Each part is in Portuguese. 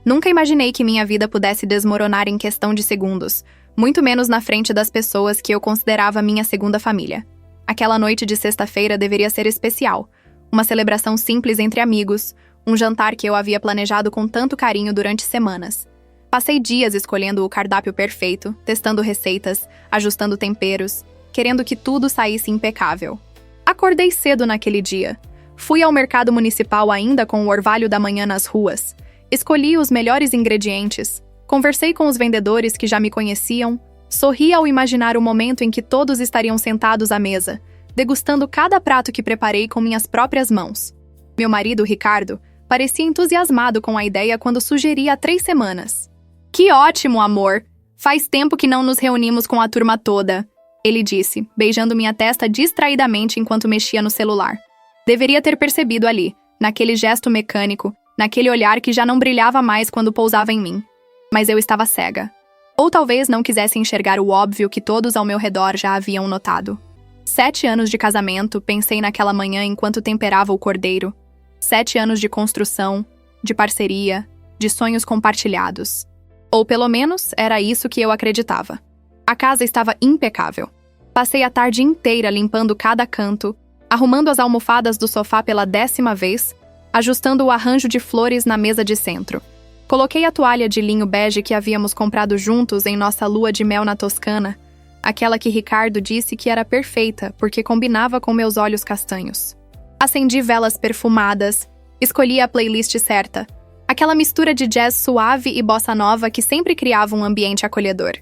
Nunca imaginei que minha vida pudesse desmoronar em questão de segundos, muito menos na frente das pessoas que eu considerava minha segunda família. Aquela noite de sexta-feira deveria ser especial, uma celebração simples entre amigos, um jantar que eu havia planejado com tanto carinho durante semanas. Passei dias escolhendo o cardápio perfeito, testando receitas, ajustando temperos, querendo que tudo saísse impecável. Acordei cedo naquele dia. Fui ao mercado municipal ainda com o orvalho da manhã nas ruas. Escolhi os melhores ingredientes, conversei com os vendedores que já me conheciam, sorri ao imaginar o momento em que todos estariam sentados à mesa, degustando cada prato que preparei com minhas próprias mãos. Meu marido, Ricardo, parecia entusiasmado com a ideia quando sugeri há 3 semanas. "Que ótimo, amor! Faz tempo que não nos reunimos com a turma toda", ele disse, beijando minha testa distraidamente enquanto mexia no celular. Deveria ter percebido ali, naquele gesto mecânico, naquele olhar que já não brilhava mais quando pousava em mim. Mas eu estava cega. Ou talvez não quisesse enxergar o óbvio que todos ao meu redor já haviam notado. 7 anos de casamento, pensei naquela manhã enquanto temperava o cordeiro. 7 anos de construção, de parceria, de sonhos compartilhados. Ou pelo menos, era isso que eu acreditava. A casa estava impecável. Passei a tarde inteira limpando cada canto, arrumando as almofadas do sofá pela 10ª vez, ajustando o arranjo de flores na mesa de centro. Coloquei a toalha de linho bege que havíamos comprado juntos em nossa lua de mel na Toscana, aquela que Ricardo disse que era perfeita porque combinava com meus olhos castanhos. Acendi velas perfumadas, escolhi a playlist certa, aquela mistura de jazz suave e bossa nova que sempre criava um ambiente acolhedor.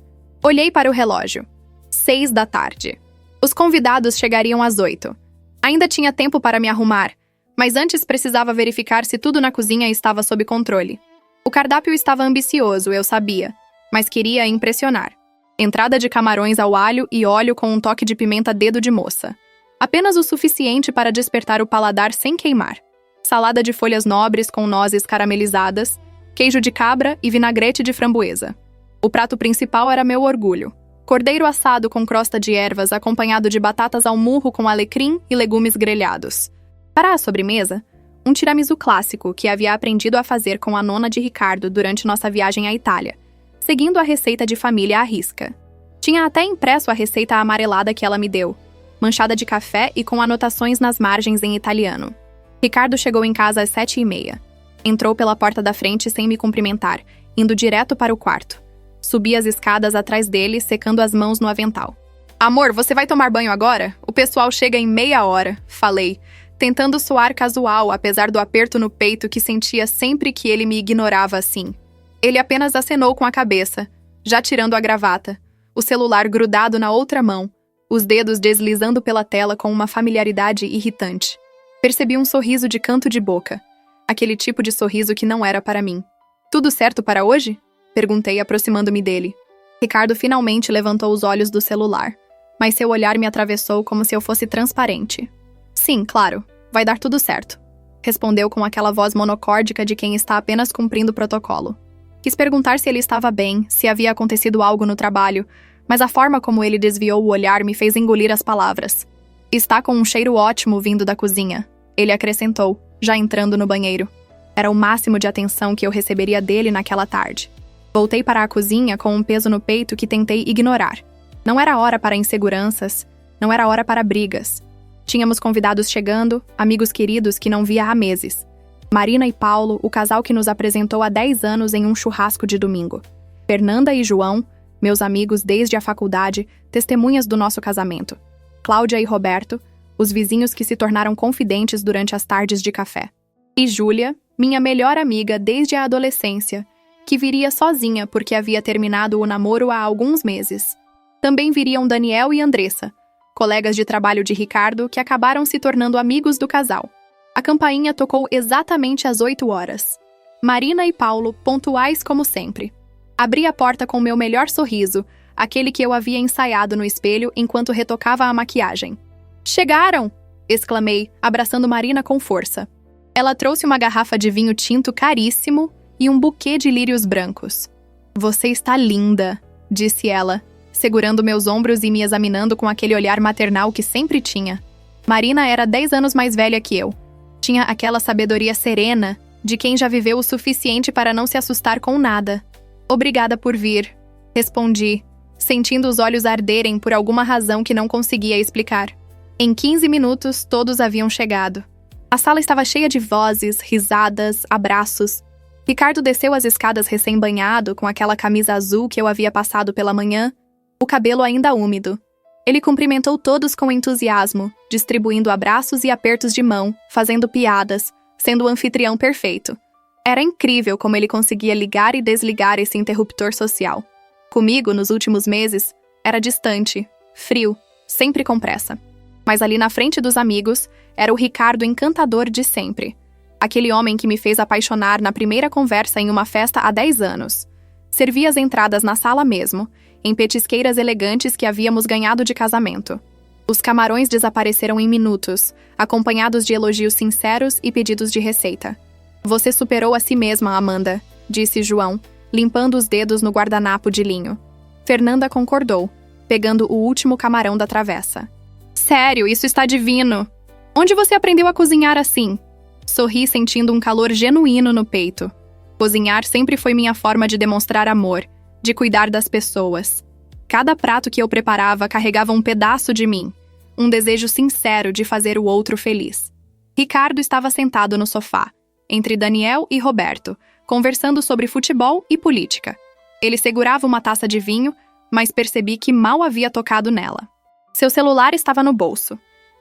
Olhei para o relógio. 6 da tarde. Os convidados chegariam às 8. Ainda tinha tempo para me arrumar, mas antes precisava verificar se tudo na cozinha estava sob controle. O cardápio estava ambicioso, eu sabia, mas queria impressionar. Entrada de camarões ao alho e óleo com um toque de pimenta dedo de moça. Apenas o suficiente para despertar o paladar sem queimar. Salada de folhas nobres com nozes caramelizadas, queijo de cabra e vinagrete de framboesa. O prato principal era meu orgulho. Cordeiro assado com crosta de ervas acompanhado de batatas ao murro com alecrim e legumes grelhados. Para a sobremesa, um tiramisu clássico que havia aprendido a fazer com a nona de Ricardo durante nossa viagem à Itália, seguindo a receita de família à risca. Tinha até impresso a receita amarelada que ela me deu, manchada de café e com anotações nas margens em italiano. Ricardo chegou em casa às 7h30. Entrou pela porta da frente sem me cumprimentar, indo direto para o quarto. Subi as escadas atrás dele, secando as mãos no avental. "Amor, você vai tomar banho agora? O pessoal chega em meia hora", falei, tentando soar casual, apesar do aperto no peito que sentia sempre que ele me ignorava assim. Ele apenas acenou com a cabeça, já tirando a gravata, o celular grudado na outra mão, os dedos deslizando pela tela com uma familiaridade irritante. Percebi um sorriso de canto de boca, aquele tipo de sorriso que não era para mim. "Tudo certo para hoje?" perguntei, aproximando-me dele. Ricardo finalmente levantou os olhos do celular, mas seu olhar me atravessou como se eu fosse transparente. "Sim, claro, vai dar tudo certo", respondeu com aquela voz monocórdica de quem está apenas cumprindo o protocolo. Quis perguntar se ele estava bem, se havia acontecido algo no trabalho, mas a forma como ele desviou o olhar me fez engolir as palavras. "Está com um cheiro ótimo vindo da cozinha", ele acrescentou, já entrando no banheiro. Era o máximo de atenção que eu receberia dele naquela tarde. Voltei para a cozinha com um peso no peito que tentei ignorar. Não era hora para inseguranças, não era hora para brigas. Tínhamos convidados chegando, amigos queridos que não via há meses. Marina e Paulo, o casal que nos apresentou há 10 anos em um churrasco de domingo. Fernanda e João, meus amigos desde a faculdade, testemunhas do nosso casamento. Cláudia e Roberto, os vizinhos que se tornaram confidentes durante as tardes de café. E Júlia, minha melhor amiga desde a adolescência, que viria sozinha porque havia terminado o namoro há alguns meses. Também viriam Daniel e Andressa, colegas de trabalho de Ricardo que acabaram se tornando amigos do casal. A campainha tocou exatamente às 8 horas. Marina e Paulo, pontuais como sempre. Abri a porta com meu melhor sorriso, aquele que eu havia ensaiado no espelho enquanto retocava a maquiagem. "Chegaram!" exclamei, abraçando Marina com força. Ela trouxe uma garrafa de vinho tinto caríssimo e um buquê de lírios brancos. "Você está linda", disse ela, segurando meus ombros e me examinando com aquele olhar maternal que sempre tinha. Marina era 10 anos mais velha que eu. Tinha aquela sabedoria serena, de quem já viveu o suficiente para não se assustar com nada. Obrigada por vir, respondi, sentindo os olhos arderem por alguma razão que não conseguia explicar. Em 15 minutos, todos haviam chegado. A sala estava cheia de vozes, risadas, abraços. Ricardo desceu as escadas recém-banhado, com aquela camisa azul que eu havia passado pela manhã, o cabelo ainda úmido. Ele cumprimentou todos com entusiasmo, distribuindo abraços e apertos de mão, fazendo piadas, sendo o anfitrião perfeito. Era incrível como ele conseguia ligar e desligar esse interruptor social. Comigo, nos últimos meses, era distante, frio, sempre com pressa. Mas ali na frente dos amigos, era o Ricardo encantador de sempre. Aquele homem que me fez apaixonar na primeira conversa em uma festa há 10 anos. Servia as entradas na sala mesmo, em petisqueiras elegantes que havíamos ganhado de casamento. Os camarões desapareceram em minutos, acompanhados de elogios sinceros e pedidos de receita. Você superou a si mesma, Amanda, disse João, limpando os dedos no guardanapo de linho. Fernanda concordou, pegando o último camarão da travessa. Sério, isso está divino! Onde você aprendeu a cozinhar assim? Sorri sentindo um calor genuíno no peito. Cozinhar sempre foi minha forma de demonstrar amor, de cuidar das pessoas. Cada prato que eu preparava carregava um pedaço de mim, um desejo sincero de fazer o outro feliz. Ricardo estava sentado no sofá, entre Daniel e Roberto, conversando sobre futebol e política. Ele segurava uma taça de vinho, mas percebi que mal havia tocado nela. Seu celular estava no bolso,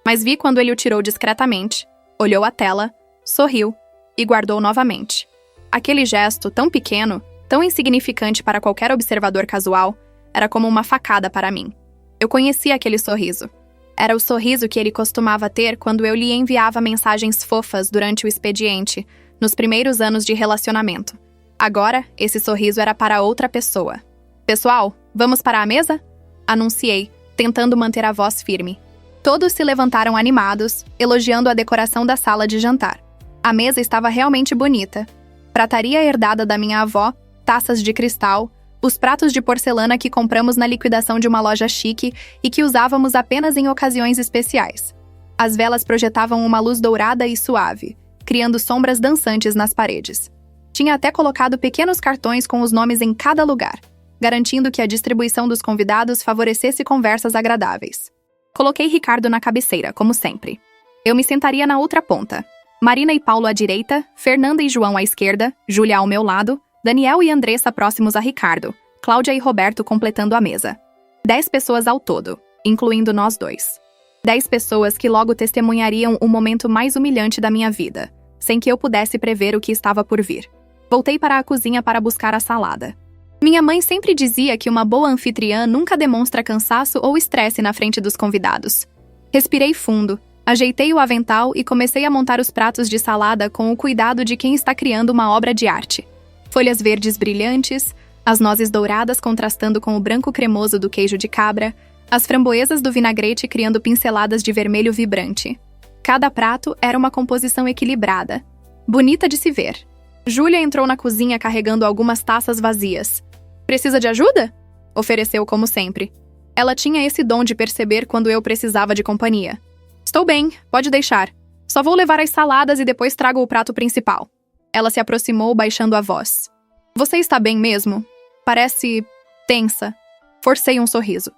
mas vi quando ele o tirou discretamente, olhou a tela, sorriu e guardou novamente. Aquele gesto tão pequeno, tão insignificante para qualquer observador casual, era como uma facada para mim. Eu conhecia aquele sorriso. Era o sorriso que ele costumava ter quando eu lhe enviava mensagens fofas durante o expediente, nos primeiros anos de relacionamento. Agora, esse sorriso era para outra pessoa. Pessoal, vamos para a mesa? Anunciei, tentando manter a voz firme. Todos se levantaram animados, elogiando a decoração da sala de jantar. A mesa estava realmente bonita. Prataria herdada da minha avó, taças de cristal, os pratos de porcelana que compramos na liquidação de uma loja chique e que usávamos apenas em ocasiões especiais. As velas projetavam uma luz dourada e suave, criando sombras dançantes nas paredes. Tinha até colocado pequenos cartões com os nomes em cada lugar, garantindo que a distribuição dos convidados favorecesse conversas agradáveis. Coloquei Ricardo na cabeceira, como sempre. Eu me sentaria na outra ponta. Marina e Paulo à direita, Fernanda e João à esquerda, Júlia ao meu lado, Daniel e Andressa próximos a Ricardo, Cláudia e Roberto completando a mesa. 10 pessoas ao todo, incluindo nós dois. 10 pessoas que logo testemunhariam o momento mais humilhante da minha vida, sem que eu pudesse prever o que estava por vir. Voltei para a cozinha para buscar a salada. Minha mãe sempre dizia que uma boa anfitriã nunca demonstra cansaço ou estresse na frente dos convidados. Respirei fundo, ajeitei o avental e comecei a montar os pratos de salada com o cuidado de quem está criando uma obra de arte. Folhas verdes brilhantes, as nozes douradas contrastando com o branco cremoso do queijo de cabra, as framboesas do vinagrete criando pinceladas de vermelho vibrante. Cada prato era uma composição equilibrada, bonita de se ver. Júlia entrou na cozinha carregando algumas taças vazias. Precisa de ajuda? Ofereceu como sempre. Ela tinha esse dom de perceber quando eu precisava de companhia. Estou bem, pode deixar. Só vou levar as saladas e depois trago o prato principal. Ela se aproximou, baixando a voz. Você está bem mesmo? Parece tensa. Forcei um sorriso.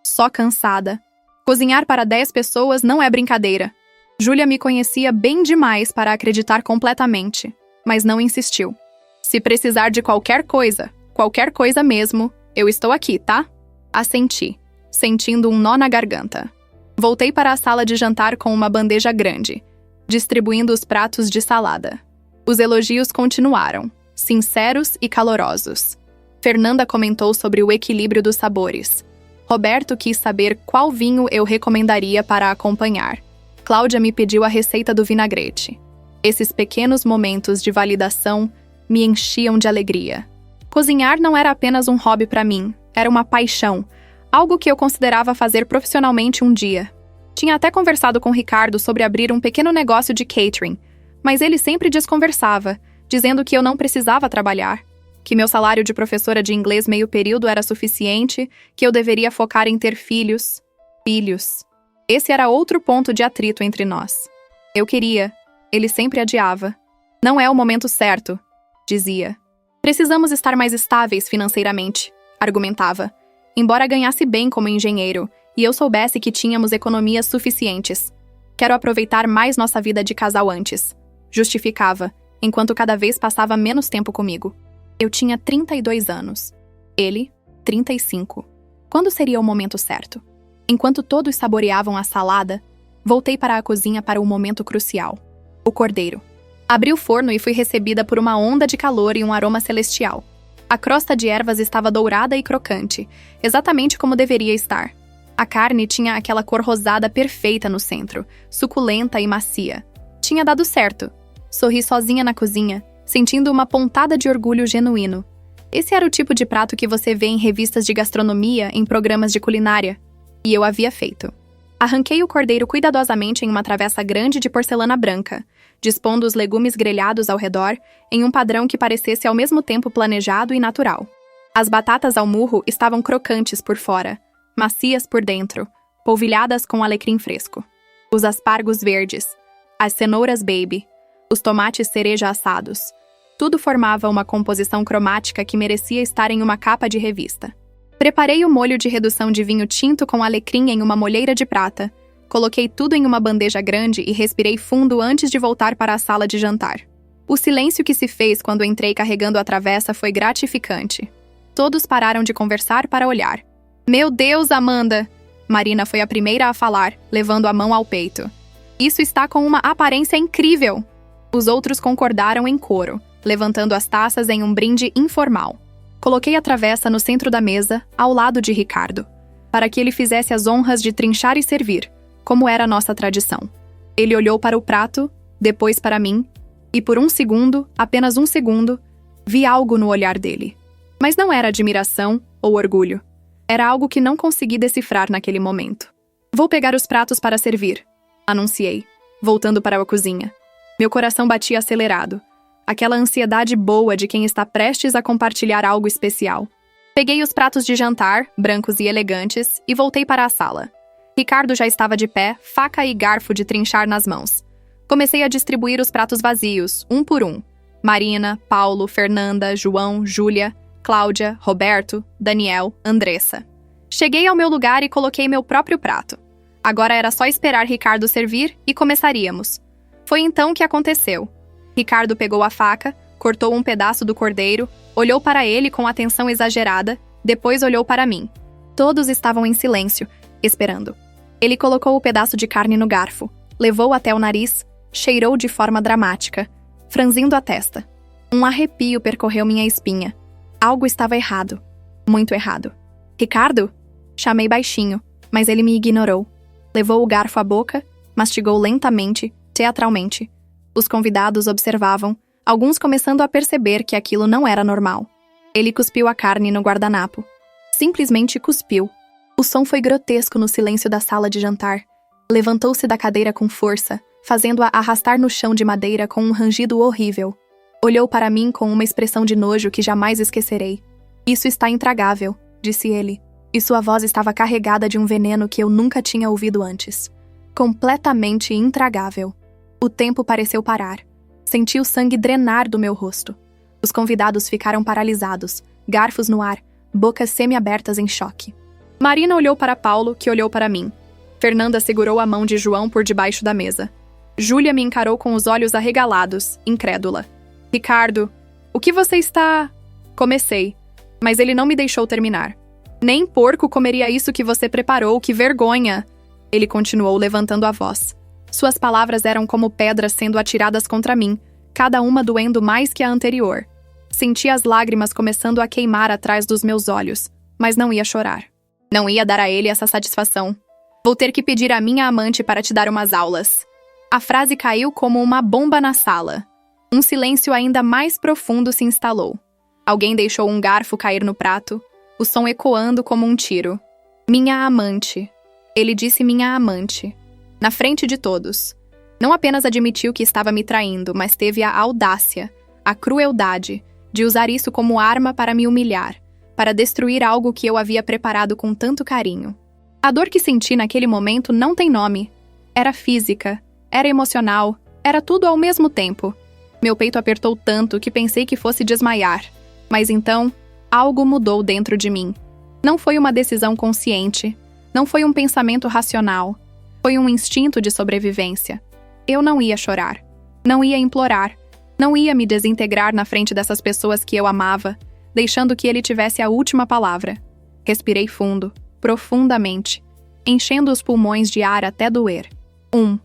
Só cansada. Cozinhar para 10 pessoas não é brincadeira. Júlia me conhecia bem demais para acreditar completamente, mas não insistiu. Se precisar de qualquer coisa mesmo, eu estou aqui, tá? Assenti, sentindo um nó na garganta. Voltei para a sala de jantar com uma bandeja grande, distribuindo os pratos de salada. Os elogios continuaram, sinceros e calorosos. Fernanda comentou sobre o equilíbrio dos sabores. Roberto quis saber qual vinho eu recomendaria para acompanhar. Cláudia me pediu a receita do vinagrete. Esses pequenos momentos de validação me enchiam de alegria. Cozinhar não era apenas um hobby para mim, era uma paixão, algo que eu considerava fazer profissionalmente um dia. Tinha até conversado com Ricardo sobre abrir um pequeno negócio de catering, mas ele sempre desconversava, dizendo que eu não precisava trabalhar, que meu salário de professora de inglês meio período era suficiente, que eu deveria focar em ter filhos. Esse era outro ponto de atrito entre nós. Eu queria, ele sempre adiava. Não é o momento certo, dizia. Precisamos estar mais estáveis financeiramente, argumentava. Embora ganhasse bem como engenheiro e eu soubesse que tínhamos economias suficientes. Quero aproveitar mais nossa vida de casal antes, justificava, enquanto cada vez passava menos tempo comigo. Eu tinha 32 anos. Ele, 35. Quando seria o momento certo? Enquanto todos saboreavam a salada, voltei para a cozinha para o momento crucial. O cordeiro. Abri o forno e fui recebida por uma onda de calor e um aroma celestial. A crosta de ervas estava dourada e crocante, exatamente como deveria estar. A carne tinha aquela cor rosada perfeita no centro, suculenta e macia. Tinha dado certo. Sorri sozinha na cozinha, sentindo uma pontada de orgulho genuíno. Esse era o tipo de prato que você vê em revistas de gastronomia, em programas de culinária. E eu havia feito. Arranquei o cordeiro cuidadosamente em uma travessa grande de porcelana branca, dispondo os legumes grelhados ao redor, em um padrão que parecesse ao mesmo tempo planejado e natural. As batatas ao murro estavam crocantes por fora, macias por dentro, polvilhadas com alecrim fresco. Os aspargos verdes, as cenouras baby, os tomates cereja assados. Tudo formava uma composição cromática que merecia estar em uma capa de revista. Preparei o molho de redução de vinho tinto com alecrim em uma molheira de prata. Coloquei tudo em uma bandeja grande e respirei fundo antes de voltar para a sala de jantar. O silêncio que se fez quando entrei carregando a travessa foi gratificante. Todos pararam de conversar para olhar. Meu Deus, Amanda! Marina foi a primeira a falar, levando a mão ao peito. Isso está com uma aparência incrível! Os outros concordaram em coro, levantando as taças em um brinde informal. Coloquei a travessa no centro da mesa, ao lado de Ricardo, para que ele fizesse as honras de trinchar e servir, como era nossa tradição. Ele olhou para o prato, depois para mim, e por um segundo, apenas um segundo, vi algo no olhar dele. Mas não era admiração ou orgulho. Era algo que não consegui decifrar naquele momento. Vou pegar os pratos para servir, anunciei, voltando para a cozinha. Meu coração batia acelerado. Aquela ansiedade boa de quem está prestes a compartilhar algo especial. Peguei os pratos de jantar, brancos e elegantes, e voltei para a sala. Ricardo já estava de pé, faca e garfo de trinchar nas mãos. Comecei a distribuir os pratos vazios, um por um. Marina, Paulo, Fernanda, João, Júlia, Cláudia, Roberto, Daniel, Andressa. Cheguei ao meu lugar e coloquei meu próprio prato. Agora era só esperar Ricardo servir e começaríamos. Foi então que aconteceu. Ricardo pegou a faca, cortou um pedaço do cordeiro, olhou para ele com atenção exagerada, depois olhou para mim. Todos estavam em silêncio, esperando. Ele colocou o pedaço de carne no garfo, levou até o nariz, cheirou de forma dramática, franzindo a testa. Um arrepio percorreu minha espinha. Algo estava errado. Muito errado. Ricardo? Chamei baixinho, mas ele me ignorou. Levou o garfo à boca, mastigou lentamente, teatralmente. Os convidados observavam, alguns começando a perceber que aquilo não era normal. Ele cuspiu a carne no guardanapo. Simplesmente cuspiu. O som foi grotesco no silêncio da sala de jantar. Levantou-se da cadeira com força, fazendo-a arrastar no chão de madeira com um rangido horrível. Olhou para mim com uma expressão de nojo que jamais esquecerei. Isso está intragável, disse ele, e sua voz estava carregada de um veneno que eu nunca tinha ouvido antes. Completamente intragável. O tempo pareceu parar. Senti o sangue drenar do meu rosto. Os convidados ficaram paralisados, garfos no ar, bocas semi-abertas em choque. Marina olhou para Paulo, que olhou para mim. Fernanda segurou a mão de João por debaixo da mesa. Júlia me encarou com os olhos arregalados, incrédula. Ricardo, o que você está... Comecei, mas ele não me deixou terminar. Nem porco comeria isso que você preparou, que vergonha! Ele continuou levantando a voz. Suas palavras eram como pedras sendo atiradas contra mim, cada uma doendo mais que a anterior. Senti as lágrimas começando a queimar atrás dos meus olhos, mas não ia chorar. Não ia dar a ele essa satisfação. Vou ter que pedir à minha amante para te dar umas aulas. A frase caiu como uma bomba na sala. Um silêncio ainda mais profundo se instalou. Alguém deixou um garfo cair no prato, o som ecoando como um tiro. Minha amante. Ele disse minha amante. Na frente de todos. Não apenas admitiu que estava me traindo, mas teve a audácia, a crueldade, de usar isso como arma para me humilhar, para destruir algo que eu havia preparado com tanto carinho. A dor que senti naquele momento não tem nome. Era física, era emocional, era tudo ao mesmo tempo. Meu peito apertou tanto que pensei que fosse desmaiar. Mas então, algo mudou dentro de mim. Não foi uma decisão consciente. Não foi um pensamento racional. Foi um instinto de sobrevivência. Eu não ia chorar. Não ia implorar. Não ia me desintegrar na frente dessas pessoas que eu amava, deixando que ele tivesse a última palavra. Respirei fundo, profundamente, enchendo os pulmões de ar até doer. 1,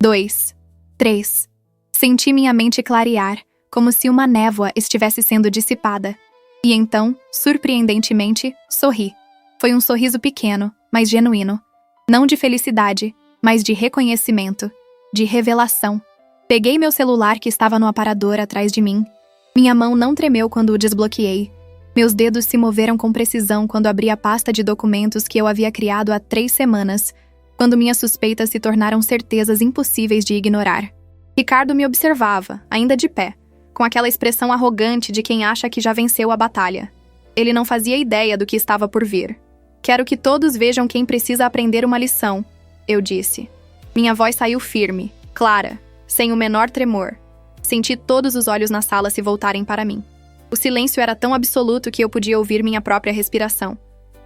2, 3. Senti minha mente clarear, como se uma névoa estivesse sendo dissipada. E então, surpreendentemente, sorri. Foi um sorriso pequeno, mas genuíno. Não de felicidade, mas de reconhecimento, de revelação. Peguei meu celular que estava no aparador atrás de mim. Minha mão não tremeu quando o desbloqueei. Meus dedos se moveram com precisão quando abri a pasta de documentos que eu havia criado há 3 semanas, quando minhas suspeitas se tornaram certezas impossíveis de ignorar. Ricardo me observava, ainda de pé, com aquela expressão arrogante de quem acha que já venceu a batalha. Ele não fazia ideia do que estava por vir. Quero que todos vejam quem precisa aprender uma lição, eu disse. Minha voz saiu firme, clara, sem o menor tremor. Senti todos os olhos na sala se voltarem para mim. O silêncio era tão absoluto que eu podia ouvir minha própria respiração.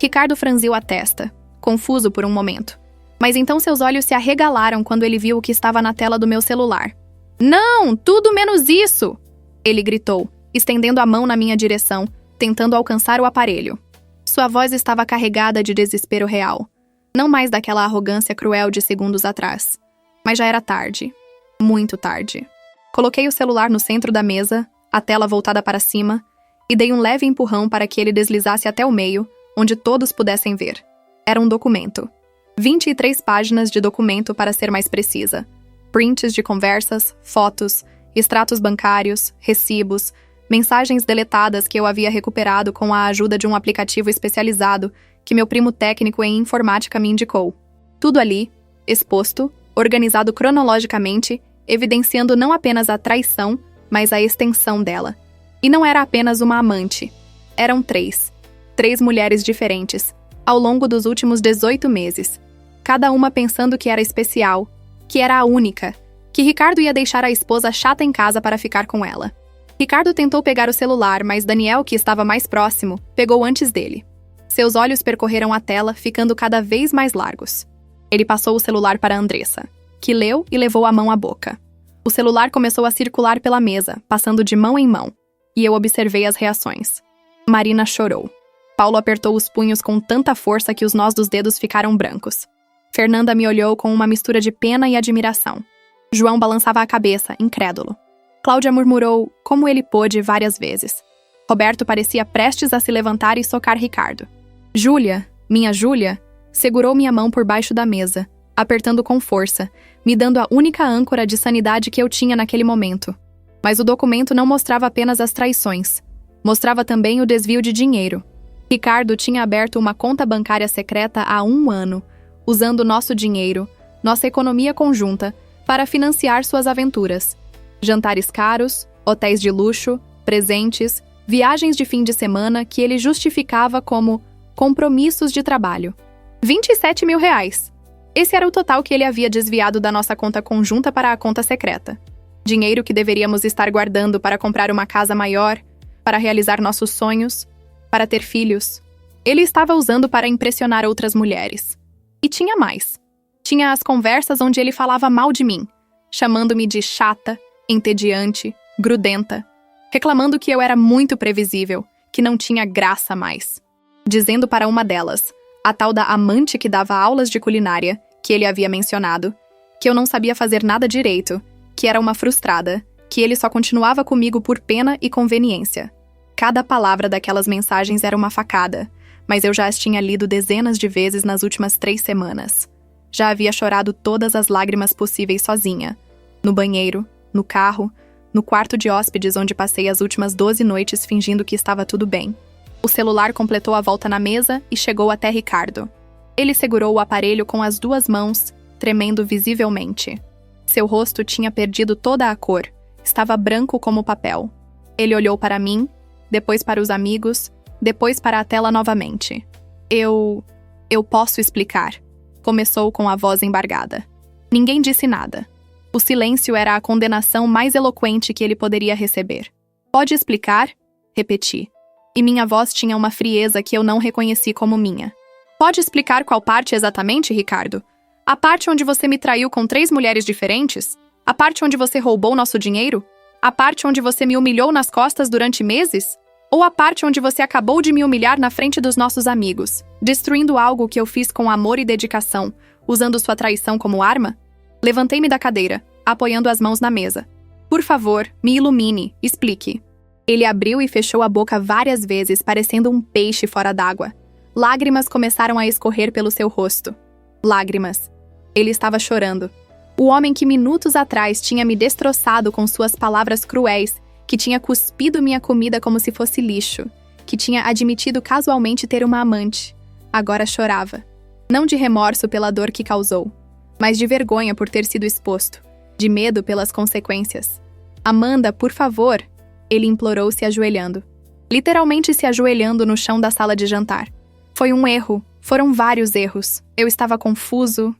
Ricardo franziu a testa, confuso por um momento. Mas então seus olhos se arregalaram quando ele viu o que estava na tela do meu celular. "Não, tudo menos isso!" Ele gritou, estendendo a mão na minha direção, tentando alcançar o aparelho. Sua voz estava carregada de desespero real. Não mais daquela arrogância cruel de segundos atrás. Mas já era tarde. Muito tarde. Coloquei o celular no centro da mesa, a tela voltada para cima, e dei um leve empurrão para que ele deslizasse até o meio, onde todos pudessem ver. Era um documento. 23 páginas de documento, para ser mais precisa. Prints de conversas, fotos, extratos bancários, recibos, mensagens deletadas que eu havia recuperado com a ajuda de um aplicativo especializado que meu primo técnico em informática me indicou. Tudo ali, exposto, organizado cronologicamente, evidenciando não apenas a traição, mas a extensão dela. E não era apenas uma amante. Eram 3. 3 mulheres diferentes, ao longo dos últimos 18 meses. Cada uma pensando que era especial, que era a única, que Ricardo ia deixar a esposa chata em casa para ficar com ela. Ricardo tentou pegar o celular, mas Daniel, que estava mais próximo, pegou antes dele. Seus olhos percorreram a tela, ficando cada vez mais largos. Ele passou o celular para Andressa, que leu e levou a mão à boca. O celular começou a circular pela mesa, passando de mão em mão, e eu observei as reações. Marina chorou. Paulo apertou os punhos com tanta força que os nós dos dedos ficaram brancos. Fernanda me olhou com uma mistura de pena e admiração. João balançava a cabeça, incrédulo. Cláudia murmurou, como ele pôde, várias vezes. Roberto parecia prestes a se levantar e socar Ricardo. Júlia, minha Júlia, segurou minha mão por baixo da mesa, apertando com força, me dando a única âncora de sanidade que eu tinha naquele momento. Mas o documento não mostrava apenas as traições. Mostrava também o desvio de dinheiro. Ricardo tinha aberto uma conta bancária secreta há 1 ano, usando nosso dinheiro, nossa economia conjunta, para financiar suas aventuras. Jantares caros, hotéis de luxo, presentes, viagens de fim de semana que ele justificava como compromissos de trabalho. 27 mil reais. Esse era o total que ele havia desviado da nossa conta conjunta para a conta secreta. Dinheiro que deveríamos estar guardando para comprar uma casa maior, para realizar nossos sonhos, para ter filhos. Ele estava usando para impressionar outras mulheres. E tinha mais. Tinha as conversas onde ele falava mal de mim, chamando-me de chata, entediante, grudenta, reclamando que eu era muito previsível, que não tinha graça mais. Dizendo para uma delas, a tal da amante que dava aulas de culinária, que ele havia mencionado, que eu não sabia fazer nada direito, que era uma frustrada, que ele só continuava comigo por pena e conveniência. Cada palavra daquelas mensagens era uma facada, mas eu já as tinha lido dezenas de vezes nas últimas 3 semanas. Já havia chorado todas as lágrimas possíveis sozinha, no banheiro, no carro, no quarto de hóspedes onde passei as últimas 12 noites fingindo que estava tudo bem. O celular completou a volta na mesa e chegou até Ricardo. Ele segurou o aparelho com as 2 mãos, tremendo visivelmente. Seu rosto tinha perdido toda a cor, estava branco como papel. Ele olhou para mim, depois para os amigos, depois para a tela novamente. Eu posso explicar. Começou com a voz embargada. Ninguém disse nada. O silêncio era a condenação mais eloquente que ele poderia receber. Pode explicar? Repeti. E minha voz tinha uma frieza que eu não reconheci como minha. Pode explicar qual parte exatamente, Ricardo? A parte onde você me traiu com 3 mulheres diferentes? A parte onde você roubou nosso dinheiro? A parte onde você me humilhou nas costas durante meses? Ou a parte onde você acabou de me humilhar na frente dos nossos amigos, destruindo algo que eu fiz com amor e dedicação, usando sua traição como arma? Levantei-me da cadeira, apoiando as mãos na mesa. Por favor, me ilumine, explique. Ele abriu e fechou a boca várias vezes, parecendo um peixe fora d'água. Lágrimas começaram a escorrer pelo seu rosto. Lágrimas. Ele estava chorando. O homem que minutos atrás tinha me destroçado com suas palavras cruéis, que tinha cuspido minha comida como se fosse lixo, que tinha admitido casualmente ter uma amante, agora chorava. Não de remorso pela dor que causou, mas de vergonha por ter sido exposto, de medo pelas consequências. Amanda, por favor, ele implorou se ajoelhando. Literalmente se ajoelhando no chão da sala de jantar. Foi um erro, foram vários erros. Eu estava confuso,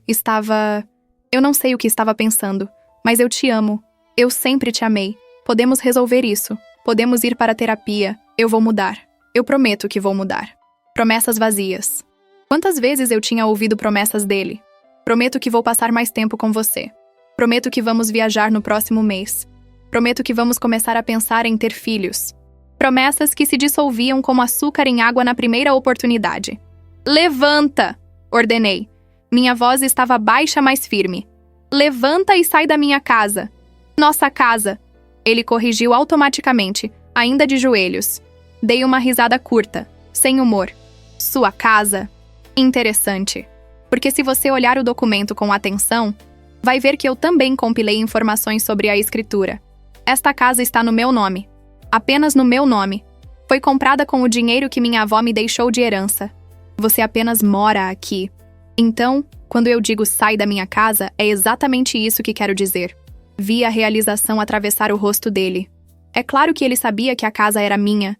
Eu não sei o que estava pensando, mas eu te amo. Eu sempre te amei. Podemos resolver isso. Podemos ir para a terapia. Eu vou mudar. Eu prometo que vou mudar. Promessas vazias. Quantas vezes eu tinha ouvido promessas dele? Prometo que vou passar mais tempo com você. Prometo que vamos viajar no próximo mês. Prometo que vamos começar a pensar em ter filhos. Promessas que se dissolviam como açúcar em água na primeira oportunidade. Levanta! Ordenei. Minha voz estava baixa, mas firme. Levanta e sai da minha casa. Nossa casa. Ele corrigiu automaticamente, ainda de joelhos. Dei uma risada curta, sem humor. Sua casa? Interessante. Porque se você olhar o documento com atenção, vai ver que eu também compilei informações sobre a escritura. Esta casa está no meu nome. Apenas no meu nome. Foi comprada com o dinheiro que minha avó me deixou de herança. Você apenas mora aqui. Então, quando eu digo sai da minha casa, é exatamente isso que quero dizer. Vi a realização atravessar o rosto dele. É claro que ele sabia que a casa era minha,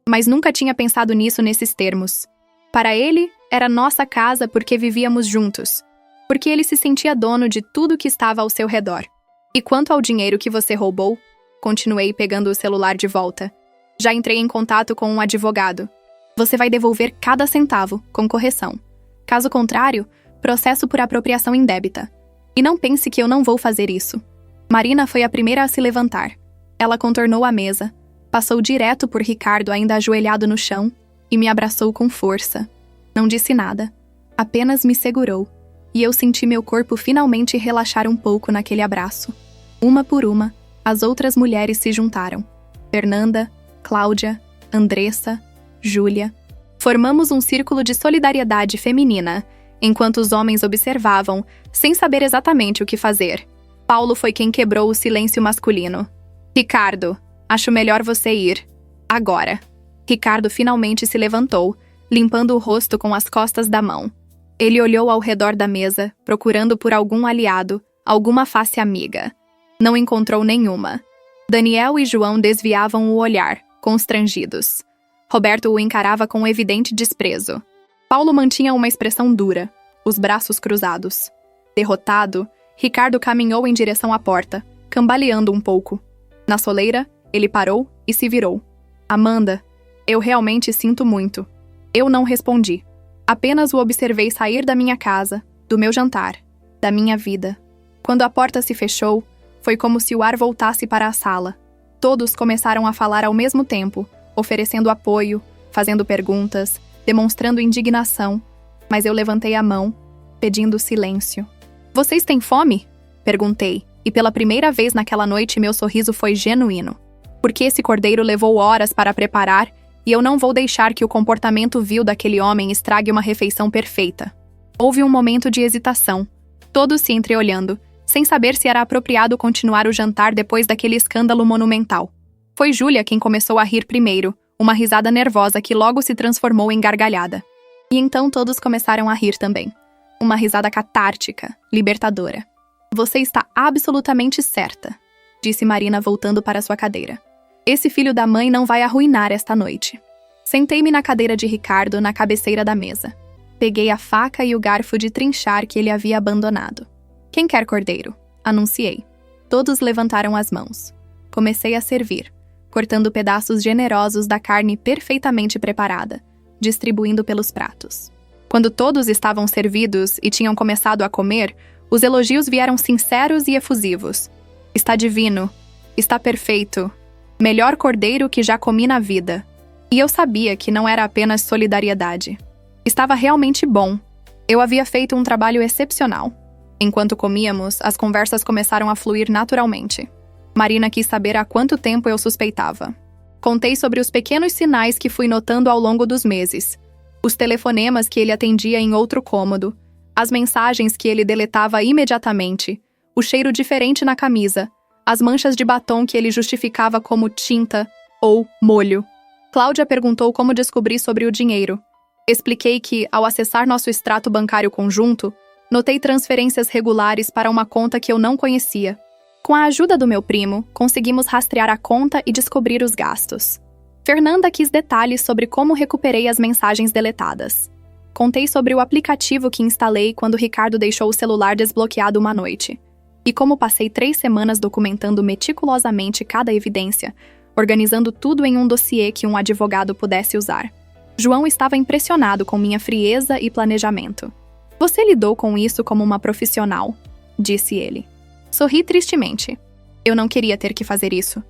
mas nunca tinha pensado nisso nesses termos. Para ele, era nossa casa porque vivíamos juntos, porque ele se sentia dono de tudo que estava ao seu redor. E quanto ao dinheiro que você roubou, continuei pegando o celular de volta. Já entrei em contato com um advogado. Você vai devolver cada centavo, com correção. Caso contrário, processo por apropriação indébita. E não pense que eu não vou fazer isso. Marina foi a primeira a se levantar. Ela contornou a mesa, passou direto por Ricardo ainda ajoelhado no chão e me abraçou com força. Não disse nada, apenas me segurou, e eu senti meu corpo finalmente relaxar um pouco naquele abraço. Uma por uma, as outras mulheres se juntaram. Fernanda, Cláudia, Andressa, Júlia. Formamos um círculo de solidariedade feminina, enquanto os homens observavam, sem saber exatamente o que fazer. Paulo foi quem quebrou o silêncio masculino. Ricardo, acho melhor você ir. Agora. Ricardo finalmente se levantou, limpando o rosto com as costas da mão. Ele olhou ao redor da mesa, procurando por algum aliado, alguma face amiga. Não encontrou nenhuma. Daniel e João desviavam o olhar, constrangidos. Roberto o encarava com evidente desprezo. Paulo mantinha uma expressão dura, os braços cruzados. Derrotado, Ricardo caminhou em direção à porta, cambaleando um pouco. Na soleira, ele parou e se virou. Amanda, eu realmente sinto muito. Eu não respondi. Apenas o observei sair da minha casa, do meu jantar, da minha vida. Quando a porta se fechou, foi como se o ar voltasse para a sala. Todos começaram a falar ao mesmo tempo, oferecendo apoio, fazendo perguntas, demonstrando indignação, mas eu levantei a mão, pedindo silêncio. Vocês têm fome? Perguntei, e pela primeira vez naquela noite meu sorriso foi genuíno. Porque esse cordeiro levou horas para preparar e eu não vou deixar que o comportamento vil daquele homem estrague uma refeição perfeita. Houve um momento de hesitação, todos se entreolhando, sem saber se era apropriado continuar o jantar depois daquele escândalo monumental. Foi Júlia quem começou a rir primeiro, uma risada nervosa que logo se transformou em gargalhada. E então todos começaram a rir também. Uma risada catártica, libertadora. Você está absolutamente certa, disse Marina voltando para sua cadeira. Esse filho da mãe não vai arruinar esta noite. Sentei-me na cadeira de Ricardo, na cabeceira da mesa. Peguei a faca e o garfo de trinchar que ele havia abandonado. Quem quer cordeiro? Anunciei. Todos levantaram as mãos. Comecei a servir, cortando pedaços generosos da carne perfeitamente preparada, distribuindo pelos pratos. Quando todos estavam servidos e tinham começado a comer, os elogios vieram sinceros e efusivos. Está divino. Está perfeito. Melhor cordeiro que já comi na vida. E eu sabia que não era apenas solidariedade. Estava realmente bom. Eu havia feito um trabalho excepcional. Enquanto comíamos, as conversas começaram a fluir naturalmente. Marina quis saber há quanto tempo eu suspeitava. Contei sobre os pequenos sinais que fui notando ao longo dos meses. Os telefonemas que ele atendia em outro cômodo. As mensagens que ele deletava imediatamente. O cheiro diferente na camisa. As manchas de batom que ele justificava como tinta ou molho. Cláudia perguntou como descobri sobre o dinheiro. Expliquei que, ao acessar nosso extrato bancário conjunto, notei transferências regulares para uma conta que eu não conhecia. Com a ajuda do meu primo, conseguimos rastrear a conta e descobrir os gastos. Fernanda quis detalhes sobre como recuperei as mensagens deletadas. Contei sobre o aplicativo que instalei quando Ricardo deixou o celular desbloqueado uma noite. E como passei 3 semanas documentando meticulosamente cada evidência, organizando tudo em um dossiê que um advogado pudesse usar. João estava impressionado com minha frieza e planejamento. Você lidou com isso como uma profissional, disse ele. Sorri tristemente. Eu não queria ter que fazer isso.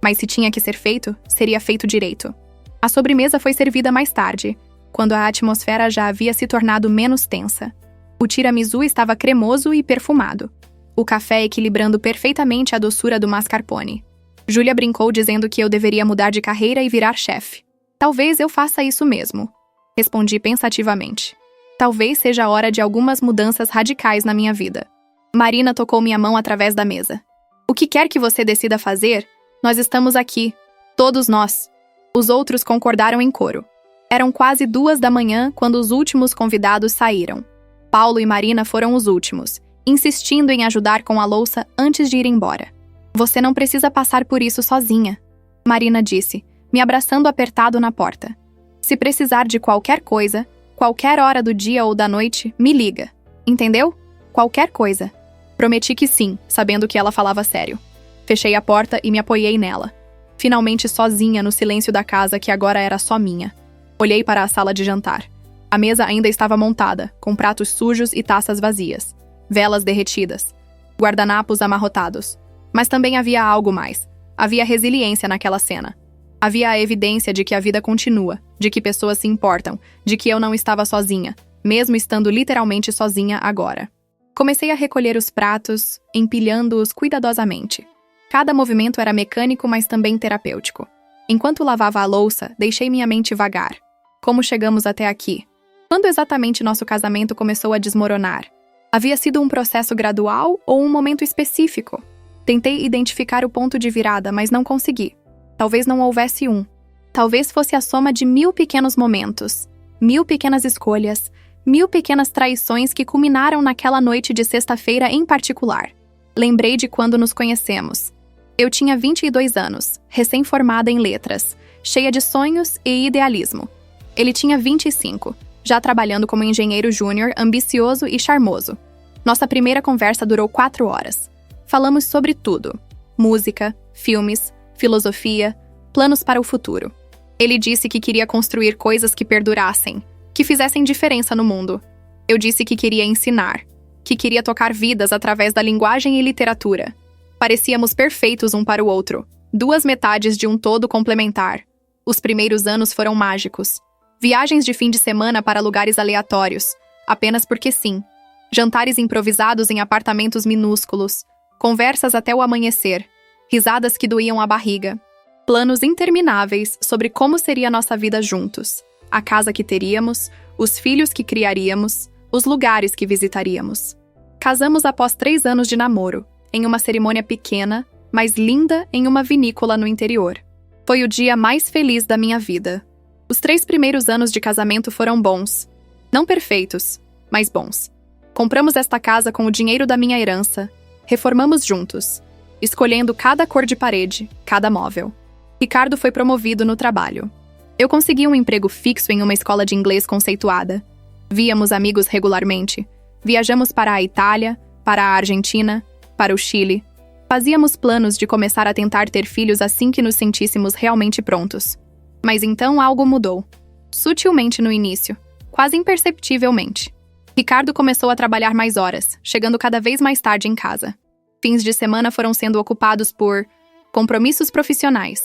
Mas se tinha que ser feito, seria feito direito. A sobremesa foi servida mais tarde, quando a atmosfera já havia se tornado menos tensa. O tiramisu estava cremoso e perfumado. O café equilibrando perfeitamente a doçura do mascarpone. Júlia brincou dizendo que eu deveria mudar de carreira e virar chefe. Talvez eu faça isso mesmo, respondi pensativamente. Talvez seja a hora de algumas mudanças radicais na minha vida. Marina tocou minha mão através da mesa. O que quer que você decida fazer, nós estamos aqui. Todos nós. Os outros concordaram em coro. Eram quase 2 da manhã quando os últimos convidados saíram. Paulo e Marina foram os últimos, insistindo em ajudar com a louça antes de ir embora. Você não precisa passar por isso sozinha, Marina disse, me abraçando apertado na porta. Se precisar de qualquer coisa, qualquer hora do dia ou da noite, me liga. Entendeu? Qualquer coisa. Prometi que sim, sabendo que ela falava sério. Fechei a porta e me apoiei nela. Finalmente sozinha no silêncio da casa que agora era só minha. Olhei para a sala de jantar. A mesa ainda estava montada, com pratos sujos e taças vazias. Velas derretidas. Guardanapos amarrotados. Mas também havia algo mais. Havia resiliência naquela cena. Havia a evidência de que a vida continua, de que pessoas se importam, de que eu não estava sozinha, mesmo estando literalmente sozinha agora. Comecei a recolher os pratos, empilhando-os cuidadosamente. Cada movimento era mecânico, mas também terapêutico. Enquanto lavava a louça, deixei minha mente vagar. Como chegamos até aqui? Quando exatamente nosso casamento começou a desmoronar? Havia sido um processo gradual ou um momento específico? Tentei identificar o ponto de virada, mas não consegui. Talvez não houvesse um. Talvez fosse a soma de 1000 pequenos momentos, 1000 pequenas escolhas, 1000 pequenas traições que culminaram naquela noite de sexta-feira em particular. Lembrei de quando nos conhecemos. Eu tinha 22 anos, recém-formada em letras, cheia de sonhos e idealismo. Ele tinha 25, já trabalhando como engenheiro júnior, ambicioso e charmoso. Nossa primeira conversa durou 4 horas. Falamos sobre tudo: música, filmes, filosofia, planos para o futuro. Ele disse que queria construir coisas que perdurassem, que fizessem diferença no mundo. Eu disse que queria ensinar, que queria tocar vidas através da linguagem e literatura. Parecíamos perfeitos um para o outro, 2 metades de um todo complementar. Os primeiros anos foram mágicos. Viagens de fim de semana para lugares aleatórios, apenas porque sim. Jantares improvisados em apartamentos minúsculos, conversas até o amanhecer, risadas que doíam a barriga, planos intermináveis sobre como seria nossa vida juntos, a casa que teríamos, os filhos que criaríamos, os lugares que visitaríamos. Casamos após 3 anos de namoro, em uma cerimônia pequena, mas linda em uma vinícola no interior. Foi o dia mais feliz da minha vida. Os 3 primeiros anos de casamento foram bons. Não perfeitos, mas bons. Compramos esta casa com o dinheiro da minha herança. Reformamos juntos, escolhendo cada cor de parede, cada móvel. Ricardo foi promovido no trabalho. Eu consegui um emprego fixo em uma escola de inglês conceituada. Víamos amigos regularmente. Viajamos para a Itália, para a Argentina, para o Chile. Fazíamos planos de começar a tentar ter filhos assim que nos sentíssemos realmente prontos. Mas então algo mudou. Sutilmente no início, quase imperceptivelmente. Ricardo começou a trabalhar mais horas, chegando cada vez mais tarde em casa. Fins de semana foram sendo ocupados por compromissos profissionais,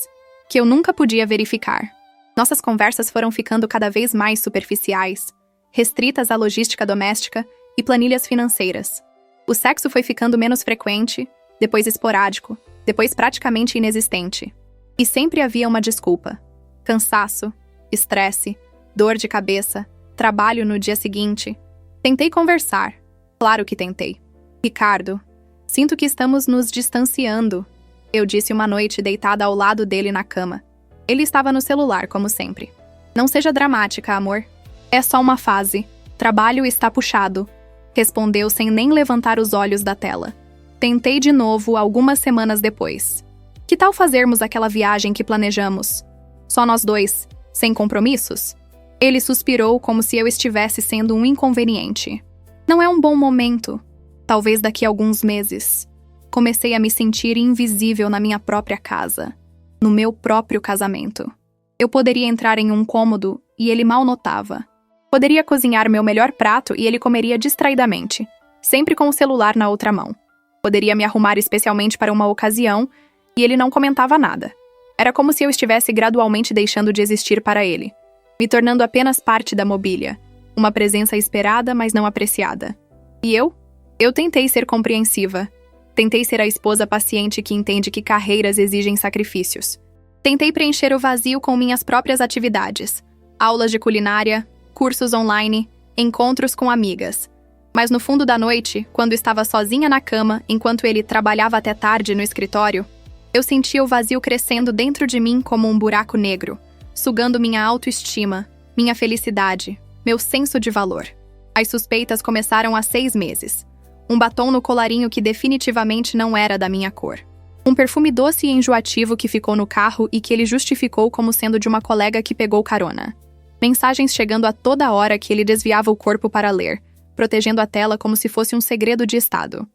que eu nunca podia verificar. Nossas conversas foram ficando cada vez mais superficiais, restritas à logística doméstica e planilhas financeiras. O sexo foi ficando menos frequente, depois esporádico, depois praticamente inexistente. E sempre havia uma desculpa: cansaço, estresse, dor de cabeça, trabalho no dia seguinte. Tentei conversar. Claro que tentei. Ricardo, sinto que estamos nos distanciando, eu disse uma noite deitada ao lado dele na cama. Ele estava no celular, como sempre. Não seja dramática, amor. É só uma fase. Trabalho está puxado, respondeu sem nem levantar os olhos da tela. Tentei de novo algumas semanas depois. Que tal fazermos aquela viagem que planejamos? Só nós dois, sem compromissos? Ele suspirou como se eu estivesse sendo um inconveniente. Não é um bom momento. Talvez daqui a alguns meses. Comecei a me sentir invisível na minha própria casa. No meu próprio casamento. Eu poderia entrar em um cômodo e ele mal notava. Poderia cozinhar meu melhor prato e ele comeria distraidamente, sempre com o celular na outra mão. Poderia me arrumar especialmente para uma ocasião e ele não comentava nada. Era como se eu estivesse gradualmente deixando de existir para ele, me tornando apenas parte da mobília, uma presença esperada, mas não apreciada. E eu? Eu tentei ser compreensiva. Tentei ser a esposa paciente que entende que carreiras exigem sacrifícios. Tentei preencher o vazio com minhas próprias atividades. Aulas de culinária, cursos online, encontros com amigas. Mas no fundo da noite, quando estava sozinha na cama, enquanto ele trabalhava até tarde no escritório, eu sentia o vazio crescendo dentro de mim como um buraco negro, sugando minha autoestima, minha felicidade, meu senso de valor. As suspeitas começaram há 6 meses. Um batom no colarinho que definitivamente não era da minha cor. Um perfume doce e enjoativo que ficou no carro e que ele justificou como sendo de uma colega que pegou carona. Mensagens chegando a toda hora que ele desviava o corpo para ler, protegendo a tela como se fosse um segredo de estado.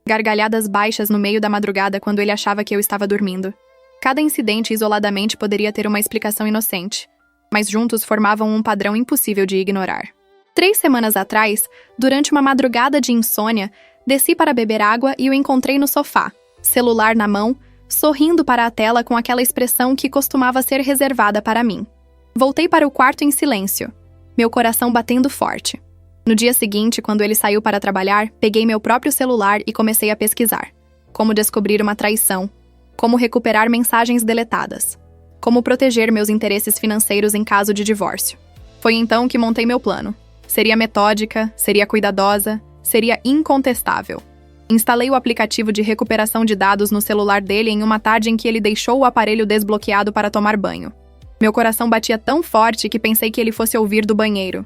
Gargalhadas baixas no meio da madrugada quando ele achava que eu estava dormindo. Cada incidente isoladamente poderia ter uma explicação inocente, mas juntos formavam um padrão impossível de ignorar. 3 semanas atrás, durante uma madrugada de insônia, desci para beber água e o encontrei no sofá, celular na mão, sorrindo para a tela com aquela expressão que costumava ser reservada para mim. Voltei para o quarto em silêncio, meu coração batendo forte. No dia seguinte, quando ele saiu para trabalhar, peguei meu próprio celular e comecei a pesquisar. Como descobrir uma traição, como recuperar mensagens deletadas, como proteger meus interesses financeiros em caso de divórcio. Foi então que montei meu plano. Seria metódica, seria cuidadosa, seria incontestável. Instalei o aplicativo de recuperação de dados no celular dele em uma tarde em que ele deixou o aparelho desbloqueado para tomar banho. Meu coração batia tão forte que pensei que ele fosse ouvir do banheiro.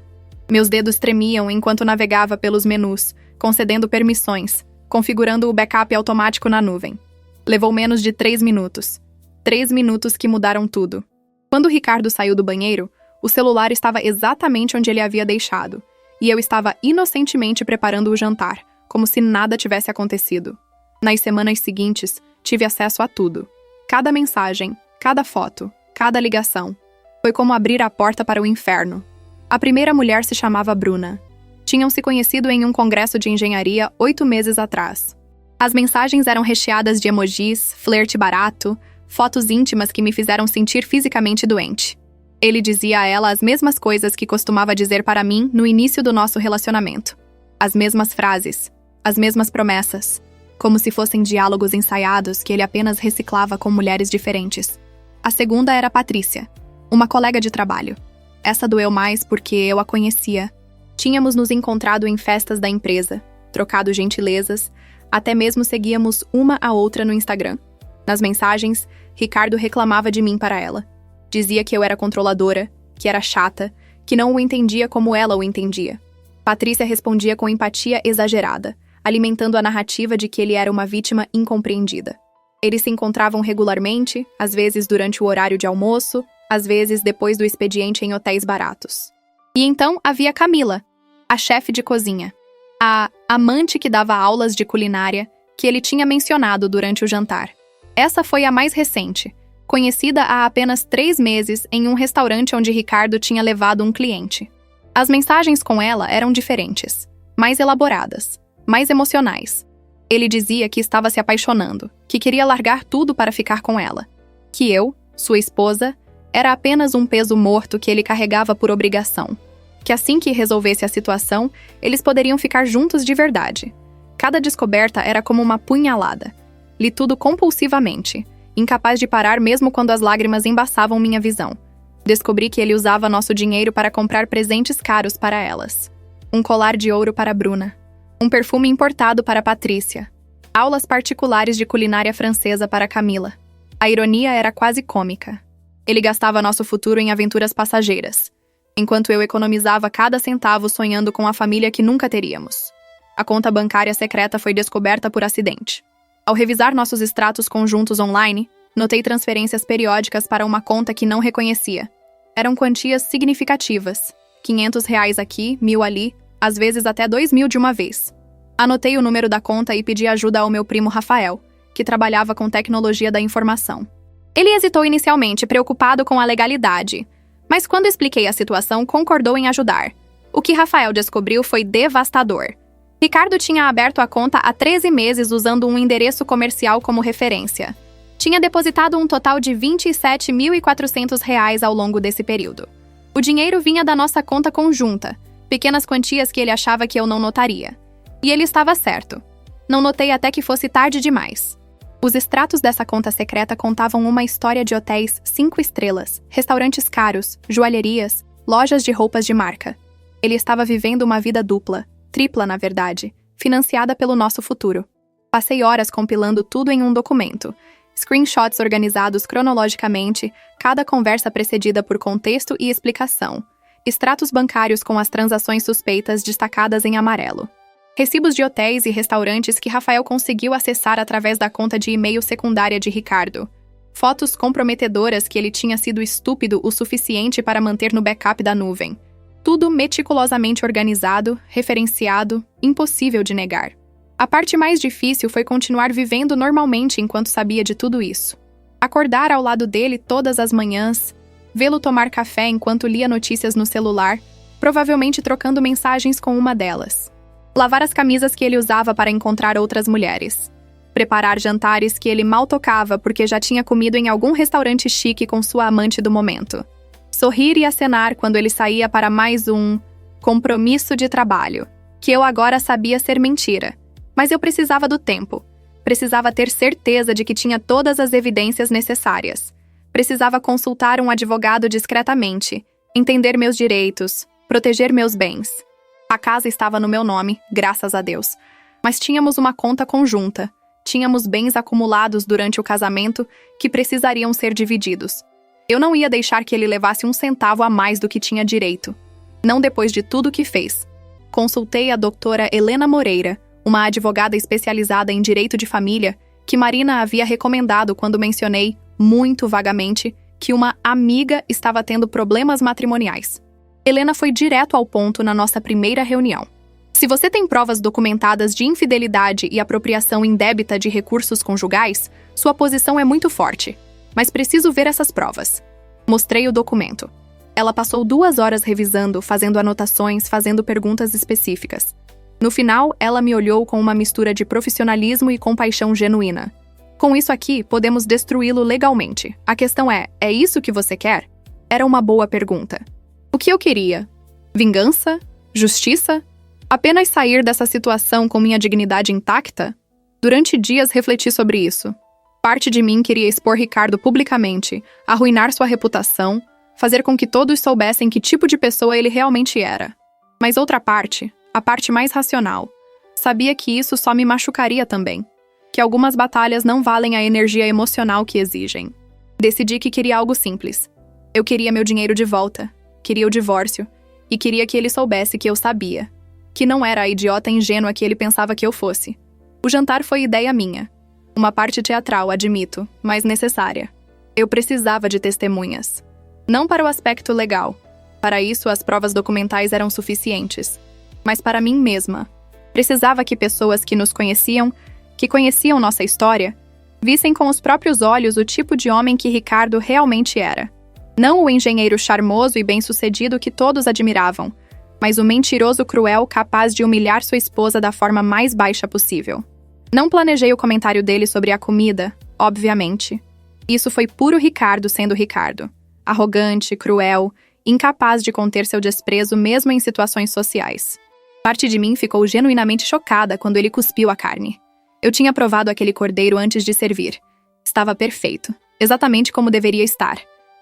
Meus dedos tremiam enquanto navegava pelos menus, concedendo permissões, configurando o backup automático na nuvem. Levou menos de 3 minutos. 3 minutos que mudaram tudo. Quando Ricardo saiu do banheiro, o celular estava exatamente onde ele havia deixado, e eu estava inocentemente preparando o jantar, como se nada tivesse acontecido. Nas semanas seguintes, tive acesso a tudo. Cada mensagem, cada foto, cada ligação. Foi como abrir a porta para o inferno. A primeira mulher se chamava Bruna. Tinham se conhecido em um congresso de engenharia 8 meses atrás. As mensagens eram recheadas de emojis, flerte barato, fotos íntimas que me fizeram sentir fisicamente doente. Ele dizia a ela as mesmas coisas que costumava dizer para mim no início do nosso relacionamento. As mesmas frases, as mesmas promessas, como se fossem diálogos ensaiados que ele apenas reciclava com mulheres diferentes. A segunda era Patrícia, uma colega de trabalho. Essa doeu mais porque eu a conhecia. Tínhamos nos encontrado em festas da empresa, trocado gentilezas, até mesmo seguíamos uma a outra no Instagram. Nas mensagens, Ricardo reclamava de mim para ela. Dizia que eu era controladora, que era chata, que não o entendia como ela o entendia. Patrícia respondia com empatia exagerada, alimentando a narrativa de que ele era uma vítima incompreendida. Eles se encontravam regularmente, às vezes durante o horário de almoço, às vezes depois do expediente em hotéis baratos. E então havia Camila, a chefe de cozinha, a amante que dava aulas de culinária, que ele tinha mencionado durante o jantar. Essa foi a mais recente, conhecida há apenas 3 meses em um restaurante onde Ricardo tinha levado um cliente. As mensagens com ela eram diferentes, mais elaboradas, mais emocionais. Ele dizia que estava se apaixonando, que queria largar tudo para ficar com ela. Que eu, sua esposa, era apenas um peso morto que ele carregava por obrigação. Que assim que resolvesse a situação, eles poderiam ficar juntos de verdade. Cada descoberta era como uma punhalada. Li tudo compulsivamente, incapaz de parar mesmo quando as lágrimas embaçavam minha visão. Descobri que ele usava nosso dinheiro para comprar presentes caros para elas. Um colar de ouro para Bruna. Um perfume importado para Patrícia. Aulas particulares de culinária francesa para Camila. A ironia era quase cômica. Ele gastava nosso futuro em aventuras passageiras, enquanto eu economizava cada centavo sonhando com a família que nunca teríamos. A conta bancária secreta foi descoberta por acidente. Ao revisar nossos extratos conjuntos online, notei transferências periódicas para uma conta que não reconhecia. Eram quantias significativas. R$ 500 aqui, 1.000 ali, às vezes até 2.000 de uma vez. Anotei o número da conta e pedi ajuda ao meu primo Rafael, que trabalhava com tecnologia da informação. Ele hesitou inicialmente, preocupado com a legalidade, mas quando expliquei a situação, concordou em ajudar. O que Rafael descobriu foi devastador. Ricardo tinha aberto a conta há 13 meses usando um endereço comercial como referência. Tinha depositado um total de R$ 27.400 ao longo desse período. O dinheiro vinha da nossa conta conjunta, pequenas quantias que ele achava que eu não notaria. E ele estava certo. Não notei até que fosse tarde demais. Os extratos dessa conta secreta contavam uma história de hotéis 5 estrelas, restaurantes caros, joalherias, lojas de roupas de marca. Ele estava vivendo uma vida dupla, tripla na verdade, financiada pelo nosso futuro. Passei horas compilando tudo em um documento. Screenshots organizados cronologicamente, cada conversa precedida por contexto e explicação. Extratos bancários com as transações suspeitas destacadas em amarelo. Recibos de hotéis e restaurantes que Rafael conseguiu acessar através da conta de e-mail secundária de Ricardo. Fotos comprometedoras que ele tinha sido estúpido o suficiente para manter no backup da nuvem. Tudo meticulosamente organizado, referenciado, impossível de negar. A parte mais difícil foi continuar vivendo normalmente enquanto sabia de tudo isso. Acordar ao lado dele todas as manhãs, vê-lo tomar café enquanto lia notícias no celular, provavelmente trocando mensagens com uma delas. Lavar as camisas que ele usava para encontrar outras mulheres. Preparar jantares que ele mal tocava porque já tinha comido em algum restaurante chique com sua amante do momento. Sorrir e acenar quando ele saía para mais um compromisso de trabalho, que eu agora sabia ser mentira. Mas eu precisava do tempo. Precisava ter certeza de que tinha todas as evidências necessárias. Precisava consultar um advogado discretamente, entender meus direitos, proteger meus bens. A casa estava no meu nome, graças a Deus. Mas tínhamos uma conta conjunta. Tínhamos bens acumulados durante o casamento que precisariam ser divididos. Eu não ia deixar que ele levasse um centavo a mais do que tinha direito. Não depois de tudo que fez. Consultei a doutora Helena Moreira, uma advogada especializada em direito de família, que Marina havia recomendado quando mencionei, muito vagamente, que uma amiga estava tendo problemas matrimoniais. Helena foi direto ao ponto na nossa primeira reunião. Se você tem provas documentadas de infidelidade e apropriação indébita de recursos conjugais, sua posição é muito forte. Mas preciso ver essas provas. Mostrei o documento. Ela passou 2 horas revisando, fazendo anotações, fazendo perguntas específicas. No final, ela me olhou com uma mistura de profissionalismo e compaixão genuína. Com isso aqui, podemos destruí-lo legalmente. A questão é isso que você quer? Era uma boa pergunta. O que eu queria? Vingança? Justiça? Apenas sair dessa situação com minha dignidade intacta? Durante dias refleti sobre isso. Parte de mim queria expor Ricardo publicamente, arruinar sua reputação, fazer com que todos soubessem que tipo de pessoa ele realmente era. Mas outra parte, a parte mais racional, sabia que isso só me machucaria também, que algumas batalhas não valem a energia emocional que exigem. Decidi que queria algo simples. Eu queria meu dinheiro de volta, queria o divórcio, e queria que ele soubesse que eu sabia, que não era a idiota ingênua que ele pensava que eu fosse. O jantar foi ideia minha. Uma parte teatral, admito, mas necessária. Eu precisava de testemunhas. Não para o aspecto legal. Para isso, as provas documentais eram suficientes. Mas para mim mesma. Precisava que pessoas que nos conheciam, que conheciam nossa história, vissem com os próprios olhos o tipo de homem que Ricardo realmente era. Não o engenheiro charmoso e bem-sucedido que todos admiravam, mas o mentiroso cruel capaz de humilhar sua esposa da forma mais baixa possível. Não planejei o comentário dele sobre a comida, obviamente. Isso foi puro Ricardo sendo Ricardo. Arrogante, cruel, incapaz de conter seu desprezo mesmo em situações sociais. Parte de mim ficou genuinamente chocada quando ele cuspiu a carne. Eu tinha provado aquele cordeiro antes de servir. Estava perfeito, exatamente como deveria estar.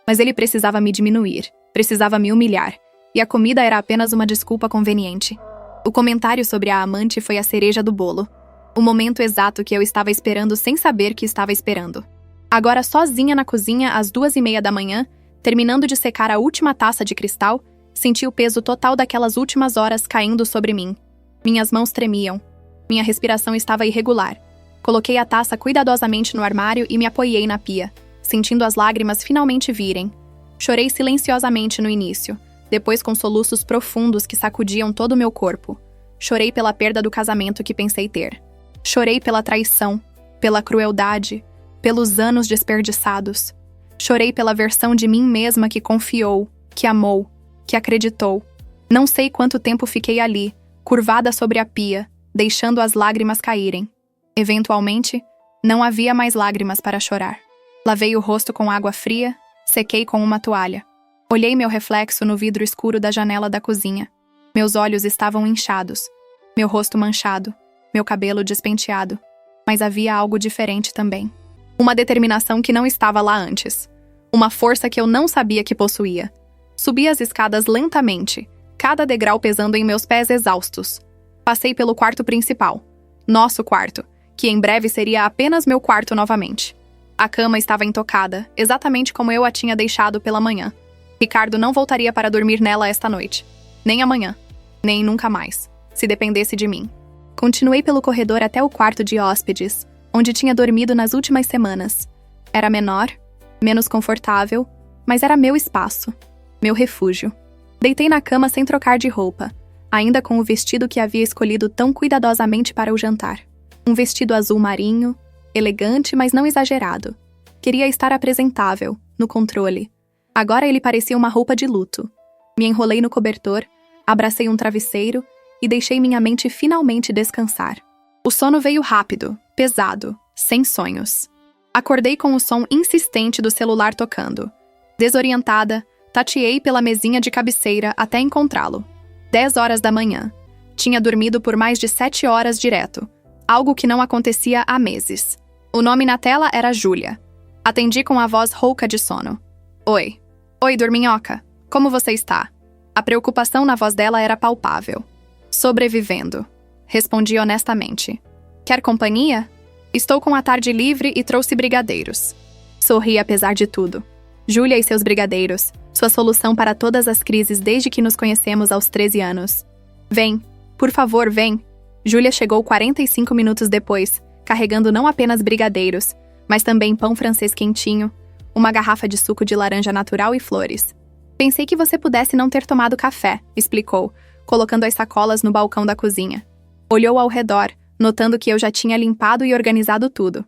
Mas ele precisava me diminuir, precisava me humilhar, e a comida era apenas uma desculpa conveniente. O comentário sobre a amante foi a cereja do bolo. O momento exato que eu estava esperando sem saber que estava esperando. Agora sozinha na cozinha às 2:30 da manhã, terminando de secar a última taça de cristal, senti o peso total daquelas últimas horas caindo sobre mim. Minhas mãos tremiam. Minha respiração estava irregular. Coloquei a taça cuidadosamente no armário e me apoiei na pia, sentindo as lágrimas finalmente virem. Chorei silenciosamente no início, depois com soluços profundos que sacudiam todo o meu corpo. Chorei pela perda do casamento que pensei ter. Chorei pela traição, pela crueldade, pelos anos desperdiçados. Chorei pela versão de mim mesma que confiou, que amou, que acreditou. Não sei quanto tempo fiquei ali, curvada sobre a pia, deixando as lágrimas caírem. Eventualmente, não havia mais lágrimas para chorar. Lavei o rosto com água fria, sequei com uma toalha. Olhei meu reflexo no vidro escuro da janela da cozinha. Meus olhos estavam inchados, meu rosto manchado, meu cabelo despenteado. Mas havia algo diferente também. Uma determinação que não estava lá antes. Uma força que eu não sabia que possuía. Subi as escadas lentamente, cada degrau pesando em meus pés exaustos. Passei pelo quarto principal, nosso quarto, que em breve seria apenas meu quarto novamente. A cama estava intocada, exatamente como eu a tinha deixado pela manhã. Ricardo não voltaria para dormir nela esta noite. Nem amanhã. Nem nunca mais, se dependesse de mim. Continuei pelo corredor até o quarto de hóspedes, onde tinha dormido nas últimas semanas. Era menor, menos confortável, mas era meu espaço, meu refúgio. Deitei na cama sem trocar de roupa, ainda com o vestido que havia escolhido tão cuidadosamente para o jantar. Um vestido azul marinho, elegante, mas não exagerado. Queria estar apresentável, no controle. Agora ele parecia uma roupa de luto. Me enrolei no cobertor, abracei um travesseiro e deixei minha mente finalmente descansar. O sono veio rápido, pesado, sem sonhos. Acordei com o som insistente do celular tocando. Desorientada, tateei pela mesinha de cabeceira até encontrá-lo. 10 horas da manhã. Tinha dormido por mais de 7 horas direto, algo que não acontecia há meses. O nome na tela era Júlia. Atendi com a voz rouca de sono. Oi. Oi, dorminhoca. Como você está? A preocupação na voz dela era palpável. Sobrevivendo. Respondi honestamente. Quer companhia? Estou com a tarde livre e trouxe brigadeiros. Sorri apesar de tudo. Júlia e seus brigadeiros, sua solução para todas as crises desde que nos conhecemos aos 13 anos. Vem, por favor, vem. Júlia chegou 45 minutos depois, carregando não apenas brigadeiros, mas também pão francês quentinho, uma garrafa de suco de laranja natural e flores. Pensei que você pudesse não ter tomado café, explicou, colocando as sacolas no balcão da cozinha. Olhou ao redor, notando que eu já tinha limpado e organizado tudo.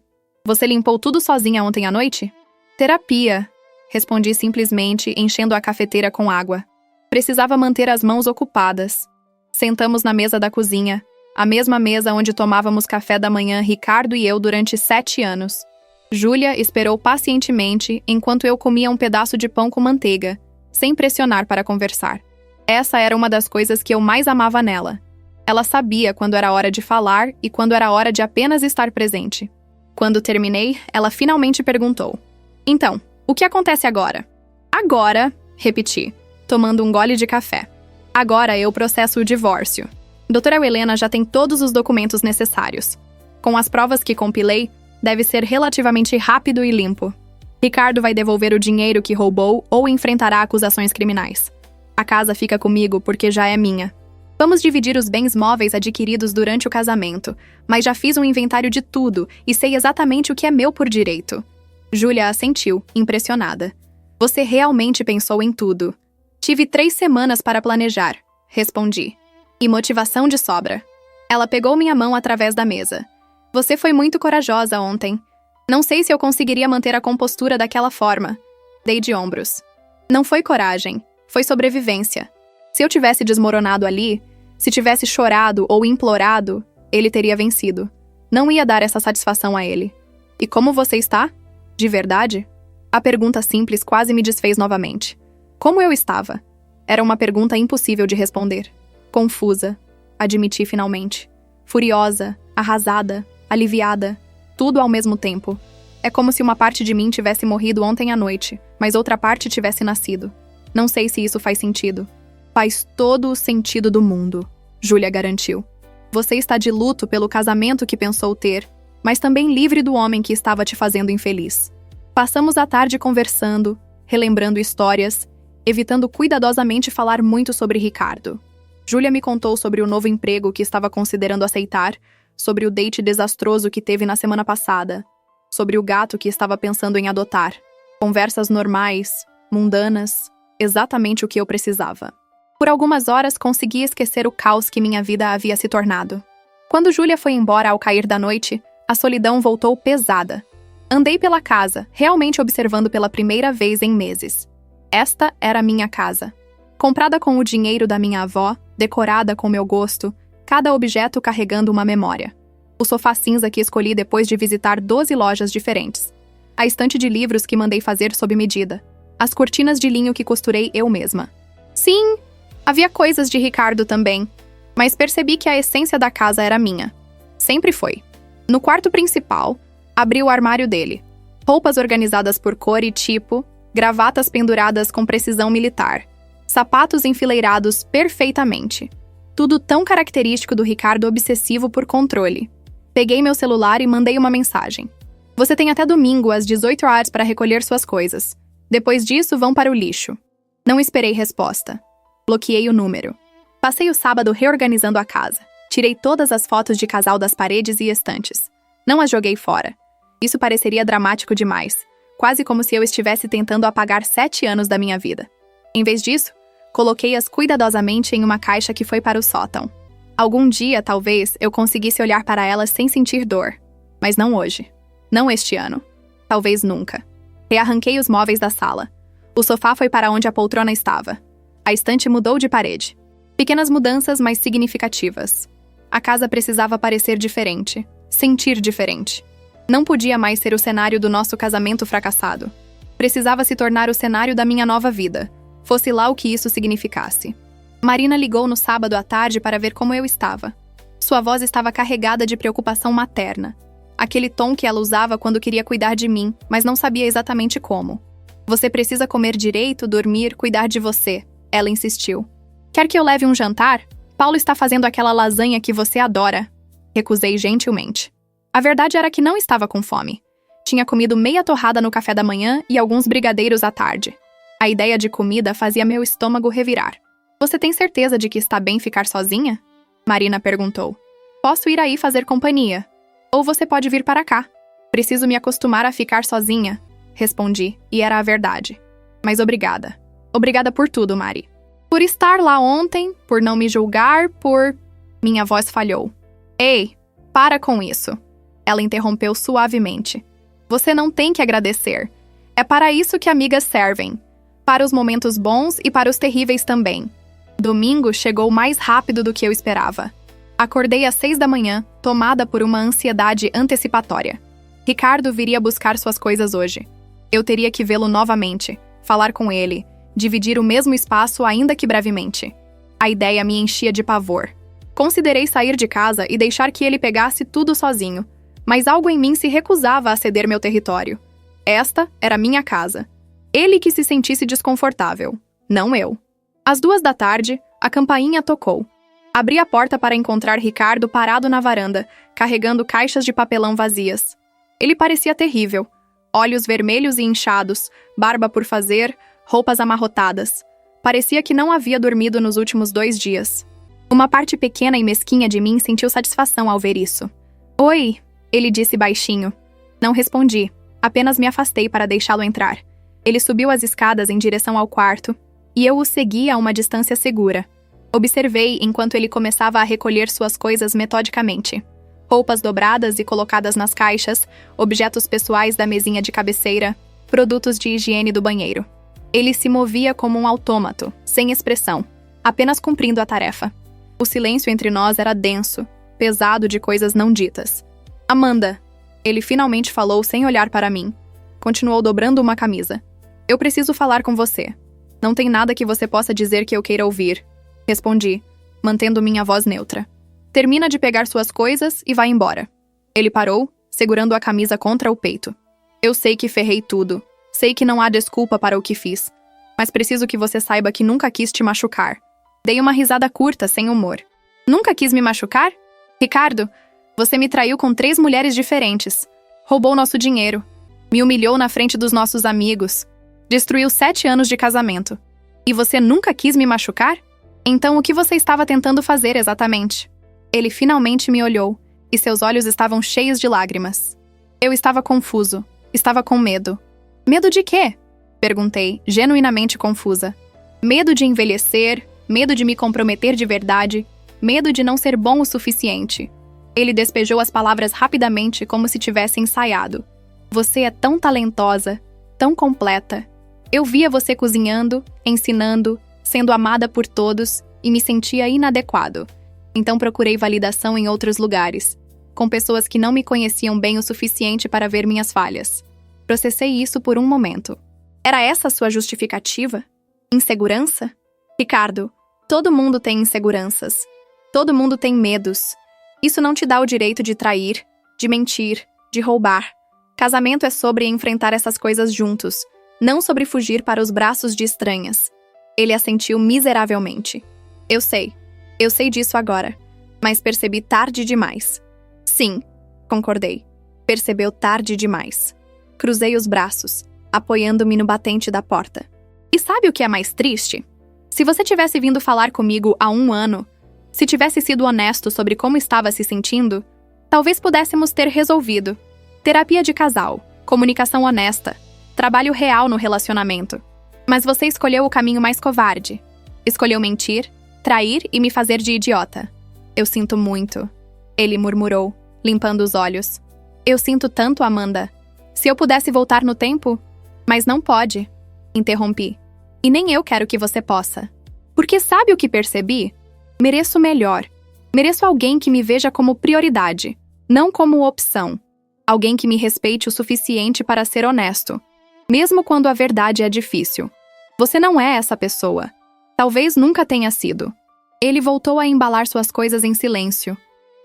Você limpou tudo sozinha ontem à noite? Terapia, respondi simplesmente, enchendo a cafeteira com água. Precisava manter as mãos ocupadas. Sentamos na mesa da cozinha, a mesma mesa onde tomávamos café da manhã Ricardo e eu durante 7 anos. Júlia esperou pacientemente enquanto eu comia um pedaço de pão com manteiga, sem pressionar para conversar. Essa era uma das coisas que eu mais amava nela. Ela sabia quando era hora de falar e quando era hora de apenas estar presente. Quando terminei, ela finalmente perguntou. Então, o que acontece agora? Agora, repeti, tomando um gole de café. Agora eu processo o divórcio. Doutora Helena já tem todos os documentos necessários. Com as provas que compilei, deve ser relativamente rápido e limpo. Ricardo vai devolver o dinheiro que roubou ou enfrentará acusações criminais. A casa fica comigo porque já é minha. Vamos dividir os bens móveis adquiridos durante o casamento, mas já fiz um inventário de tudo e sei exatamente o que é meu por direito. Júlia assentiu, impressionada. Você realmente pensou em tudo. Tive 3 semanas para planejar, respondi. E motivação de sobra. Ela pegou minha mão através da mesa. Você foi muito corajosa ontem. Não sei se eu conseguiria manter a compostura daquela forma. Dei de ombros. Não foi coragem, foi sobrevivência. Se eu tivesse desmoronado ali, se tivesse chorado ou implorado, ele teria vencido. Não ia dar essa satisfação a ele. E como você está? De verdade? A pergunta simples quase me desfez novamente. Como eu estava? Era uma pergunta impossível de responder. Confusa, admiti finalmente. Furiosa, arrasada, aliviada, tudo ao mesmo tempo. É como se uma parte de mim tivesse morrido ontem à noite, mas outra parte tivesse nascido. Não sei se isso faz sentido. Faz todo o sentido do mundo, Júlia garantiu. Você está de luto pelo casamento que pensou ter, mas também livre do homem que estava te fazendo infeliz. Passamos a tarde conversando, relembrando histórias, evitando cuidadosamente falar muito sobre Ricardo. Júlia me contou sobre o novo emprego que estava considerando aceitar, sobre o date desastroso que teve na semana passada, sobre o gato que estava pensando em adotar. Conversas normais, mundanas, exatamente o que eu precisava. Por algumas horas consegui esquecer o caos que minha vida havia se tornado. Quando Júlia foi embora ao cair da noite, a solidão voltou pesada. Andei pela casa, realmente observando pela primeira vez em meses. Esta era minha casa. Comprada com o dinheiro da minha avó, decorada com meu gosto, cada objeto carregando uma memória. O sofá cinza que escolhi depois de visitar 12 lojas diferentes. A estante de livros que mandei fazer sob medida. As cortinas de linho que costurei eu mesma. Sim, havia coisas de Ricardo também, mas percebi que a essência da casa era minha. Sempre foi. No quarto principal, abri o armário dele. Roupas organizadas por cor e tipo, gravatas penduradas com precisão militar, sapatos enfileirados perfeitamente. Tudo tão característico do Ricardo obsessivo por controle. Peguei meu celular e mandei uma mensagem. Você tem até domingo às 18 horas para recolher suas coisas. Depois disso, vão para o lixo. Não esperei resposta. Bloqueei o número. Passei o sábado reorganizando a casa. Tirei todas as fotos de casal das paredes e estantes. Não as joguei fora. Isso pareceria dramático demais, quase como se eu estivesse tentando apagar 7 anos da minha vida. Em vez disso, coloquei-as cuidadosamente em uma caixa que foi para o sótão. Algum dia, talvez, eu conseguisse olhar para elas sem sentir dor. Mas não hoje. Não este ano. Talvez nunca. Rearranquei os móveis da sala. O sofá foi para onde a poltrona estava. A estante mudou de parede. Pequenas mudanças, mas significativas. A casa precisava parecer diferente. Sentir diferente. Não podia mais ser o cenário do nosso casamento fracassado. Precisava se tornar o cenário da minha nova vida, fosse lá o que isso significasse. Marina ligou no sábado à tarde para ver como eu estava. Sua voz estava carregada de preocupação materna. Aquele tom que ela usava quando queria cuidar de mim, mas não sabia exatamente como. Você precisa comer direito, dormir, cuidar de você, ela insistiu. Quer que eu leve um jantar? Paulo está fazendo aquela lasanha que você adora. Recusei gentilmente. A verdade era que não estava com fome. Tinha comido meia torrada no café da manhã e alguns brigadeiros à tarde. A ideia de comida fazia meu estômago revirar. Você tem certeza de que está bem ficar sozinha? Marina perguntou. Posso ir aí fazer companhia. Ou você pode vir para cá. Preciso me acostumar a ficar sozinha. Respondi, e era a verdade. Mas obrigada. Obrigada por tudo, Mari. Por estar lá ontem, por não me julgar, por... Minha voz falhou. Ei, para com isso. Ela interrompeu suavemente. Você não tem que agradecer. É para isso que amigas servem. Para os momentos bons e para os terríveis também. Domingo chegou mais rápido do que eu esperava. Acordei às 6 da manhã, tomada por uma ansiedade antecipatória. Ricardo viria buscar suas coisas hoje. Eu teria que vê-lo novamente, falar com ele, dividir o mesmo espaço ainda que brevemente. A ideia me enchia de pavor. Considerei sair de casa e deixar que ele pegasse tudo sozinho, mas algo em mim se recusava a ceder meu território. Esta era minha casa. Ele que se sentisse desconfortável, não eu. Às 2 da tarde, a campainha tocou. Abri a porta para encontrar Ricardo parado na varanda, carregando caixas de papelão vazias. Ele parecia terrível. Olhos vermelhos e inchados, barba por fazer, roupas amarrotadas. Parecia que não havia dormido nos últimos 2 dias. Uma parte pequena e mesquinha de mim sentiu satisfação ao ver isso. Oi, ele disse baixinho. Não respondi, apenas me afastei para deixá-lo entrar. Ele subiu as escadas em direção ao quarto, e eu o segui a uma distância segura. Observei enquanto ele começava a recolher suas coisas metodicamente. Roupas dobradas e colocadas nas caixas, objetos pessoais da mesinha de cabeceira, produtos de higiene do banheiro. Ele se movia como um autômato, sem expressão, apenas cumprindo a tarefa. O silêncio entre nós era denso, pesado de coisas não ditas. Amanda, ele finalmente falou sem olhar para mim. Continuou dobrando uma camisa. Eu preciso falar com você. Não tem nada que você possa dizer que eu queira ouvir. Respondi, mantendo minha voz neutra. Termina de pegar suas coisas e vai embora. Ele parou, segurando a camisa contra o peito. Eu sei que ferrei tudo. Sei que não há desculpa para o que fiz. Mas preciso que você saiba que nunca quis te machucar. Dei uma risada curta, sem humor. Nunca quis me machucar? Ricardo, você me traiu com 3 mulheres diferentes. Roubou nosso dinheiro. Me humilhou na frente dos nossos amigos. Destruiu 7 anos de casamento. E você nunca quis me machucar? Então o que você estava tentando fazer exatamente? Ele finalmente me olhou, e seus olhos estavam cheios de lágrimas. Eu estava confuso. Estava com medo. Medo de quê? Perguntei, genuinamente confusa. Medo de envelhecer, medo de me comprometer de verdade, medo de não ser bom o suficiente. Ele despejou as palavras rapidamente, como se tivesse ensaiado. Você é tão talentosa, tão completa. Eu via você cozinhando, ensinando, sendo amada por todos e me sentia inadequado. Então procurei validação em outros lugares, com pessoas que não me conheciam bem o suficiente para ver minhas falhas. Processei isso por um momento. Era essa a sua justificativa? Insegurança? Ricardo, todo mundo tem inseguranças. Todo mundo tem medos. Isso não te dá o direito de trair, de mentir, de roubar. Casamento é sobre enfrentar essas coisas juntos, não sobre fugir para os braços de estranhas. Ele assentiu miseravelmente. Eu sei disso agora, mas percebi tarde demais. Sim, concordei. Percebeu tarde demais. Cruzei os braços, apoiando-me no batente da porta. E sabe o que é mais triste? Se você tivesse vindo falar comigo há 1 ano, se tivesse sido honesto sobre como estava se sentindo, talvez pudéssemos ter resolvido. Terapia de casal, comunicação honesta, trabalho real no relacionamento. Mas você escolheu o caminho mais covarde. Escolheu mentir, trair e me fazer de idiota. Eu sinto muito. Ele murmurou, limpando os olhos. Eu sinto tanto, Amanda. Se eu pudesse voltar no tempo... Mas não pode. Interrompi. E nem eu quero que você possa. Porque sabe o que percebi? Mereço melhor. Mereço alguém que me veja como prioridade, não como opção. Alguém que me respeite o suficiente para ser honesto, mesmo quando a verdade é difícil. Você não é essa pessoa. Talvez nunca tenha sido. Ele voltou a embalar suas coisas em silêncio.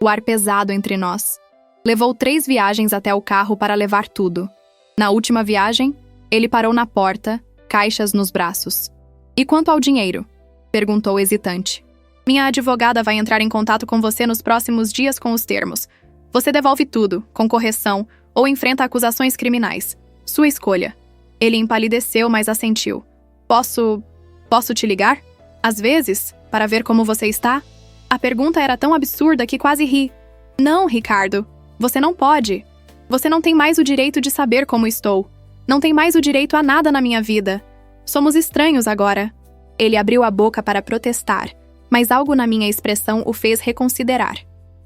O ar pesado entre nós. Levou 3 viagens até o carro para levar tudo. Na última viagem, ele parou na porta, caixas nos braços. E quanto ao dinheiro? Perguntou hesitante. Minha advogada vai entrar em contato com você nos próximos dias com os termos. Você devolve tudo, com correção, ou enfrenta acusações criminais. Sua escolha. Ele empalideceu, mas assentiu. Posso te ligar? Às vezes, para ver como você está? A pergunta era tão absurda que quase ri. Não, Ricardo. Você não pode. Você não tem mais o direito de saber como estou. Não tem mais o direito a nada na minha vida. Somos estranhos agora. Ele abriu a boca para protestar, mas algo na minha expressão o fez reconsiderar.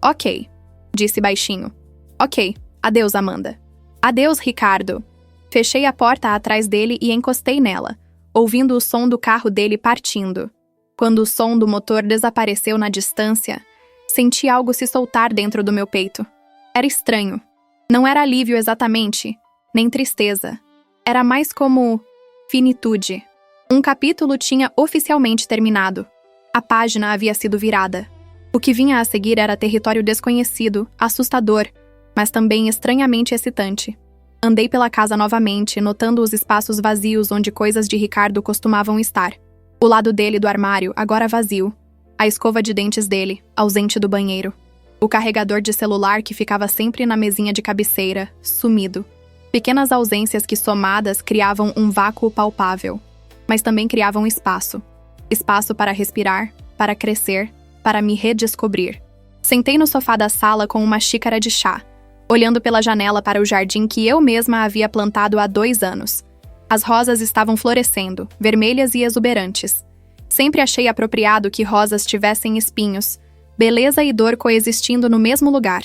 Ok, disse baixinho. Ok, adeus, Amanda. Adeus, Ricardo. Fechei a porta atrás dele e encostei nela, ouvindo o som do carro dele partindo. Quando o som do motor desapareceu na distância, senti algo se soltar dentro do meu peito. Era estranho. Não era alívio exatamente, nem tristeza. Era mais como finitude. Um capítulo tinha oficialmente terminado. A página havia sido virada. O que vinha a seguir era território desconhecido, assustador, mas também estranhamente excitante. Andei pela casa novamente, notando os espaços vazios onde coisas de Ricardo costumavam estar. O lado dele do armário, agora vazio. A escova de dentes dele, ausente do banheiro. O carregador de celular que ficava sempre na mesinha de cabeceira, sumido. Pequenas ausências que somadas criavam um vácuo palpável. Mas também criavam espaço. Espaço para respirar, para crescer, para me redescobrir. Sentei no sofá da sala com uma xícara de chá, olhando pela janela para o jardim que eu mesma havia plantado há 2 anos. As rosas estavam florescendo, vermelhas e exuberantes. Sempre achei apropriado que rosas tivessem espinhos, beleza e dor coexistindo no mesmo lugar.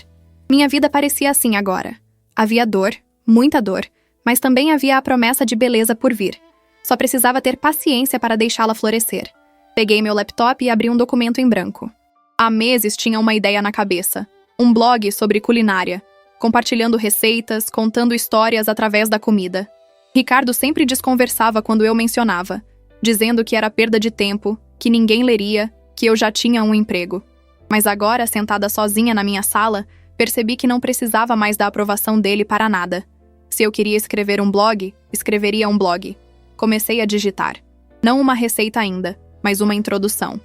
Minha vida parecia assim agora. Havia dor, muita dor, mas também havia a promessa de beleza por vir. Só precisava ter paciência para deixá-la florescer. Peguei meu laptop e abri um documento em branco. Há meses tinha uma ideia na cabeça. Um blog sobre culinária, compartilhando receitas, contando histórias através da comida. Ricardo sempre desconversava quando eu mencionava, dizendo que era perda de tempo, que ninguém leria, que eu já tinha um emprego. Mas agora, sentada sozinha na minha sala, percebi que não precisava mais da aprovação dele para nada. Se eu queria escrever um blog, escreveria um blog. Comecei a digitar. Não uma receita ainda, mas uma introdução.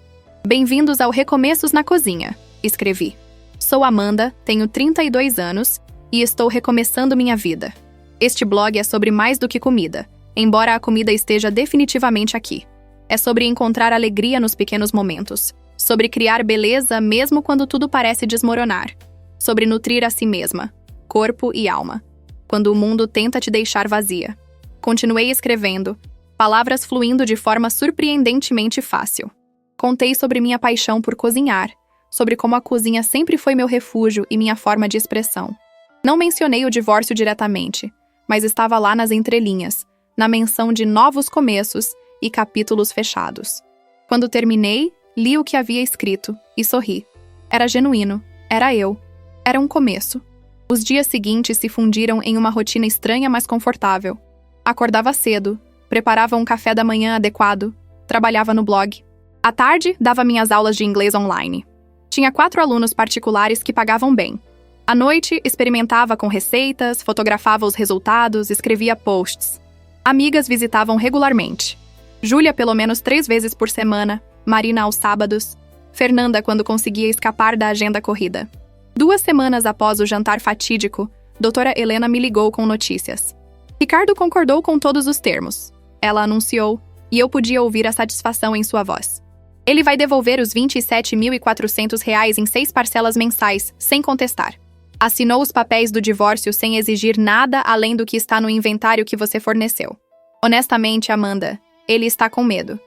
Bem-vindos ao Recomeços na Cozinha, escrevi. Sou Amanda, tenho 32 anos e estou recomeçando minha vida. Este blog é sobre mais do que comida, embora a comida esteja definitivamente aqui. É sobre encontrar alegria nos pequenos momentos, sobre criar beleza mesmo quando tudo parece desmoronar, sobre nutrir a si mesma, corpo e alma, quando o mundo tenta te deixar vazia. Continuei escrevendo, palavras fluindo de forma surpreendentemente fácil. Contei sobre minha paixão por cozinhar, sobre como a cozinha sempre foi meu refúgio e minha forma de expressão. Não mencionei o divórcio diretamente, mas estava lá nas entrelinhas, na menção de novos começos e capítulos fechados. Quando terminei, li o que havia escrito e sorri. Era genuíno, era eu. Era um começo. Os dias seguintes se fundiram em uma rotina estranha, mas confortável. Acordava cedo, preparava um café da manhã adequado, trabalhava no blog. À tarde, dava minhas aulas de inglês online. Tinha 4 alunos particulares que pagavam bem. À noite, experimentava com receitas, fotografava os resultados, escrevia posts. Amigas visitavam regularmente. Júlia pelo menos 3 vezes por semana, Marina aos sábados, Fernanda quando conseguia escapar da agenda corrida. 2 semanas após o jantar fatídico, doutora Helena me ligou com notícias. Ricardo concordou com todos os termos. Ela anunciou, e eu podia ouvir a satisfação em sua voz. Ele vai devolver os R$ 27.400 em 6 parcelas mensais, sem contestar. Assinou os papéis do divórcio sem exigir nada além do que está no inventário que você forneceu. Honestamente, Amanda, ele está com medo.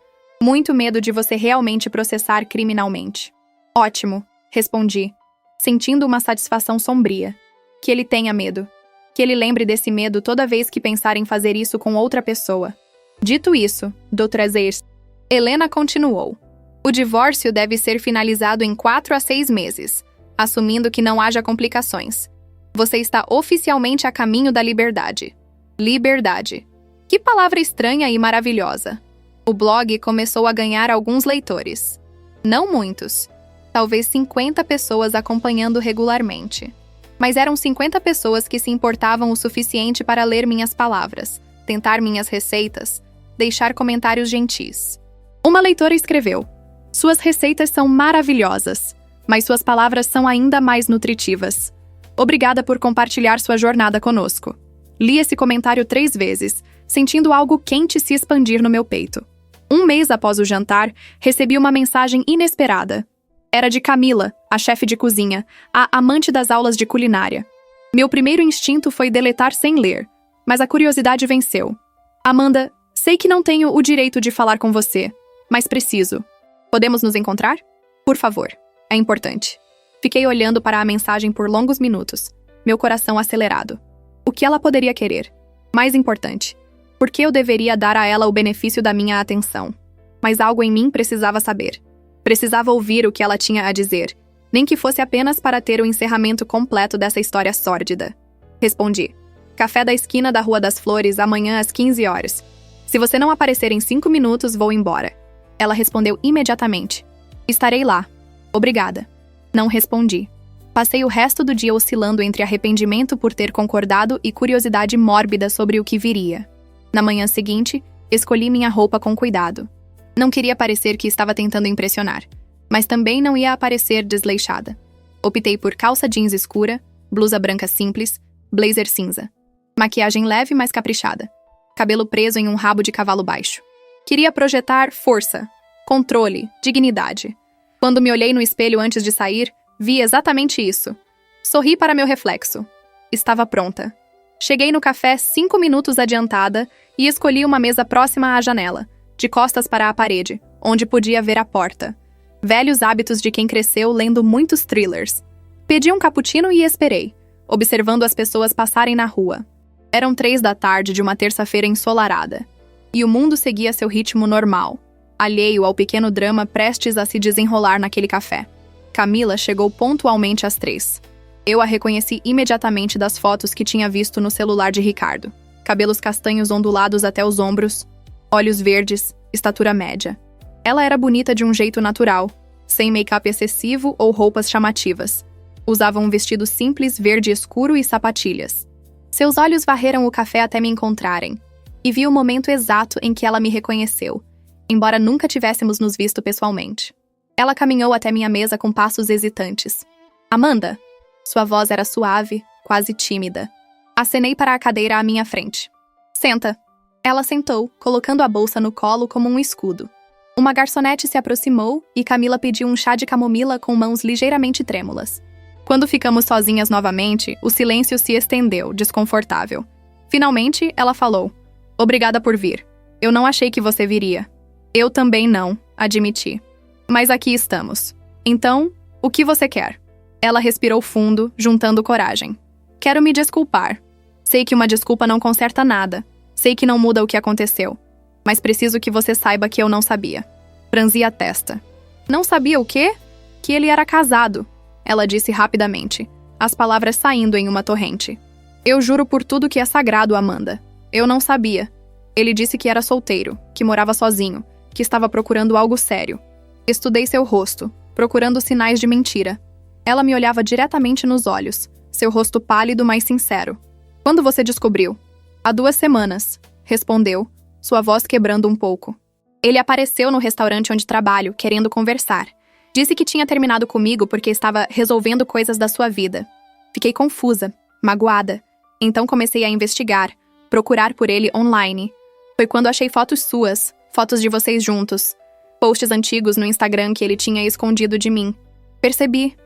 Muito medo de você realmente processar criminalmente. Ótimo, respondi, sentindo uma satisfação sombria. Que ele tenha medo. Que ele lembre desse medo toda vez que pensar em fazer isso com outra pessoa. Dito isso, doutora Zers, Helena continuou. O divórcio deve ser finalizado em 4 a 6 meses, assumindo que não haja complicações. Você está oficialmente a caminho da liberdade. Liberdade. Que palavra estranha e maravilhosa. O blog começou a ganhar alguns leitores. Não muitos. Talvez 50 pessoas acompanhando regularmente. Mas eram 50 pessoas que se importavam o suficiente para ler minhas palavras, tentar minhas receitas, deixar comentários gentis. Uma leitora escreveu: suas receitas são maravilhosas, mas suas palavras são ainda mais nutritivas. Obrigada por compartilhar sua jornada conosco. Li esse comentário 3 vezes, sentindo algo quente se expandir no meu peito. 1 mês após o jantar, recebi uma mensagem inesperada. Era de Camila, a chefe de cozinha, a amante das aulas de culinária. Meu primeiro instinto foi deletar sem ler, mas a curiosidade venceu. Amanda, sei que não tenho o direito de falar com você, mas preciso. Podemos nos encontrar? Por favor. É importante. Fiquei olhando para a mensagem por longos minutos, meu coração acelerado. O que ela poderia querer? Mais importante, por que eu deveria dar a ela o benefício da minha atenção? Mas algo em mim precisava saber. Precisava ouvir o que ela tinha a dizer, nem que fosse apenas para ter o encerramento completo dessa história sórdida. Respondi. Café da esquina da Rua das Flores, amanhã às 15 horas. Se você não aparecer em 5 minutos, vou embora. Ela respondeu imediatamente. Estarei lá. Obrigada. Não respondi. Passei o resto do dia oscilando entre arrependimento por ter concordado e curiosidade mórbida sobre o que viria. Na manhã seguinte, escolhi minha roupa com cuidado. Não queria parecer que estava tentando impressionar, mas também não ia aparecer desleixada. Optei por calça jeans escura, blusa branca simples, blazer cinza. Maquiagem leve, mas caprichada. Cabelo preso em um rabo de cavalo baixo. Queria projetar força, controle, dignidade. Quando me olhei no espelho antes de sair, vi exatamente isso. Sorri para meu reflexo. Estava pronta. Cheguei no café 5 minutos adiantada e escolhi uma mesa próxima à janela, de costas para a parede, onde podia ver a porta. Velhos hábitos de quem cresceu lendo muitos thrillers. Pedi um cappuccino e esperei, observando as pessoas passarem na rua. Eram 3 da tarde de uma terça-feira ensolarada, e o mundo seguia seu ritmo normal, alheio ao pequeno drama prestes a se desenrolar naquele café. Camila chegou pontualmente às 3. Eu a reconheci imediatamente das fotos que tinha visto no celular de Ricardo. Cabelos castanhos ondulados até os ombros, olhos verdes, estatura média. Ela era bonita de um jeito natural, sem make-up excessivo ou roupas chamativas. Usava um vestido simples verde escuro e sapatilhas. Seus olhos varreram o café até me encontrarem, e vi o momento exato em que ela me reconheceu, embora nunca tivéssemos nos visto pessoalmente. Ela caminhou até minha mesa com passos hesitantes. Amanda! Sua voz era suave, quase tímida. Acenei para a cadeira à minha frente. Senta. Ela sentou, colocando a bolsa no colo como um escudo. Uma garçonete se aproximou e Camila pediu um chá de camomila com mãos ligeiramente trêmulas. Quando ficamos sozinhas novamente, o silêncio se estendeu, desconfortável. Finalmente, ela falou. Obrigada por vir. Eu não achei que você viria. Eu também não, admiti. Mas aqui estamos. Então, o que você quer? Ela respirou fundo, juntando coragem. Quero me desculpar. Sei que uma desculpa não conserta nada. Sei que não muda o que aconteceu. Mas preciso que você saiba que eu não sabia. Franzi a testa. Não sabia o quê? Que ele era casado. Ela disse rapidamente, as palavras saindo em uma torrente. Eu juro por tudo que é sagrado, Amanda. Eu não sabia. Ele disse que era solteiro, que morava sozinho, que estava procurando algo sério. Estudei seu rosto, procurando sinais de mentira. Ela me olhava diretamente nos olhos, seu rosto pálido, mas sincero. Quando você descobriu? Há 2 semanas, respondeu, sua voz quebrando um pouco. Ele apareceu no restaurante onde trabalho, querendo conversar. Disse que tinha terminado comigo porque estava resolvendo coisas da sua vida. Fiquei confusa, magoada. Então comecei a investigar, procurar por ele online. Foi quando achei fotos suas, fotos de vocês juntos. Posts antigos no Instagram que ele tinha escondido de mim. Percebi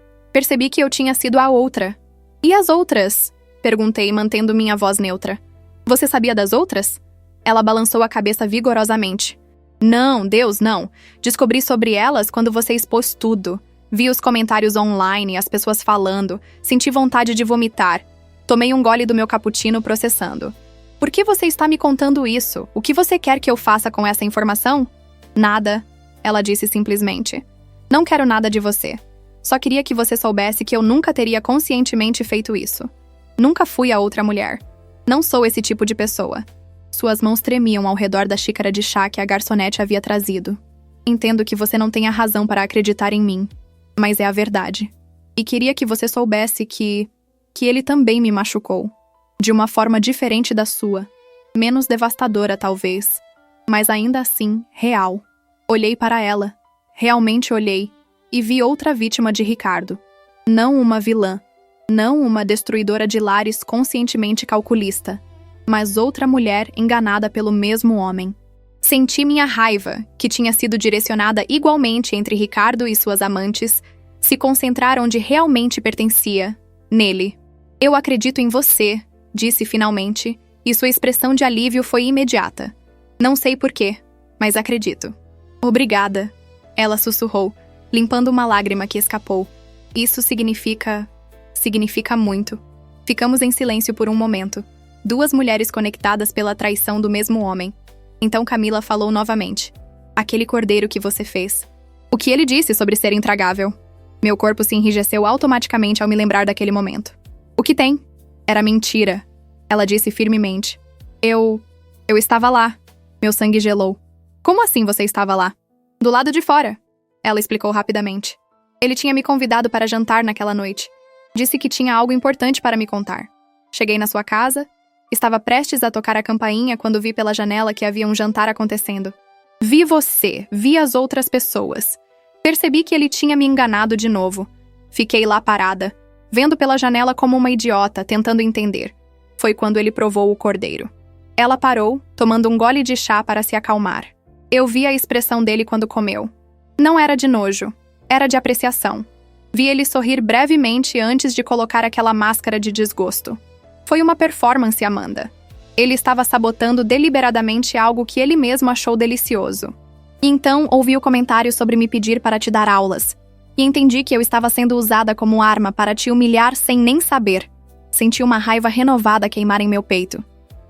que eu tinha sido a outra. E as outras? Perguntei, mantendo minha voz neutra. Você sabia das outras? Ela balançou a cabeça vigorosamente. Não, Deus, não. Descobri sobre elas quando você expôs tudo. Vi os comentários online, as pessoas falando. Senti vontade de vomitar. Tomei um gole do meu cappuccino processando. Por que você está me contando isso? O que você quer que eu faça com essa informação? Nada, ela disse simplesmente. Não quero nada de você. Só queria que você soubesse que eu nunca teria conscientemente feito isso. Nunca fui a outra mulher. Não sou esse tipo de pessoa. Suas mãos tremiam ao redor da xícara de chá que a garçonete havia trazido. Entendo que você não tenha razão para acreditar em mim, mas é a verdade. E queria que você soubesse que ele também me machucou. De uma forma diferente da sua. Menos devastadora, talvez. Mas ainda assim, real. Olhei para ela. Realmente olhei. E vi outra vítima de Ricardo. Não uma vilã. Não uma destruidora de lares conscientemente calculista. Mas outra mulher enganada pelo mesmo homem. Senti minha raiva, que tinha sido direcionada igualmente entre Ricardo e suas amantes, se concentrar onde realmente pertencia, nele. Eu acredito em você, disse finalmente, e sua expressão de alívio foi imediata. Não sei porquê, mas acredito. Obrigada, ela sussurrou, limpando uma lágrima que escapou. Isso significa muito. Ficamos em silêncio por um momento. 2 mulheres conectadas pela traição do mesmo homem. Então Camila falou novamente. Aquele cordeiro que você fez. O que ele disse sobre ser intragável? Meu corpo se enrijeceu automaticamente ao me lembrar daquele momento. O que tem? Era mentira. Ela disse firmemente. Eu estava lá. Meu sangue gelou. Como assim você estava lá? Do lado de fora. Ela explicou rapidamente. Ele tinha me convidado para jantar naquela noite. Disse que tinha algo importante para me contar. Cheguei na sua casa. Estava prestes a tocar a campainha quando vi pela janela que havia um jantar acontecendo. Vi você, vi as outras pessoas. Percebi que ele tinha me enganado de novo. Fiquei lá parada, vendo pela janela como uma idiota, tentando entender. Foi quando ele provou o cordeiro. Ela parou, tomando um gole de chá para se acalmar. Eu vi a expressão dele quando comeu. Não era de nojo, era de apreciação. Vi ele sorrir brevemente antes de colocar aquela máscara de desgosto. Foi uma performance, Amanda. Ele estava sabotando deliberadamente algo que ele mesmo achou delicioso. Então, ouvi o comentário sobre me pedir para te dar aulas. e entendi que eu estava sendo usada como arma para te humilhar sem nem saber. Senti uma raiva renovada queimar em meu peito.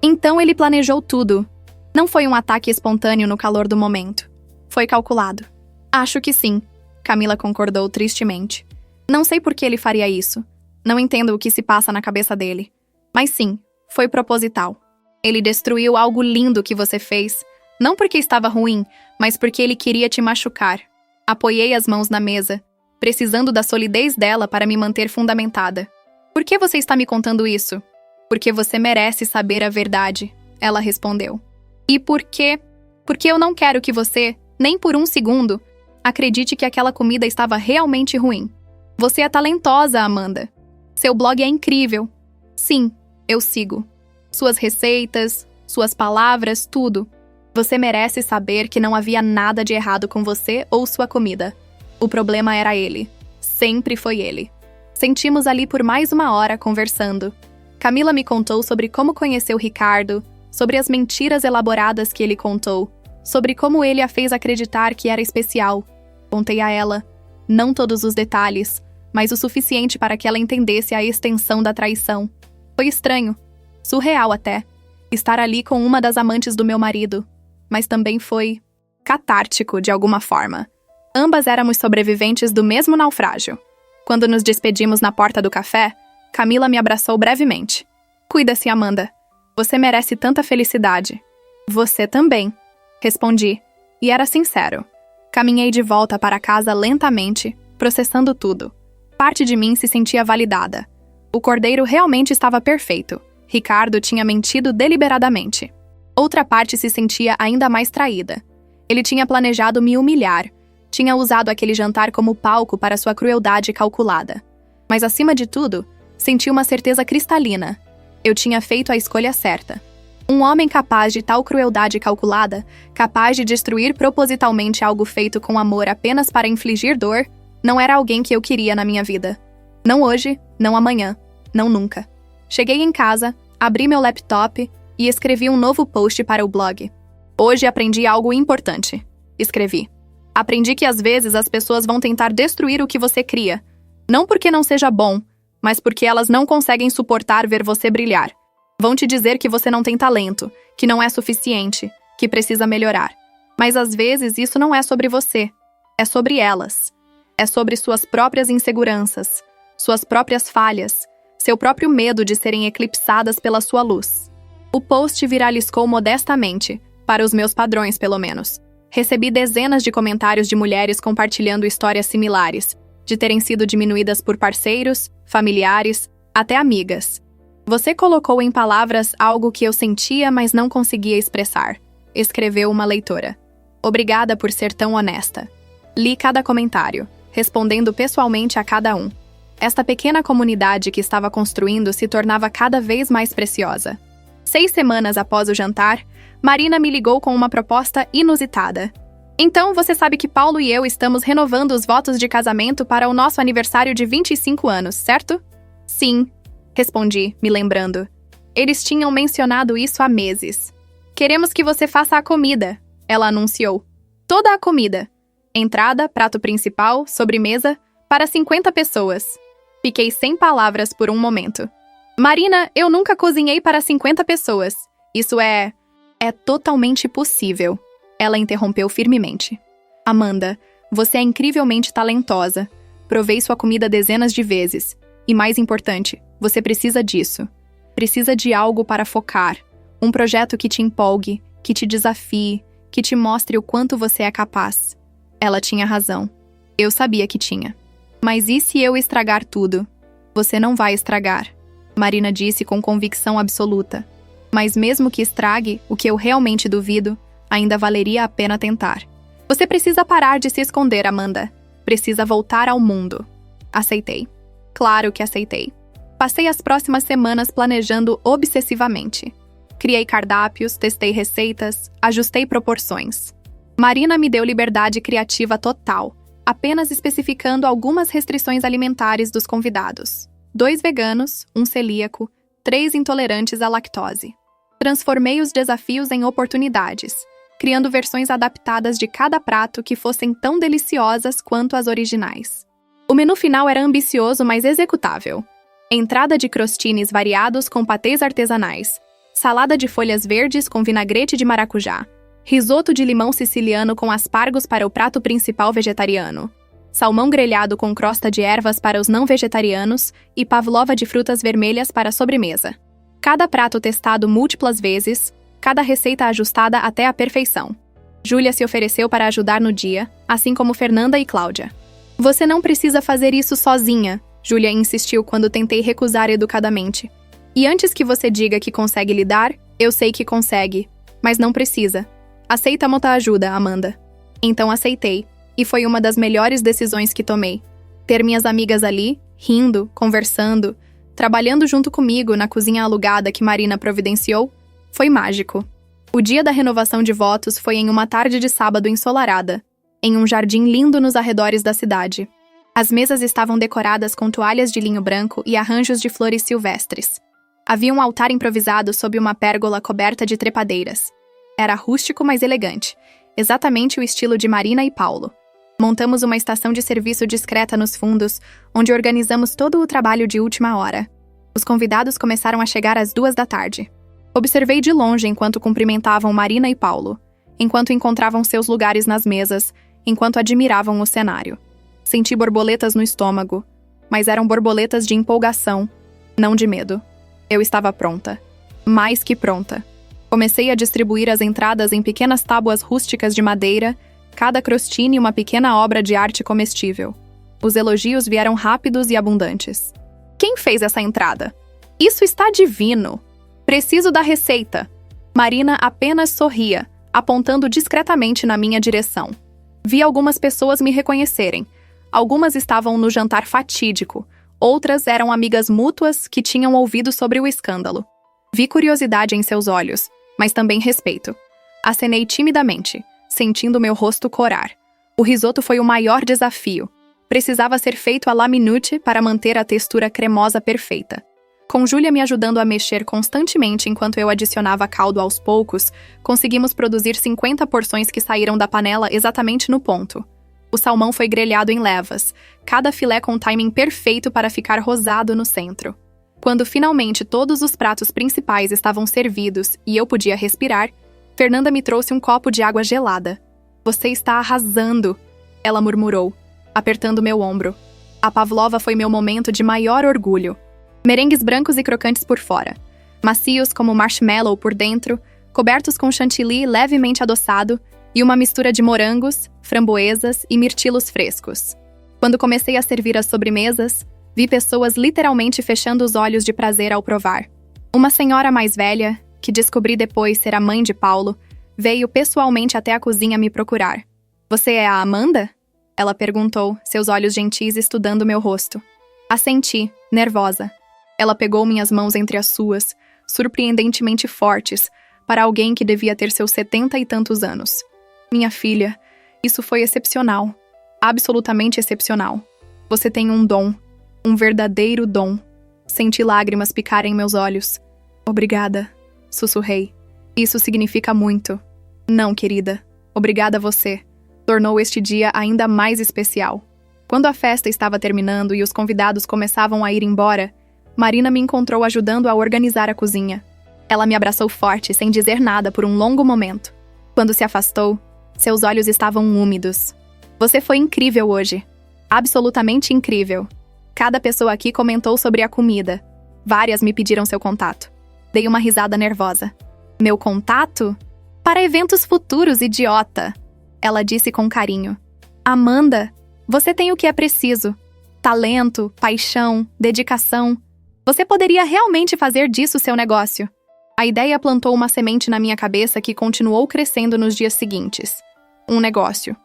Então ele planejou tudo. Não foi um ataque espontâneo no calor do momento. Foi calculado. Acho que sim, Camila concordou tristemente. Não sei por que ele faria isso. Não entendo o que se passa na cabeça dele. Mas sim, foi proposital. Ele destruiu algo lindo que você fez, não porque estava ruim, mas porque ele queria te machucar. Apoiei as mãos na mesa, precisando da solidez dela para me manter fundamentada. Por que você está me contando isso? Porque você merece saber a verdade, ela respondeu. E por quê? Porque eu não quero que você, nem por um segundo, acredite que aquela comida estava realmente ruim. Você é talentosa, Amanda. Seu blog é incrível. Sim, eu sigo. Suas receitas, suas palavras, tudo. Você merece saber que não havia nada de errado com você ou sua comida. O problema era ele. Sempre foi ele. Sentimos ali por mais uma hora conversando. Camila me contou sobre como conheceu Ricardo, sobre as mentiras elaboradas que ele contou, sobre como ele a fez acreditar que era especial. Contei a ela, não todos os detalhes, mas o suficiente para que ela entendesse a extensão da traição. Foi estranho, surreal até, estar ali com uma das amantes do meu marido, mas também foi catártico de alguma forma. Ambas éramos sobreviventes do mesmo naufrágio. Quando nos despedimos na porta do café, Camila me abraçou brevemente. Cuida-se, Amanda. Você merece tanta felicidade. Você também, respondi, e era sincero. Caminhei de volta para casa lentamente, processando tudo. Parte de mim se sentia validada. O cordeiro realmente estava perfeito. Ricardo tinha mentido deliberadamente. Outra parte se sentia ainda mais traída. Ele tinha planejado me humilhar. Tinha usado aquele jantar como palco para sua crueldade calculada. Mas, acima de tudo, senti uma certeza cristalina. Eu tinha feito a escolha certa. Um homem capaz de tal crueldade calculada, capaz de destruir propositalmente algo feito com amor apenas para infligir dor, não era alguém que eu queria na minha vida. Não hoje, não amanhã, não nunca. Cheguei em casa, abri meu laptop e escrevi um novo post para o blog. Hoje aprendi algo importante. Escrevi. Aprendi que às vezes as pessoas vão tentar destruir o que você cria. Não porque não seja bom, mas porque elas não conseguem suportar ver você brilhar. Vão te dizer que você não tem talento, que não é suficiente, que precisa melhorar. Mas às vezes isso não é sobre você. É sobre elas. É sobre suas próprias inseguranças, suas próprias falhas, seu próprio medo de serem eclipsadas pela sua luz. O post viralizou modestamente, para os meus padrões pelo menos. Recebi dezenas de comentários de mulheres compartilhando histórias similares, de terem sido diminuídas por parceiros, familiares, até amigas. Você colocou em palavras algo que eu sentia, mas não conseguia expressar, escreveu uma leitora. Obrigada por ser tão honesta. Li cada comentário, respondendo pessoalmente a cada um. Esta pequena comunidade que estava construindo se tornava cada vez mais preciosa. 6 semanas após o jantar, Marina me ligou com uma proposta inusitada. Então, você sabe que Paulo e eu estamos renovando os votos de casamento para o nosso aniversário de 25 anos, certo? Sim, respondi, me lembrando. Eles tinham mencionado isso há meses. Queremos que você faça a comida, ela anunciou. Toda a comida. Entrada, prato principal, sobremesa, para 50 pessoas. Fiquei sem palavras por um momento. Marina, eu nunca cozinhei para 50 pessoas. Isso é totalmente possível. Ela interrompeu firmemente. Amanda, você é incrivelmente talentosa. Provei sua comida dezenas de vezes. E mais importante, você precisa disso. Precisa de algo para focar. Um projeto que te empolgue, que te desafie, que te mostre o quanto você é capaz. Ela tinha razão. Eu sabia que tinha. Mas e se eu estragar tudo? Você não vai estragar, Marina disse com convicção absoluta. Mas mesmo que estrague, o que eu realmente duvido, ainda valeria a pena tentar. Você precisa parar de se esconder, Amanda. Precisa voltar ao mundo. Aceitei. Claro que aceitei. Passei as próximas semanas planejando obsessivamente. Criei cardápios, testei receitas, ajustei proporções. Marina me deu liberdade criativa total, apenas especificando algumas restrições alimentares dos convidados. 2 veganos, 1 celíaco, 3 intolerantes à lactose. Transformei os desafios em oportunidades, criando versões adaptadas de cada prato que fossem tão deliciosas quanto as originais. O menu final era ambicioso, mas executável. Entrada de crostines variados com patês artesanais, salada de folhas verdes com vinagrete de maracujá, risoto de limão siciliano com aspargos para o prato principal vegetariano, salmão grelhado com crosta de ervas para os não vegetarianos e pavlova de frutas vermelhas para a sobremesa. Cada prato testado múltiplas vezes, cada receita ajustada até a perfeição. Júlia se ofereceu para ajudar no dia, assim como Fernanda e Cláudia. Você não precisa fazer isso sozinha, Júlia insistiu quando tentei recusar educadamente. E antes que você diga que consegue lidar, eu sei que consegue, mas não precisa. Aceita muita ajuda, Amanda. Então aceitei, e foi uma das melhores decisões que tomei. Ter minhas amigas ali, rindo, conversando, trabalhando junto comigo na cozinha alugada que Marina providenciou, foi mágico. O dia da renovação de votos foi em uma tarde de sábado ensolarada, em um jardim lindo nos arredores da cidade. As mesas estavam decoradas com toalhas de linho branco e arranjos de flores silvestres. Havia um altar improvisado sob uma pérgola coberta de trepadeiras. Era rústico, mas elegante, exatamente o estilo de Marina e Paulo. Montamos uma estação de serviço discreta nos fundos, onde organizamos todo o trabalho de última hora. Os convidados começaram a chegar às 14h. Observei de longe enquanto cumprimentavam Marina e Paulo, enquanto encontravam seus lugares nas mesas, enquanto admiravam o cenário. Senti borboletas no estômago, mas eram borboletas de empolgação, não de medo. Eu estava pronta. Mais que pronta. Comecei a distribuir as entradas em pequenas tábuas rústicas de madeira, cada crostine uma pequena obra de arte comestível. Os elogios vieram rápidos e abundantes. Quem fez essa entrada? Isso está divino! Preciso da receita. Marina apenas sorria, apontando discretamente na minha direção. Vi algumas pessoas me reconhecerem. Algumas estavam no jantar fatídico. Outras eram amigas mútuas que tinham ouvido sobre o escândalo. Vi curiosidade em seus olhos, mas também respeito. Acenei timidamente, sentindo meu rosto corar. O risoto foi o maior desafio. Precisava ser feito à la minute para manter a textura cremosa perfeita. Com Júlia me ajudando a mexer constantemente enquanto eu adicionava caldo aos poucos, conseguimos produzir 50 porções que saíram da panela exatamente no ponto. O salmão foi grelhado em levas, cada filé com timing perfeito para ficar rosado no centro. Quando finalmente todos os pratos principais estavam servidos e eu podia respirar, Fernanda me trouxe um copo de água gelada. Você está arrasando, ela murmurou, apertando meu ombro. A pavlova foi meu momento de maior orgulho. Merengues brancos e crocantes por fora, macios como marshmallow por dentro, cobertos com chantilly levemente adoçado e uma mistura de morangos, framboesas e mirtilos frescos. Quando comecei a servir as sobremesas, vi pessoas literalmente fechando os olhos de prazer ao provar. Uma senhora mais velha, que descobri depois ser a mãe de Paulo, veio pessoalmente até a cozinha me procurar. Você é a Amanda? Ela perguntou, seus olhos gentis estudando meu rosto. Assenti, nervosa. Ela pegou minhas mãos entre as suas, surpreendentemente fortes, para alguém que devia ter seus 70 e tantos anos. Minha filha, isso foi excepcional. Absolutamente excepcional. Você tem um dom. Um verdadeiro dom. Senti lágrimas picarem meus olhos. Obrigada, sussurrei. Isso significa muito. Não, querida. Obrigada a você. Tornou este dia ainda mais especial. Quando a festa estava terminando e os convidados começavam a ir embora, Marina me encontrou ajudando a organizar a cozinha. Ela me abraçou forte, sem dizer nada por um longo momento. Quando se afastou, seus olhos estavam úmidos. Você foi incrível hoje. Absolutamente incrível. Cada pessoa aqui comentou sobre a comida. Várias me pediram seu contato. Dei uma risada nervosa. Meu contato? Para eventos futuros, idiota! Ela disse com carinho. Amanda, você tem o que é preciso. Talento, paixão, dedicação. Você poderia realmente fazer disso seu negócio. A ideia plantou uma semente na minha cabeça que continuou crescendo nos dias seguintes. Um negócio.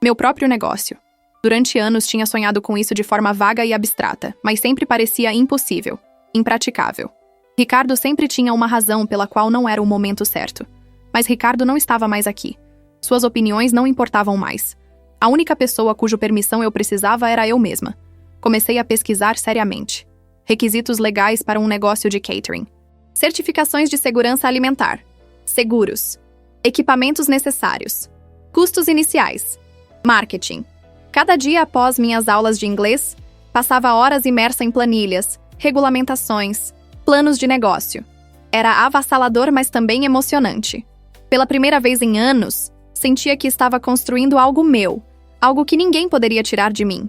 Meu próprio negócio. Durante anos tinha sonhado com isso de forma vaga e abstrata, mas sempre parecia impossível, impraticável. Ricardo sempre tinha uma razão pela qual não era o momento certo. Mas Ricardo não estava mais aqui. Suas opiniões não importavam mais. A única pessoa cuja permissão eu precisava era eu mesma. Comecei a pesquisar seriamente. Requisitos legais para um negócio de catering. Certificações de segurança alimentar. Seguros. Equipamentos necessários. Custos iniciais. Marketing. Cada dia após minhas aulas de inglês, passava horas imersa em planilhas, regulamentações, planos de negócio. Era avassalador, mas também emocionante. Pela primeira vez em anos, sentia que estava construindo algo meu, algo que ninguém poderia tirar de mim.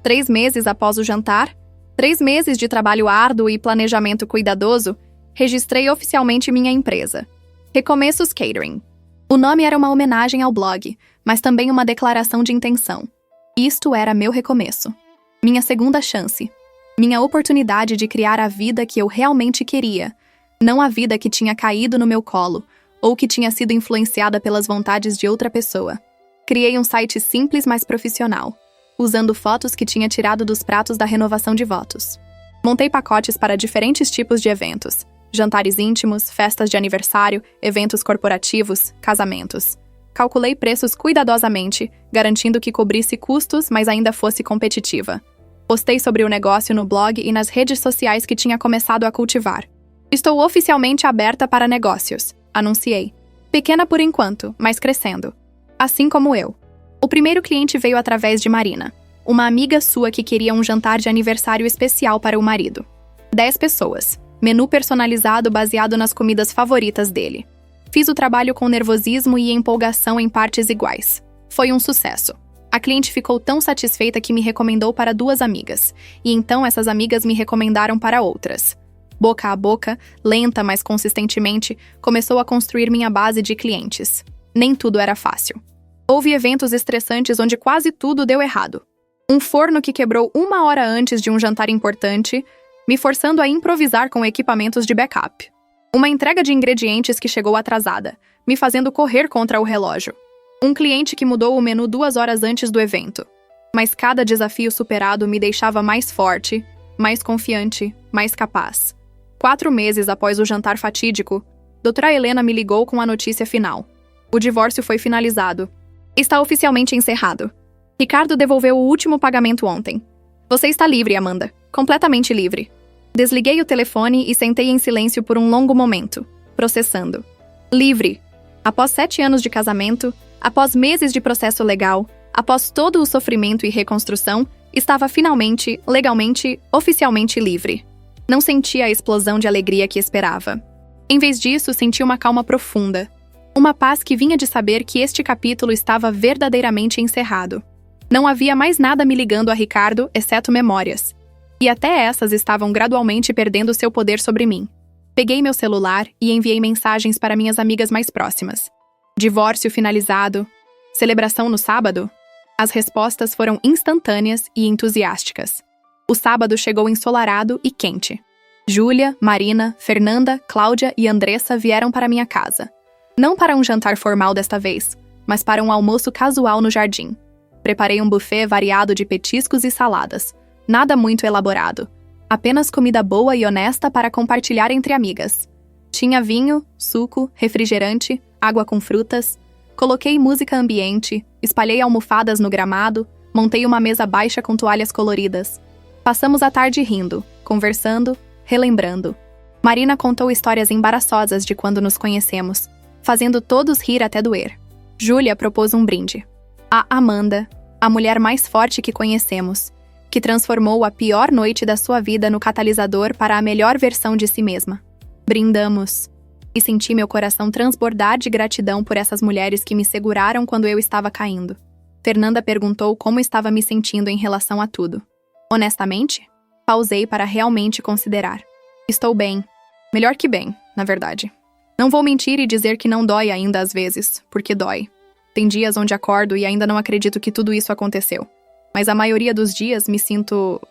3 meses após o jantar, 3 meses de trabalho árduo e planejamento cuidadoso, registrei oficialmente minha empresa. Recomeços Catering. O nome era uma homenagem ao blog, mas também uma declaração de intenção. Isto era meu recomeço. Minha segunda chance. Minha oportunidade de criar a vida que eu realmente queria, não a vida que tinha caído no meu colo, ou que tinha sido influenciada pelas vontades de outra pessoa. Criei um site simples, mas profissional, usando fotos que tinha tirado dos pratos da renovação de votos. Montei pacotes para diferentes tipos de eventos: jantares íntimos, festas de aniversário, eventos corporativos, casamentos. Calculei preços cuidadosamente, garantindo que cobrisse custos, mas ainda fosse competitiva. Postei sobre o negócio no blog e nas redes sociais que tinha começado a cultivar. Estou oficialmente aberta para negócios, anunciei. Pequena por enquanto, mas crescendo. Assim como eu. O primeiro cliente veio através de Marina, uma amiga sua que queria um jantar de aniversário especial para o marido. 10 pessoas. Menu personalizado baseado nas comidas favoritas dele. Fiz o trabalho com nervosismo e empolgação em partes iguais. Foi um sucesso. A cliente ficou tão satisfeita que me recomendou para 2 amigas, e então essas amigas me recomendaram para outras. Boca a boca, lenta, mas consistentemente, começou a construir minha base de clientes. Nem tudo era fácil. Houve eventos estressantes onde quase tudo deu errado. Um forno que quebrou 1 hora antes de um jantar importante, me forçando a improvisar com equipamentos de backup. Uma entrega de ingredientes que chegou atrasada, me fazendo correr contra o relógio. Um cliente que mudou o menu 2 horas antes do evento. Mas cada desafio superado me deixava mais forte, mais confiante, mais capaz. 4 meses após o jantar fatídico, doutora Helena me ligou com a notícia final. O divórcio foi finalizado. Está oficialmente encerrado. Ricardo devolveu o último pagamento ontem. Você está livre, Amanda. Completamente livre. Desliguei o telefone e sentei em silêncio por um longo momento, processando. Livre. Após 7 anos de casamento, após meses de processo legal, após todo o sofrimento e reconstrução, estava finalmente, legalmente, oficialmente livre. Não senti a explosão de alegria que esperava. Em vez disso, senti uma calma profunda. Uma paz que vinha de saber que este capítulo estava verdadeiramente encerrado. Não havia mais nada me ligando a Ricardo, exceto memórias. E até essas estavam gradualmente perdendo seu poder sobre mim. Peguei meu celular e enviei mensagens para minhas amigas mais próximas. Divórcio finalizado. Celebração no sábado? As respostas foram instantâneas e entusiásticas. O sábado chegou ensolarado e quente. Júlia, Marina, Fernanda, Cláudia e Andressa vieram para minha casa. Não para um jantar formal desta vez, mas para um almoço casual no jardim. Preparei um buffet variado de petiscos e saladas. Nada muito elaborado. Apenas comida boa e honesta para compartilhar entre amigas. Tinha vinho, suco, refrigerante, água com frutas. Coloquei música ambiente, espalhei almofadas no gramado, montei uma mesa baixa com toalhas coloridas. Passamos a tarde rindo, conversando, relembrando. Marina contou histórias embaraçosas de quando nos conhecemos, fazendo todos rir até doer. Júlia propôs um brinde. A Amanda, a mulher mais forte que conhecemos, que transformou a pior noite da sua vida no catalisador para a melhor versão de si mesma. Brindamos. E senti meu coração transbordar de gratidão por essas mulheres que me seguraram quando eu estava caindo. Fernanda perguntou como estava me sentindo em relação a tudo. Honestamente, pausei para realmente considerar. Estou bem. Melhor que bem, na verdade. Não vou mentir e dizer que não dói ainda às vezes, porque dói. Tem dias onde acordo e ainda não acredito que tudo isso aconteceu. Mas a maioria dos dias me sinto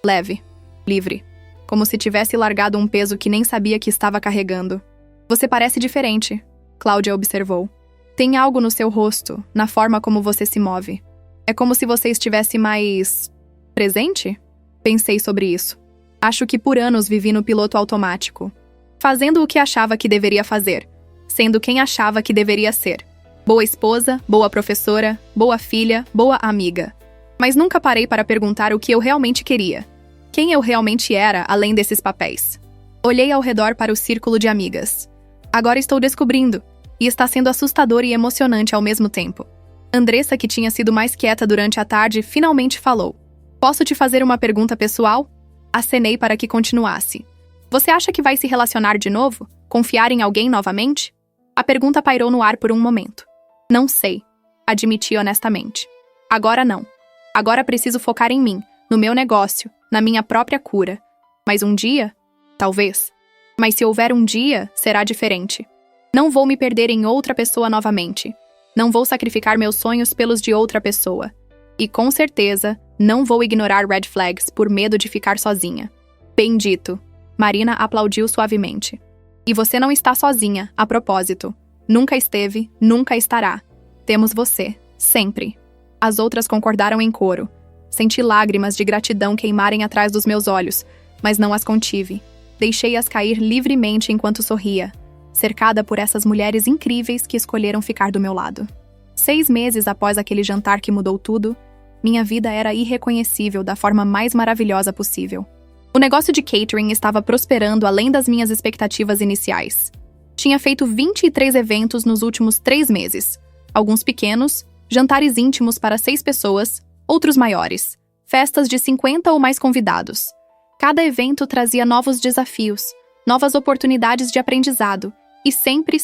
leve, livre. Como se tivesse largado um peso que nem sabia que estava carregando. Você parece diferente, Cláudia observou. Tem algo no seu rosto, na forma como você se move. É como se você estivesse mais presente? Pensei sobre isso. Acho que por anos vivi no piloto automático, fazendo o que achava que deveria fazer, sendo quem achava que deveria ser. Boa esposa, boa professora, boa filha, boa amiga. Mas nunca parei para perguntar o que eu realmente queria. Quem eu realmente era além desses papéis. Olhei ao redor para o círculo de amigas. Agora estou descobrindo, e está sendo assustador e emocionante ao mesmo tempo. Andressa, que tinha sido mais quieta durante a tarde, finalmente falou. Posso te fazer uma pergunta pessoal? Acenei para que continuasse. Você acha que vai se relacionar de novo? Confiar em alguém novamente? A pergunta pairou no ar por um momento. Não sei, admiti honestamente. Agora não. Agora preciso focar em mim, no meu negócio, na minha própria cura. Mas um dia? Talvez. Mas se houver um dia, será diferente. Não vou me perder em outra pessoa novamente. Não vou sacrificar meus sonhos pelos de outra pessoa. E com certeza, não vou ignorar red flags por medo de ficar sozinha. Bem dito. Marina aplaudiu suavemente. E você não está sozinha, a propósito. Nunca esteve, nunca estará. Temos você, sempre. As outras concordaram em coro. Senti lágrimas de gratidão queimarem atrás dos meus olhos, mas não as contive. Deixei-as cair livremente enquanto sorria, cercada por essas mulheres incríveis que escolheram ficar do meu lado. 6 meses após aquele jantar que mudou tudo, minha vida era irreconhecível da forma mais maravilhosa possível. O negócio de catering estava prosperando além das minhas expectativas iniciais. Tinha feito 23 eventos nos últimos 3 meses. Alguns pequenos, jantares íntimos para 6 pessoas, outros maiores, festas de 50 ou mais convidados. Cada evento trazia novos desafios, novas oportunidades de aprendizado e sempre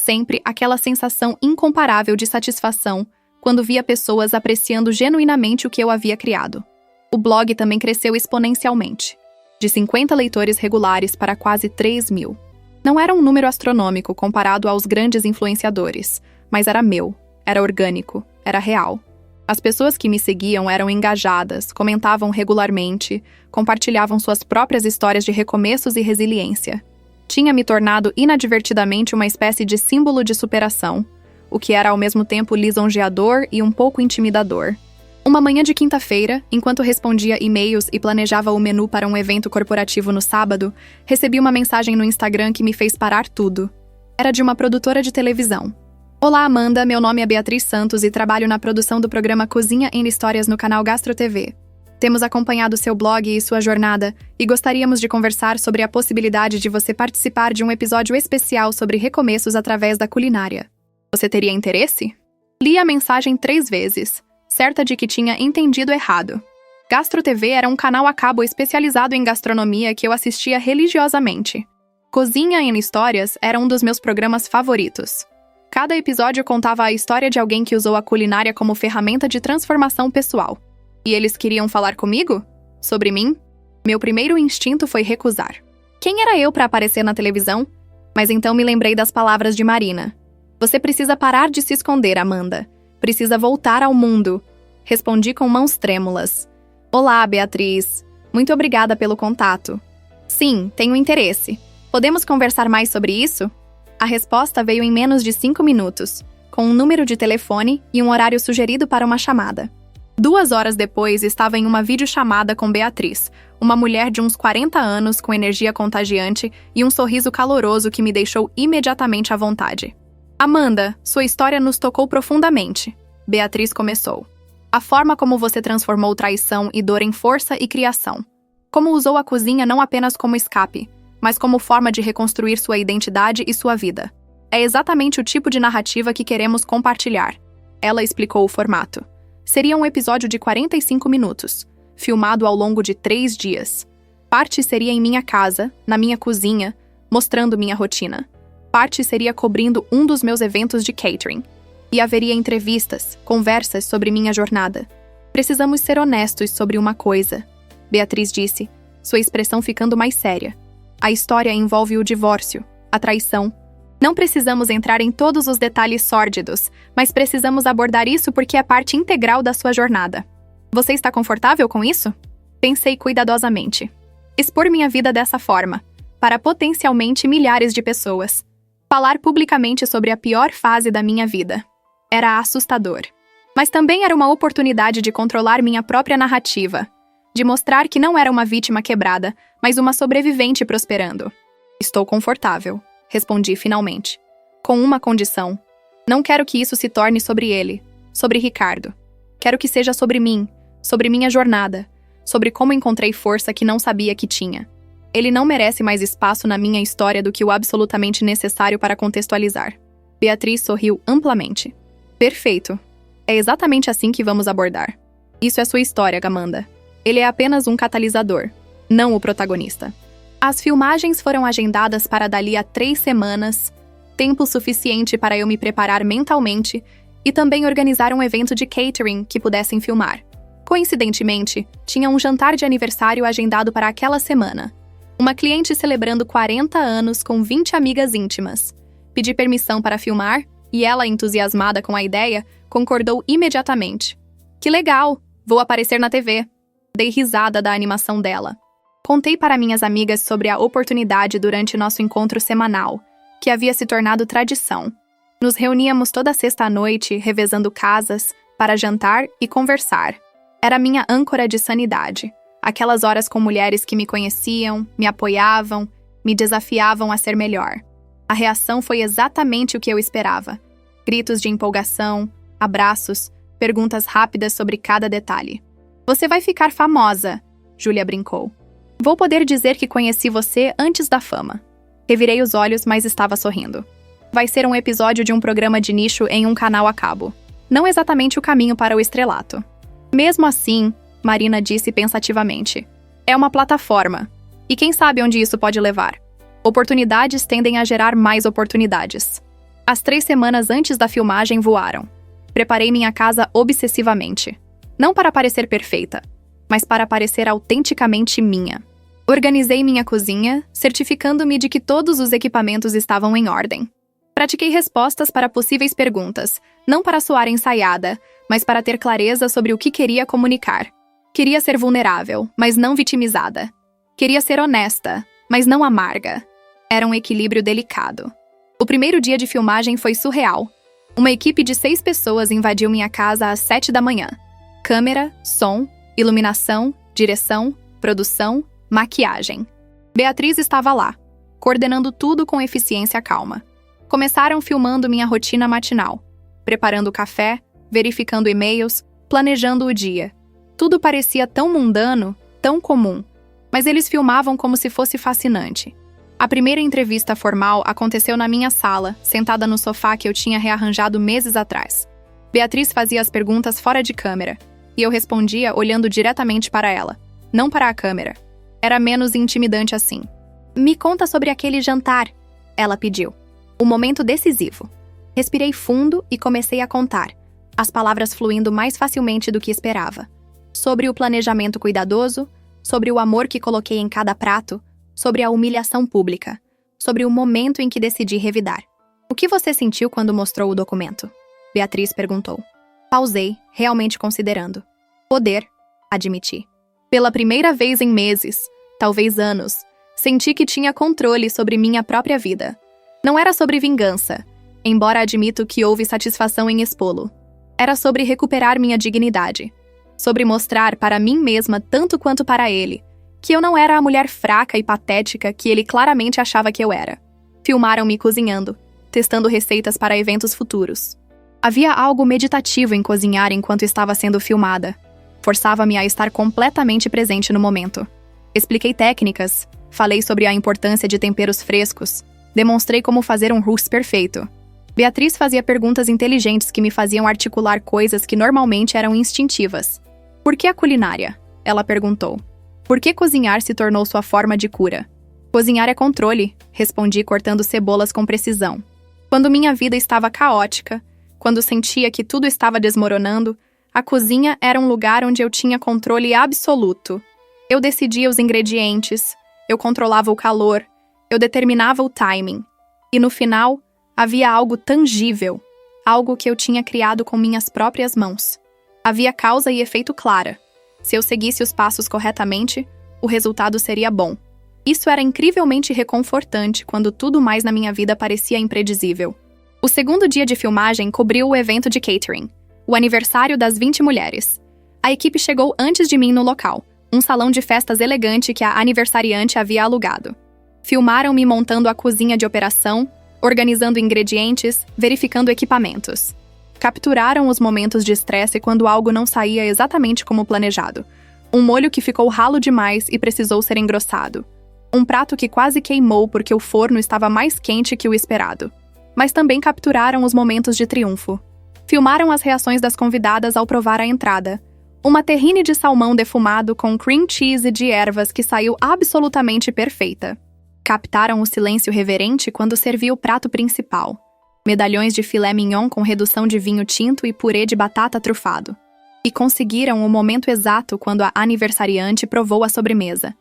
aquela sensação incomparável de satisfação quando via pessoas apreciando genuinamente o que eu havia criado. O blog também cresceu exponencialmente, de 50 leitores regulares para quase 3.000. Não era um número astronômico comparado aos grandes influenciadores, mas era meu, era orgânico, era real. As pessoas que me seguiam eram engajadas, comentavam regularmente, compartilhavam suas próprias histórias de recomeços e resiliência. Tinha me tornado inadvertidamente uma espécie de símbolo de superação, o que era ao mesmo tempo lisonjeador e um pouco intimidador. Uma manhã de quinta-feira, enquanto respondia e-mails e planejava o menu para um evento corporativo no sábado, recebi uma mensagem no Instagram que me fez parar tudo. Era de uma produtora de televisão. Olá, Amanda, meu nome é Beatriz Santos e trabalho na produção do programa Cozinha em Histórias no canal Gastro TV. Temos acompanhado seu blog e sua jornada e gostaríamos de conversar sobre a possibilidade de você participar de um episódio especial sobre recomeços através da culinária. Você teria interesse? Li a mensagem 3 vezes, certa de que tinha entendido errado. Gastro TV era um canal a cabo especializado em gastronomia que eu assistia religiosamente. Cozinha em Histórias era um dos meus programas favoritos. Cada episódio contava a história de alguém que usou a culinária como ferramenta de transformação pessoal. E eles queriam falar comigo? Sobre mim? Meu primeiro instinto foi recusar. Quem era eu para aparecer na televisão? Mas então me lembrei das palavras de Marina. Você precisa parar de se esconder, Amanda. Precisa voltar ao mundo. Respondi com mãos trêmulas. Olá, Beatriz. Muito obrigada pelo contato. Sim, tenho interesse. Podemos conversar mais sobre isso? A resposta veio em menos de 5 minutos, com um número de telefone e um horário sugerido para uma chamada. 2 horas depois, estava em uma videochamada com Beatriz, uma mulher de uns 40 anos com energia contagiante e um sorriso caloroso que me deixou imediatamente à vontade. Amanda, sua história nos tocou profundamente. Beatriz começou. A forma como você transformou traição e dor em força e criação. Como usou a cozinha não apenas como escape, mas como forma de reconstruir sua identidade e sua vida. É exatamente o tipo de narrativa que queremos compartilhar. Ela explicou o formato. Seria um episódio de 45 minutos, filmado ao longo de 3 dias. Parte seria em minha casa, na minha cozinha, mostrando minha rotina. Parte seria cobrindo um dos meus eventos de catering. E haveria entrevistas, conversas sobre minha jornada. Precisamos ser honestos sobre uma coisa, Beatriz disse, sua expressão ficando mais séria. A história envolve o divórcio, a traição. Não precisamos entrar em todos os detalhes sórdidos, mas precisamos abordar isso porque é parte integral da sua jornada. Você está confortável com isso? Pensei cuidadosamente. Expor minha vida dessa forma, para potencialmente milhares de pessoas. Falar publicamente sobre a pior fase da minha vida. Era assustador. Mas também era uma oportunidade de controlar minha própria narrativa. De mostrar que não era uma vítima quebrada, mas uma sobrevivente prosperando. Estou confortável, respondi finalmente. Com uma condição. Não quero que isso se torne sobre ele, sobre Ricardo. Quero que seja sobre mim, sobre minha jornada, sobre como encontrei força que não sabia que tinha. Ele não merece mais espaço na minha história do que o absolutamente necessário para contextualizar. Beatriz sorriu amplamente. Perfeito. É exatamente assim que vamos abordar. Isso é sua história, Gamanda. Ele é apenas um catalisador, não o protagonista. As filmagens foram agendadas para dali a 3 semanas, tempo suficiente para eu me preparar mentalmente e também organizar um evento de catering que pudessem filmar. Coincidentemente, tinha um jantar de aniversário agendado para aquela semana. Uma cliente celebrando 40 anos com 20 amigas íntimas. Pedi permissão para filmar e ela, entusiasmada com a ideia, concordou imediatamente. Que legal! Vou aparecer na TV. Dei risada da animação dela. Contei para minhas amigas sobre a oportunidade durante nosso encontro semanal, que havia se tornado tradição. Nos reuníamos toda sexta à noite, revezando casas, para jantar e conversar. Era minha âncora de sanidade. Aquelas horas com mulheres que me conheciam, me apoiavam, me desafiavam a ser melhor. A reação foi exatamente o que eu esperava. Gritos de empolgação, abraços, perguntas rápidas sobre cada detalhe. Você vai ficar famosa, Júlia brincou. Vou poder dizer que conheci você antes da fama. Revirei os olhos, mas estava sorrindo. Vai ser um episódio de um programa de nicho em um canal a cabo. Não exatamente o caminho para o estrelato. Mesmo assim, Marina disse pensativamente, é uma plataforma. E quem sabe onde isso pode levar? Oportunidades tendem a gerar mais oportunidades. As 3 semanas antes da filmagem voaram. Preparei minha casa obsessivamente. Não para parecer perfeita, mas para parecer autenticamente minha. Organizei minha cozinha, certificando-me de que todos os equipamentos estavam em ordem. Pratiquei respostas para possíveis perguntas, não para soar ensaiada, mas para ter clareza sobre o que queria comunicar. Queria ser vulnerável, mas não vitimizada. Queria ser honesta, mas não amarga. Era um equilíbrio delicado. O primeiro dia de filmagem foi surreal. Uma equipe de 6 pessoas invadiu minha casa às 7 da manhã. Câmera, som, iluminação, direção, produção, maquiagem. Beatriz estava lá, coordenando tudo com eficiência calma. Começaram filmando minha rotina matinal, preparando o café, verificando e-mails, planejando o dia. Tudo parecia tão mundano, tão comum, mas eles filmavam como se fosse fascinante. A primeira entrevista formal aconteceu na minha sala, sentada no sofá que eu tinha rearranjado meses atrás. Beatriz fazia as perguntas fora de câmera, e eu respondia olhando diretamente para ela, não para a câmera. Era menos intimidante assim. Me conta sobre aquele jantar, ela pediu. O momento decisivo. Respirei fundo e comecei a contar, as palavras fluindo mais facilmente do que esperava. Sobre o planejamento cuidadoso, sobre o amor que coloquei em cada prato, sobre a humilhação pública, sobre o momento em que decidi revidar. O que você sentiu quando mostrou o documento? Beatriz perguntou. Pausei, realmente considerando. Poder, admiti. Pela primeira vez em meses, talvez anos, senti que tinha controle sobre minha própria vida. Não era sobre vingança, embora admito que houve satisfação em expô-lo. Era sobre recuperar minha dignidade. Sobre mostrar para mim mesma tanto quanto para ele, que eu não era a mulher fraca e patética que ele claramente achava que eu era. Filmaram-me cozinhando, testando receitas para eventos futuros. Havia algo meditativo em cozinhar enquanto estava sendo filmada. Forçava-me a estar completamente presente no momento. Expliquei técnicas, falei sobre a importância de temperos frescos, demonstrei como fazer um hummus perfeito. Beatriz fazia perguntas inteligentes que me faziam articular coisas que normalmente eram instintivas. Por que a culinária? Ela perguntou. Por que cozinhar se tornou sua forma de cura? Cozinhar é controle, respondi cortando cebolas com precisão. Quando minha vida estava caótica, quando sentia que tudo estava desmoronando, a cozinha era um lugar onde eu tinha controle absoluto. Eu decidia os ingredientes, eu controlava o calor, eu determinava o timing. E no final, havia algo tangível, algo que eu tinha criado com minhas próprias mãos. Havia causa e efeito clara. Se eu seguisse os passos corretamente, o resultado seria bom. Isso era incrivelmente reconfortante quando tudo mais na minha vida parecia imprevisível. O segundo dia de filmagem cobriu o evento de catering, o aniversário das 20 mulheres. A equipe chegou antes de mim no local, um salão de festas elegante que a aniversariante havia alugado. Filmaram-me montando a cozinha de operação, organizando ingredientes, verificando equipamentos. Capturaram os momentos de estresse quando algo não saía exatamente como planejado. Um molho que ficou ralo demais e precisou ser engrossado. Um prato que quase queimou porque o forno estava mais quente que o esperado. Mas também capturaram os momentos de triunfo. Filmaram as reações das convidadas ao provar a entrada. Uma terrine de salmão defumado com cream cheese de ervas que saiu absolutamente perfeita. Captaram o silêncio reverente quando serviu o prato principal. Medalhões de filé mignon com redução de vinho tinto e purê de batata trufado. E conseguiram o momento exato quando a aniversariante provou a sobremesa.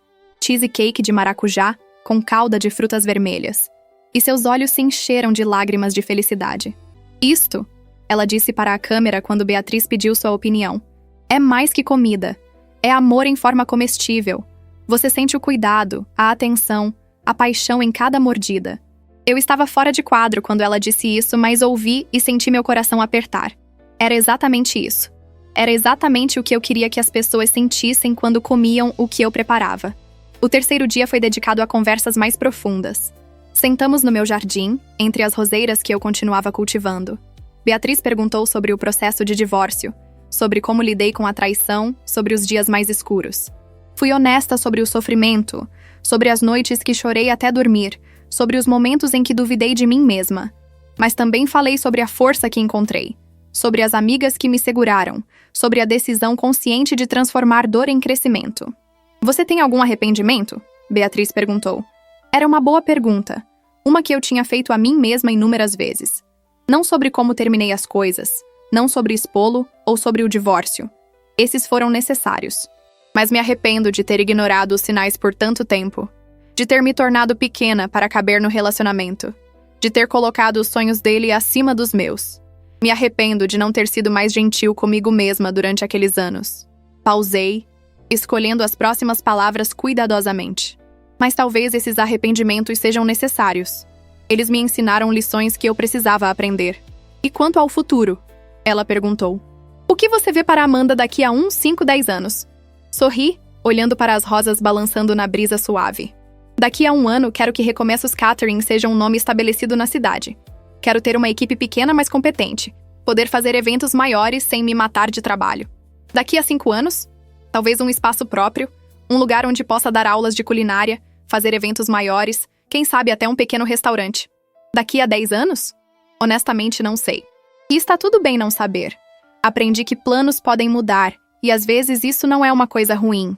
Cheesecake de maracujá com calda de frutas vermelhas. E seus olhos se encheram de lágrimas de felicidade. Isto, ela disse para a câmera quando Beatriz pediu sua opinião, é mais que comida. É amor em forma comestível. Você sente o cuidado, a atenção, a paixão em cada mordida. Eu estava fora de quadro quando ela disse isso, mas ouvi e senti meu coração apertar. Era exatamente isso. Era exatamente o que eu queria que as pessoas sentissem quando comiam o que eu preparava. O terceiro dia foi dedicado a conversas mais profundas. Sentamos no meu jardim, entre as roseiras que eu continuava cultivando. Beatriz perguntou sobre o processo de divórcio, sobre como lidei com a traição, sobre os dias mais escuros. Fui honesta sobre o sofrimento, sobre as noites que chorei até dormir, sobre os momentos em que duvidei de mim mesma. Mas também falei sobre a força que encontrei, sobre as amigas que me seguraram, sobre a decisão consciente de transformar dor em crescimento. Você tem algum arrependimento? Beatriz perguntou. Era uma boa pergunta, uma que eu tinha feito a mim mesma inúmeras vezes. Não sobre como terminei as coisas, não sobre expô-lo ou sobre o divórcio. Esses foram necessários. Mas me arrependo de ter ignorado os sinais por tanto tempo. De ter me tornado pequena para caber no relacionamento. De ter colocado os sonhos dele acima dos meus. Me arrependo de não ter sido mais gentil comigo mesma durante aqueles anos. Pausei, escolhendo as próximas palavras cuidadosamente. Mas talvez esses arrependimentos sejam necessários. Eles me ensinaram lições que eu precisava aprender. E quanto ao futuro? Ela perguntou. O que você vê para Amanda daqui a 5, 10 anos? Sorri, olhando para as rosas balançando na brisa suave. Daqui a 1 ano, quero que Recomeços Catering seja um nome estabelecido na cidade. Quero ter uma equipe pequena, mas competente. Poder fazer eventos maiores sem me matar de trabalho. Daqui a 5 anos, talvez um espaço próprio, um lugar onde possa dar aulas de culinária, fazer eventos maiores, quem sabe até um pequeno restaurante. Daqui a 10 anos? Honestamente, não sei. E está tudo bem não saber. Aprendi que planos podem mudar, e às vezes isso não é uma coisa ruim.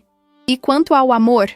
E quanto ao amor?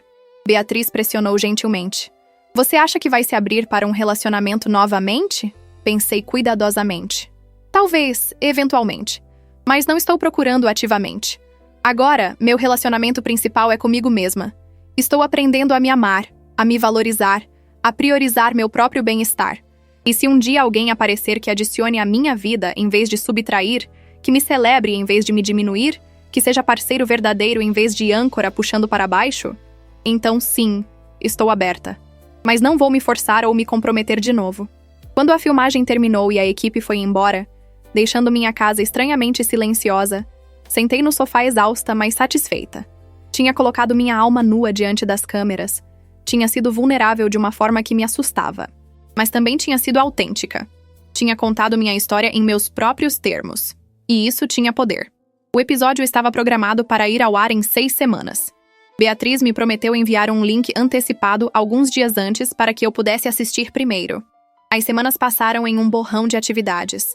Beatriz pressionou gentilmente. Você acha que vai se abrir para um relacionamento novamente? Pensei cuidadosamente. Talvez, eventualmente. Mas não estou procurando ativamente. Agora, meu relacionamento principal é comigo mesma. Estou aprendendo a me amar, a me valorizar, a priorizar meu próprio bem-estar. E se um dia alguém aparecer que adicione à minha vida em vez de subtrair, que me celebre em vez de me diminuir, que seja parceiro verdadeiro em vez de âncora puxando para baixo, então sim, estou aberta. Mas não vou me forçar ou me comprometer de novo. Quando a filmagem terminou e a equipe foi embora, deixando minha casa estranhamente silenciosa, sentei no sofá exausta, mas satisfeita. Tinha colocado minha alma nua diante das câmeras. Tinha sido vulnerável de uma forma que me assustava. Mas também tinha sido autêntica. Tinha contado minha história em meus próprios termos. E isso tinha poder. O episódio estava programado para ir ao ar em 6 semanas. Beatriz me prometeu enviar um link antecipado alguns dias antes para que eu pudesse assistir primeiro. As semanas passaram em um borrão de atividades.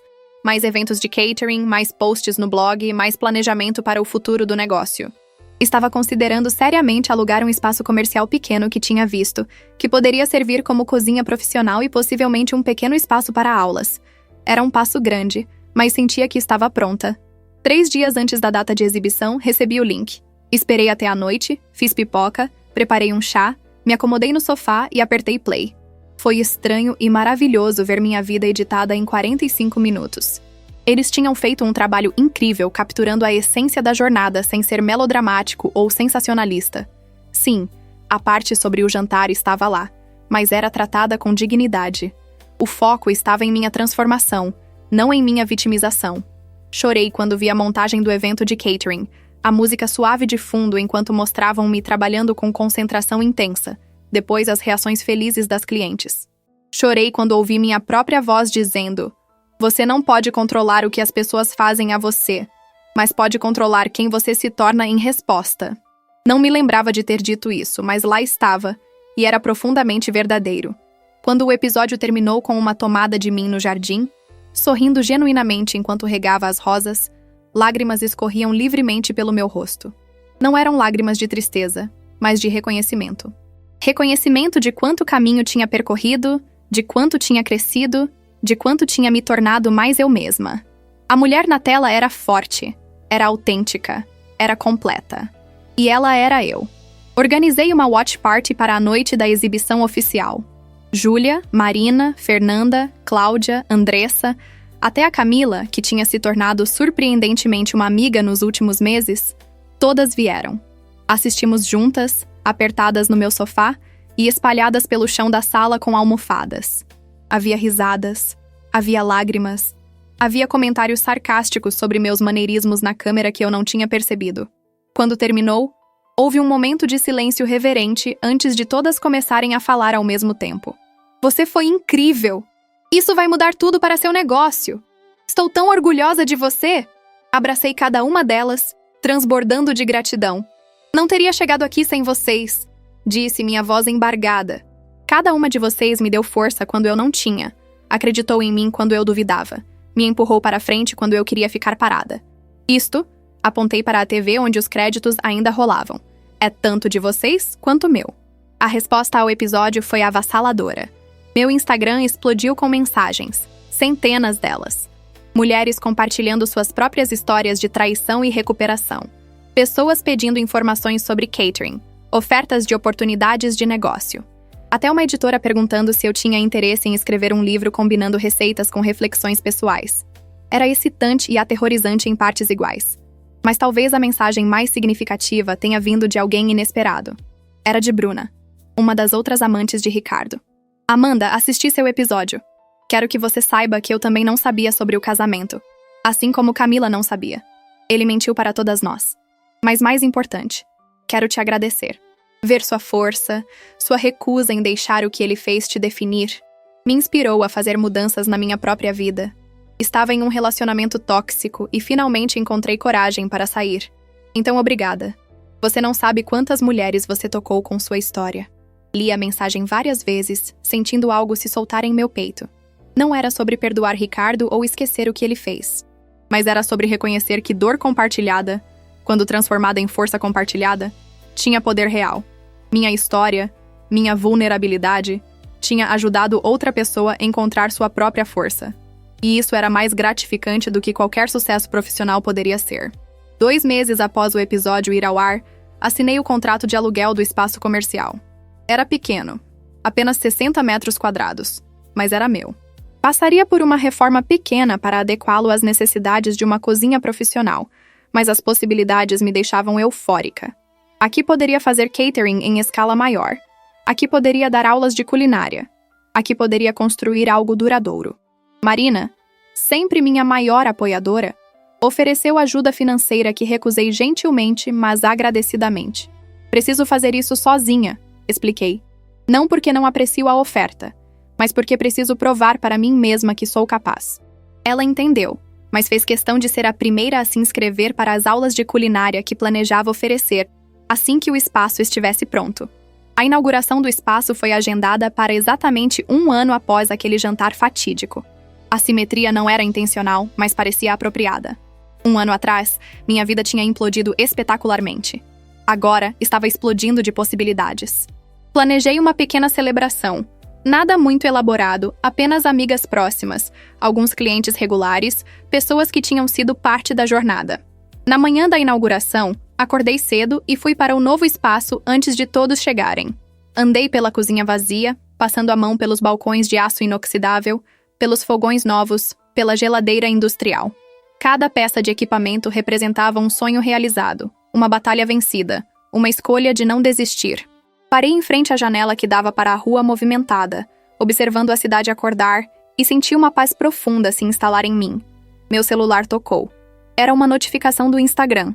Mais eventos de catering, mais posts no blog, mais planejamento para o futuro do negócio. Estava considerando seriamente alugar um espaço comercial pequeno que tinha visto, que poderia servir como cozinha profissional e possivelmente um pequeno espaço para aulas. Era um passo grande, mas sentia que estava pronta. 3 dias antes da data de exibição, recebi o link. Esperei até a noite, fiz pipoca, preparei um chá, me acomodei no sofá e apertei play. Foi estranho e maravilhoso ver minha vida editada em 45 minutos. Eles tinham feito um trabalho incrível capturando a essência da jornada sem ser melodramático ou sensacionalista. Sim, a parte sobre o jantar estava lá, mas era tratada com dignidade. O foco estava em minha transformação, não em minha vitimização. Chorei quando vi a montagem do evento de catering, a música suave de fundo enquanto mostravam-me trabalhando com concentração intensa, depois as reações felizes das clientes. Chorei quando ouvi minha própria voz dizendo: "Você não pode controlar o que as pessoas fazem a você, mas pode controlar quem você se torna em resposta." Não me lembrava de ter dito isso, mas lá estava, e era profundamente verdadeiro. Quando o episódio terminou com uma tomada de mim no jardim, Sorrindo genuinamente enquanto regava as rosas, lágrimas escorriam livremente pelo meu rosto. Não eram lágrimas de tristeza, mas de reconhecimento. Reconhecimento de quanto caminho tinha percorrido, de quanto tinha crescido, de quanto tinha me tornado mais eu mesma. A mulher na tela era forte, era autêntica, era completa. E ela era eu. Organizei uma watch party para a noite da exibição oficial. Júlia, Marina, Fernanda, Cláudia, Andressa, até a Camila, que tinha se tornado surpreendentemente uma amiga nos últimos meses, todas vieram. Assistimos juntas, apertadas no meu sofá e espalhadas pelo chão da sala com almofadas. Havia risadas, havia lágrimas, havia comentários sarcásticos sobre meus maneirismos na câmera que eu não tinha percebido. Quando terminou, houve um momento de silêncio reverente antes de todas começarem a falar ao mesmo tempo. Você foi incrível! Isso vai mudar tudo para seu negócio! Estou tão orgulhosa de você! Abracei cada uma delas, transbordando de gratidão. Não teria chegado aqui sem vocês, disse minha voz embargada. Cada uma de vocês me deu força quando eu não tinha, acreditou em mim quando eu duvidava, me empurrou para frente quando eu queria ficar parada. Isto, apontei para a TV onde os créditos ainda rolavam. É tanto de vocês quanto meu. A resposta ao episódio foi avassaladora. Meu Instagram explodiu com mensagens, centenas delas. Mulheres compartilhando suas próprias histórias de traição e recuperação. Pessoas pedindo informações sobre catering, ofertas de oportunidades de negócio. Até uma editora perguntando se eu tinha interesse em escrever um livro combinando receitas com reflexões pessoais. Era excitante e aterrorizante em partes iguais. Mas talvez a mensagem mais significativa tenha vindo de alguém inesperado. Era de Bruna, uma das outras amantes de Ricardo. Amanda, assisti seu episódio. Quero que você saiba que eu também não sabia sobre o casamento. Assim como Camila não sabia. Ele mentiu para todas nós. Mas mais importante, quero te agradecer. Ver sua força, sua recusa em deixar o que ele fez te definir, me inspirou a fazer mudanças na minha própria vida. Estava em um relacionamento tóxico e finalmente encontrei coragem para sair. Então, obrigada. Você não sabe quantas mulheres você tocou com sua história. Li a mensagem várias vezes, sentindo algo se soltar em meu peito. Não era sobre perdoar Ricardo ou esquecer o que ele fez. Mas era sobre reconhecer que dor compartilhada, quando transformada em força compartilhada, tinha poder real. Minha história, minha vulnerabilidade, tinha ajudado outra pessoa a encontrar sua própria força. E isso era mais gratificante do que qualquer sucesso profissional poderia ser. 2 meses após o episódio ir ao ar, assinei o contrato de aluguel do espaço comercial. Era pequeno, apenas 60 metros quadrados, mas era meu. Passaria por uma reforma pequena para adequá-lo às necessidades de uma cozinha profissional, mas as possibilidades me deixavam eufórica. Aqui poderia fazer catering em escala maior. Aqui poderia dar aulas de culinária. Aqui poderia construir algo duradouro. Marina, sempre minha maior apoiadora, ofereceu ajuda financeira que recusei gentilmente, mas agradecidamente. Preciso fazer isso sozinha, expliquei. Não porque não aprecio a oferta, mas porque preciso provar para mim mesma que sou capaz. Ela entendeu, mas fez questão de ser a primeira a se inscrever para as aulas de culinária que planejava oferecer assim que o espaço estivesse pronto. A inauguração do espaço foi agendada para exatamente 1 ano após aquele jantar fatídico. A simetria não era intencional, mas parecia apropriada. 1 ano atrás, minha vida tinha implodido espetacularmente. Agora, estava explodindo de possibilidades. Planejei uma pequena celebração. Nada muito elaborado, apenas amigas próximas, alguns clientes regulares, pessoas que tinham sido parte da jornada. Na manhã da inauguração, acordei cedo e fui para o novo espaço antes de todos chegarem. Andei pela cozinha vazia, passando a mão pelos balcões de aço inoxidável, pelos fogões novos, pela geladeira industrial. Cada peça de equipamento representava um sonho realizado, uma batalha vencida, uma escolha de não desistir. Parei em frente à janela que dava para a rua movimentada, observando a cidade acordar, e senti uma paz profunda se instalar em mim. Meu celular tocou. Era uma notificação do Instagram.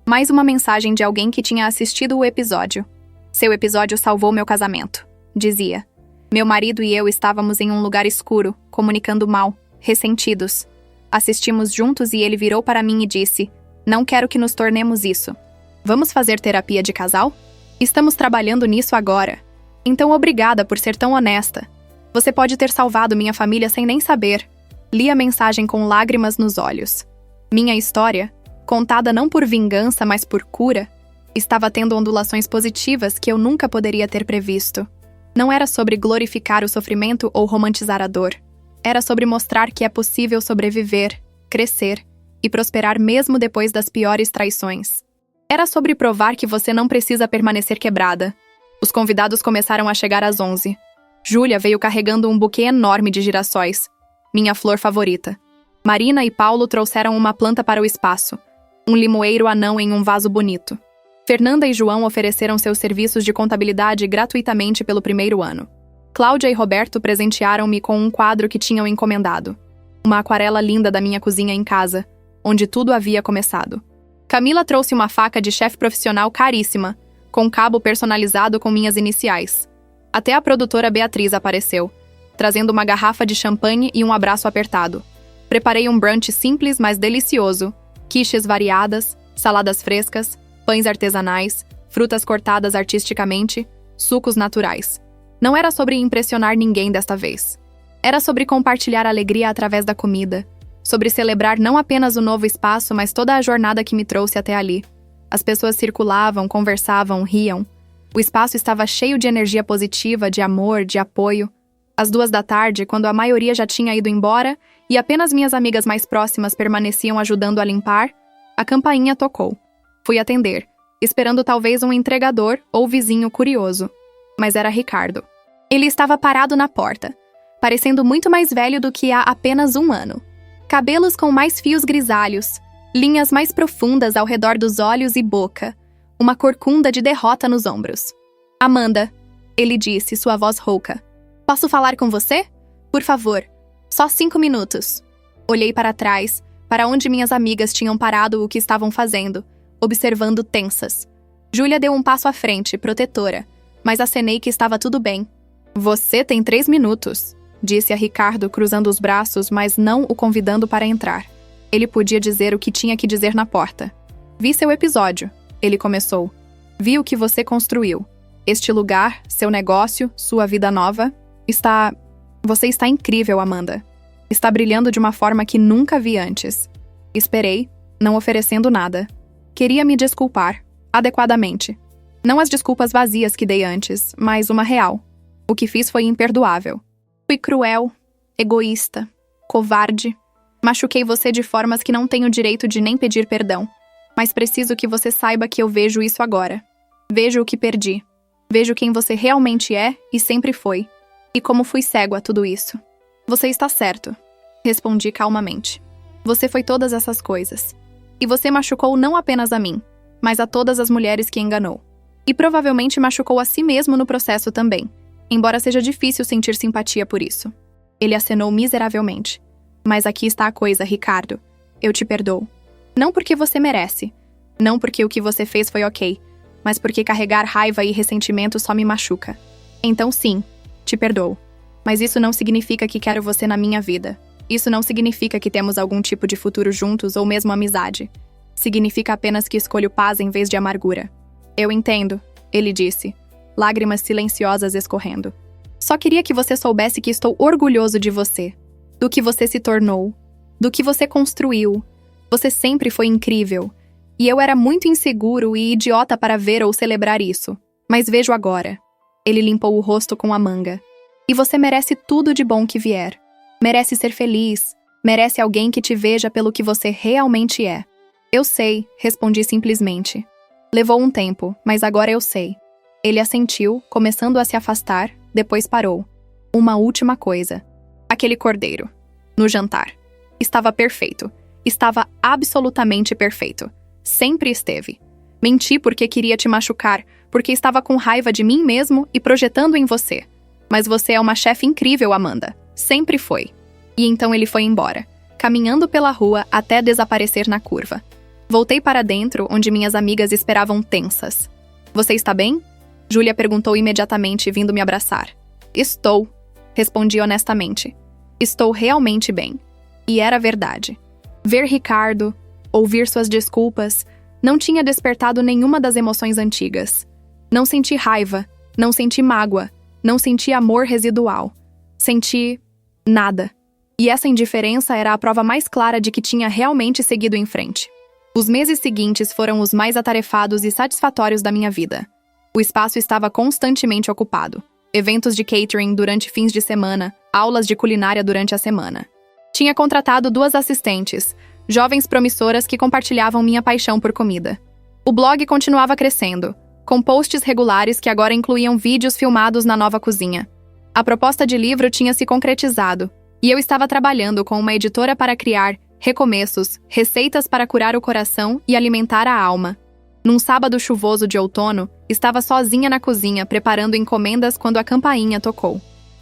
Mais uma mensagem de alguém que tinha assistido o episódio. Seu episódio salvou meu casamento, dizia. Meu marido e eu estávamos em um lugar escuro, comunicando mal, ressentidos. Assistimos juntos e ele virou para mim e disse: "Não quero que nos tornemos isso. Vamos fazer terapia de casal? Estamos trabalhando nisso agora. Então obrigada por ser tão honesta. Você pode ter salvado minha família sem nem saber." Li a mensagem com lágrimas nos olhos. Minha história, contada não por vingança, mas por cura, estava tendo ondulações positivas que eu nunca poderia ter previsto. Não era sobre glorificar o sofrimento ou romantizar a dor. Era sobre mostrar que é possível sobreviver, crescer e prosperar mesmo depois das piores traições. Era sobre provar que você não precisa permanecer quebrada. Os convidados começaram a chegar às 11. Júlia veio carregando um buquê enorme de girassóis, minha flor favorita. Marina e Paulo trouxeram uma planta para o espaço, um limoeiro anão em um vaso bonito. Fernanda e João ofereceram seus serviços de contabilidade gratuitamente pelo primeiro ano. Cláudia e Roberto presentearam-me com um quadro que tinham encomendado. Uma aquarela linda da minha cozinha em casa, onde tudo havia começado. Camila trouxe uma faca de chefe profissional caríssima, com cabo personalizado com minhas iniciais. Até a produtora Beatriz apareceu, trazendo uma garrafa de champanhe e um abraço apertado. Preparei um brunch simples, mas delicioso. Quiches variadas, saladas frescas, pães artesanais, frutas cortadas artisticamente, sucos naturais. Não era sobre impressionar ninguém desta vez. Era sobre compartilhar alegria através da comida, sobre celebrar não apenas o novo espaço, mas toda a jornada que me trouxe até ali. As pessoas circulavam, conversavam, riam. O espaço estava cheio de energia positiva, de amor, de apoio. Às 2 da tarde, quando a maioria já tinha ido embora e apenas minhas amigas mais próximas permaneciam ajudando a limpar, a campainha tocou. Fui atender, esperando talvez um entregador ou vizinho curioso. Mas era Ricardo. Ele estava parado na porta, parecendo muito mais velho do que há apenas 1 ano. Cabelos com mais fios grisalhos, linhas mais profundas ao redor dos olhos e boca, uma corcunda de derrota nos ombros. "Amanda", ele disse, sua voz rouca. "Posso falar com você? Por favor, só 5 minutos." Olhei para trás, para onde minhas amigas tinham parado o que estavam fazendo, observando tensas. Júlia deu um passo à frente, protetora, mas acenei que estava tudo bem. "Você tem 3 minutos", disse a Ricardo, cruzando os braços, mas não o convidando para entrar. Ele podia dizer o que tinha que dizer na porta. "Vi seu episódio", ele começou. "Vi o que você construiu. Este lugar, seu negócio, sua vida nova, Você está incrível, Amanda. Está brilhando de uma forma que nunca vi antes." Esperei, não oferecendo nada. Queria me desculpar, adequadamente. Não as desculpas vazias que dei antes, mas uma real. O que fiz foi imperdoável. Fui cruel, egoísta, covarde. Machuquei você de formas que não tenho direito de nem pedir perdão. Mas preciso que você saiba que eu vejo isso agora. Vejo o que perdi. Vejo quem você realmente é e sempre foi. E como fui cego a tudo isso. "Você está certo", respondi calmamente. "Você foi todas essas coisas. E você machucou não apenas a mim, mas a todas as mulheres que enganou. E provavelmente machucou a si mesmo no processo também, embora seja difícil sentir simpatia por isso." Ele acenou miseravelmente. "Mas aqui está a coisa, Ricardo. Eu te perdoo. Não porque você merece. Não porque o que você fez foi ok, mas porque carregar raiva e ressentimento só me machuca. Então sim, te perdoo. Mas isso não significa que quero você na minha vida. Isso não significa que temos algum tipo de futuro juntos ou mesmo amizade. Significa apenas que escolho paz em vez de amargura." "Eu entendo", ele disse, lágrimas silenciosas escorrendo. "Só queria que você soubesse que estou orgulhoso de você. Do que você se tornou. Do que você construiu. Você sempre foi incrível. E eu era muito inseguro e idiota para ver ou celebrar isso. Mas vejo agora." Ele limpou o rosto com a manga. "E você merece tudo de bom que vier. Merece ser feliz. Merece alguém que te veja pelo que você realmente é." "Eu sei", respondi simplesmente. Levou um tempo, mas agora eu sei. Ele assentiu, começando a se afastar, depois parou. "Uma última coisa. Aquele cordeiro. No jantar. Estava perfeito. Estava absolutamente perfeito. Sempre esteve. Menti porque queria te machucar, porque estava com raiva de mim mesmo e projetando em você. Mas você é uma chefe incrível, Amanda. Sempre foi." E então ele foi embora, caminhando pela rua até desaparecer na curva. Voltei para dentro, onde minhas amigas esperavam tensas. "Você está bem?" Júlia perguntou imediatamente, vindo me abraçar. "Estou", respondi honestamente. "Estou realmente bem." E era verdade. Ver Ricardo, ouvir suas desculpas, não tinha despertado nenhuma das emoções antigas. Não senti raiva, não senti mágoa, não senti amor residual. Senti nada. E essa indiferença era a prova mais clara de que tinha realmente seguido em frente. Os meses seguintes foram os mais atarefados e satisfatórios da minha vida. O espaço estava constantemente ocupado. Eventos de catering durante fins de semana, aulas de culinária durante a semana. Tinha contratado 2 assistentes, jovens promissoras que compartilhavam minha paixão por comida. O blog continuava crescendo, com posts regulares que agora incluíam vídeos filmados na nova cozinha. A proposta de livro tinha se concretizado, e eu estava trabalhando com uma editora para criar recomeços, receitas para curar o coração e alimentar a alma. Num sábado chuvoso de outono, estava sozinha na cozinha preparando encomendas quando a campainha tocou.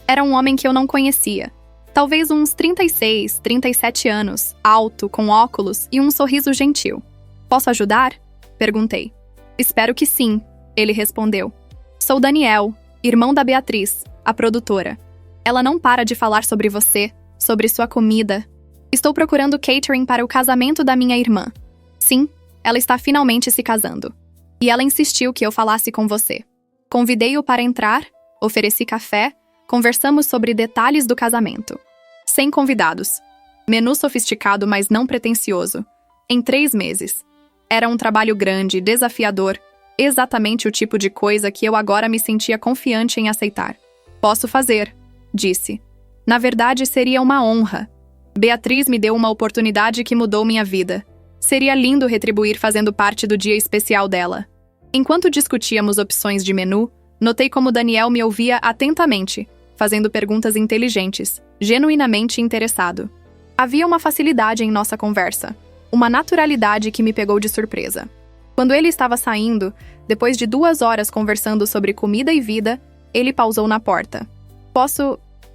Era um homem que eu não conhecia. Talvez uns 36, 37 anos, alto, com óculos e um sorriso gentil. "Posso ajudar?" Perguntei. "Espero que sim", ele respondeu. "Sou Daniel, irmão da Beatriz, a produtora. Ela não para de falar sobre você, sobre sua comida. Estou procurando catering para o casamento da minha irmã. Sim, ela está finalmente se casando. E ela insistiu que eu falasse com você. Convidei-o para entrar, ofereci café, conversamos sobre detalhes do casamento. 100 convidados. Menu sofisticado, mas não pretensioso. Em 3 meses. Era um trabalho grande, desafiador, exatamente o tipo de coisa que eu agora me sentia confiante em aceitar. "Posso fazer", disse. "Na verdade, seria uma honra. Beatriz me deu uma oportunidade que mudou minha vida. Seria lindo retribuir fazendo parte do dia especial dela." Enquanto discutíamos opções de menu, notei como Daniel me ouvia atentamente, fazendo perguntas inteligentes, genuinamente interessado. Havia uma facilidade em nossa conversa, uma naturalidade que me pegou de surpresa. Quando ele estava saindo, depois de 2 horas conversando sobre comida e vida, ele pausou na porta.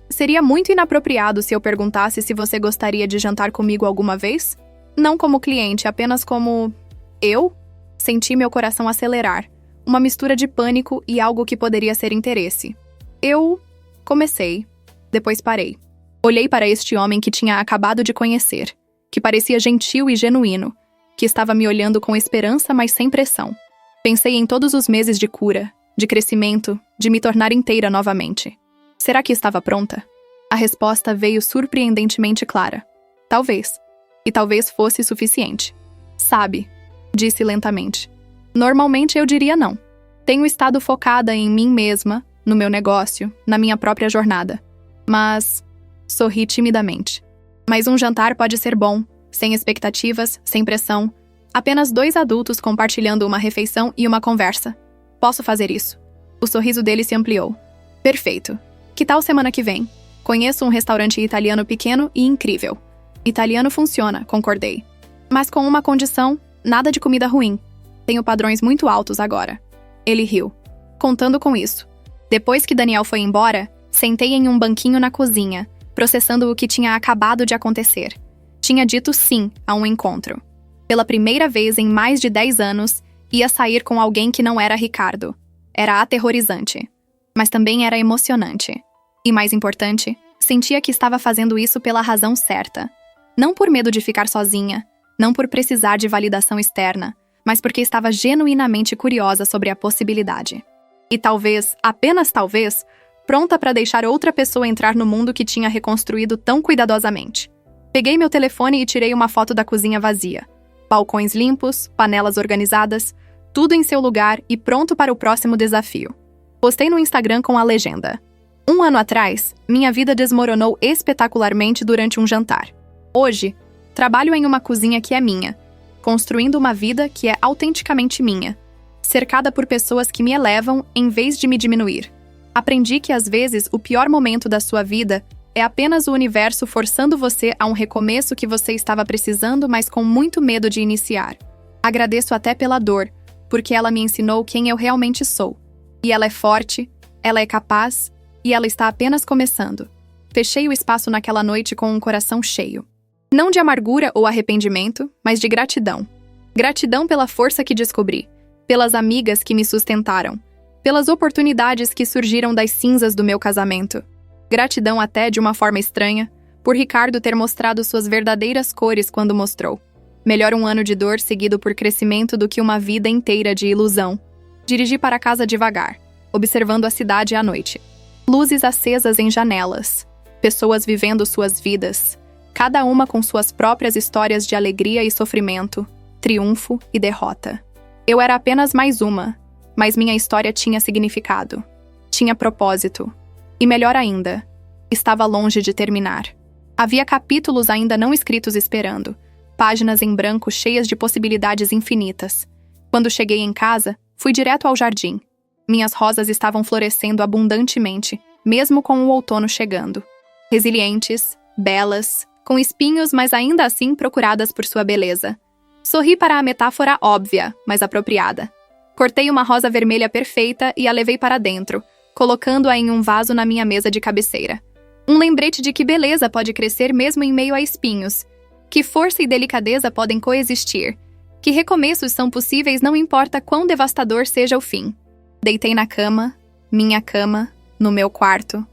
Seria muito inapropriado se eu perguntasse se você gostaria de jantar comigo alguma vez? Não como cliente, apenas como... Eu? Senti meu coração acelerar. Uma mistura de pânico e algo que poderia ser interesse. Eu... comecei. Depois parei. Olhei para este homem que tinha acabado de conhecer, que parecia gentil e genuíno, que estava me olhando com esperança, mas sem pressão. Pensei em todos os meses de cura, de crescimento, de me tornar inteira novamente. Será que estava pronta? A resposta veio surpreendentemente clara. Talvez. E talvez fosse suficiente. "Sabe", disse lentamente. "Normalmente eu diria não. Tenho estado focada em mim mesma, no meu negócio, na minha própria jornada. Mas..." Sorri timidamente. "Mas um jantar pode ser bom, sem expectativas, sem pressão. Apenas 2 adultos compartilhando uma refeição e uma conversa. Posso fazer isso." O sorriso dele se ampliou. "Perfeito. Que tal semana que vem? Conheço um restaurante italiano pequeno e incrível." "Italiano funciona", concordei. "Mas com uma condição, nada de comida ruim. Tenho padrões muito altos agora." Ele riu. "Contando com isso." Depois que Daniel foi embora, sentei em um banquinho na cozinha, processando o que tinha acabado de acontecer. Tinha dito sim a um encontro. Pela primeira vez em mais de 10 anos, ia sair com alguém que não era Ricardo. Era aterrorizante. Mas também era emocionante. E mais importante, sentia que estava fazendo isso pela razão certa. Não por medo de ficar sozinha, não por precisar de validação externa, mas porque estava genuinamente curiosa sobre a possibilidade. E talvez, apenas talvez, pronta para deixar outra pessoa entrar no mundo que tinha reconstruído tão cuidadosamente. Peguei meu telefone e tirei uma foto da cozinha vazia. Balcões limpos, panelas organizadas, tudo em seu lugar e pronto para o próximo desafio. Postei no Instagram com a legenda: "Um ano atrás, minha vida desmoronou espetacularmente durante um jantar. Hoje, trabalho em uma cozinha que é minha, construindo uma vida que é autenticamente minha, cercada por pessoas que me elevam em vez de me diminuir. Aprendi que às vezes o pior momento da sua vida é apenas o universo forçando você a um recomeço que você estava precisando, mas com muito medo de iniciar. Agradeço até pela dor, porque ela me ensinou quem eu realmente sou. E ela é forte, ela é capaz, e ela está apenas começando." Fechei o espaço naquela noite com um coração cheio. Não de amargura ou arrependimento, mas de gratidão. Gratidão pela força que descobri, pelas amigas que me sustentaram, pelas oportunidades que surgiram das cinzas do meu casamento. Gratidão até, de uma forma estranha, por Ricardo ter mostrado suas verdadeiras cores quando mostrou. Melhor um ano de dor seguido por crescimento do que uma vida inteira de ilusão. Dirigi para casa devagar, observando a cidade à noite. Luzes acesas em janelas. Pessoas vivendo suas vidas, cada uma com suas próprias histórias de alegria e sofrimento, triunfo e derrota. Eu era apenas mais uma, mas minha história tinha significado, tinha propósito. E melhor ainda, estava longe de terminar. Havia capítulos ainda não escritos esperando, páginas em branco cheias de possibilidades infinitas. Quando cheguei em casa, fui direto ao jardim. Minhas rosas estavam florescendo abundantemente, mesmo com o outono chegando. Resilientes, belas, com espinhos, mas ainda assim procuradas por sua beleza. Sorri para a metáfora óbvia, mas apropriada. Cortei uma rosa vermelha perfeita e a levei para dentro, colocando-a em um vaso na minha mesa de cabeceira. Um lembrete de que beleza pode crescer mesmo em meio a espinhos, que força e delicadeza podem coexistir, que recomeços são possíveis não importa quão devastador seja o fim. Deitei na cama, minha cama, no meu quarto,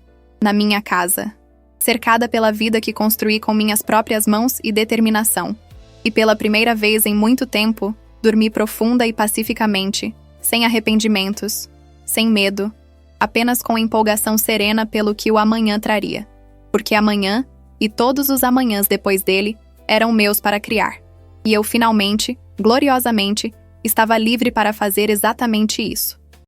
na minha casa, cercada pela vida que construí com minhas próprias mãos e determinação. E pela primeira vez em muito tempo, dormi profunda e pacificamente, sem arrependimentos, sem medo, apenas com empolgação serena pelo que o amanhã traria. Porque amanhã, e todos os amanhãs depois dele, eram meus para criar. E eu finalmente, gloriosamente, estava livre para fazer exatamente isso.